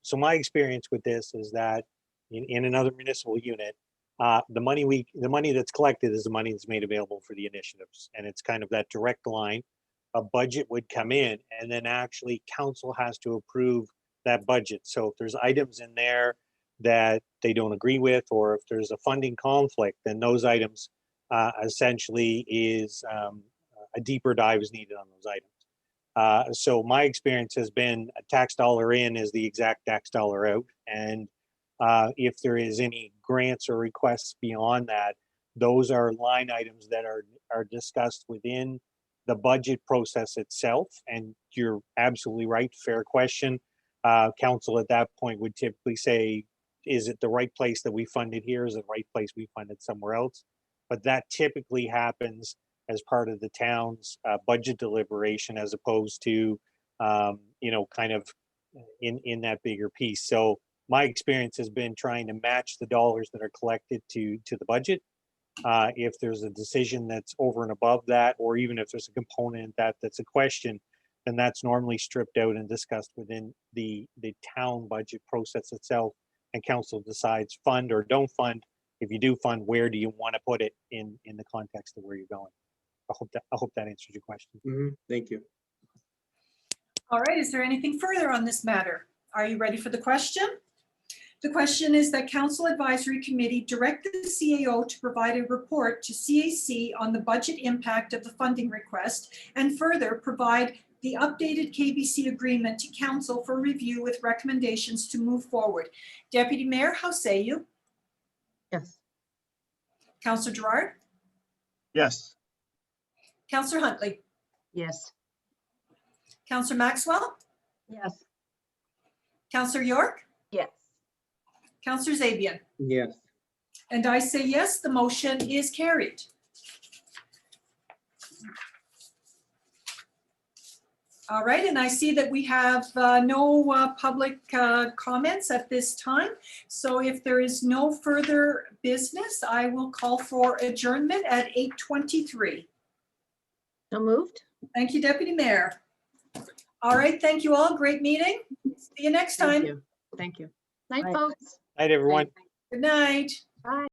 so my experience with this is that in another municipal unit, the money that's collected is the money that's made available for the initiatives, and it's kind of that direct line. A budget would come in, and then actually council has to approve that budget. So if there's items in there that they don't agree with, or if there's a funding conflict, then those items essentially is a deeper dive is needed on those items. So my experience has been a tax dollar in is the exact tax dollar out. And if there is any grants or requests beyond that, those are line items that are discussed within the budget process itself. And you're absolutely right, fair question. Council at that point would typically say, is it the right place that we funded here? Is it the right place we funded somewhere else? But that typically happens as part of the town's budget deliberation, as opposed to, you know, kind of in that bigger piece. So my experience has been trying to match the dollars that are collected to the budget. If there's a decision that's over and above that, or even if there's a component that's a question, then that's normally stripped out and discussed within the town budget process itself, and council decides fund or don't fund. If you do fund, where do you want to put it in the context of where you're going? I hope that answers your question. Thank you. All right, is there anything further on this matter? Are you ready for the question? The question is that Council Advisory Committee direct the CAO to provide a report to CAC on the budget impact of the funding request, and further provide the updated KBC agreement to Council for review with recommendations to move forward. Deputy Mayor, how say you? Yes. Councillor Gerard? Yes. Councillor Huntley? Yes. Councillor Maxwell? Yes. Councillor York? Yes. Councillor Zabian? Yes. And I say yes, the motion is carried. All right, and I see that we have no public comments at this time. So if there is no further business, I will call for adjournment at 8:23. So moved. Thank you, Deputy Mayor. All right, thank you all. Great meeting. See you next time. Thank you. Night, folks. Night, everyone. Good night. Bye.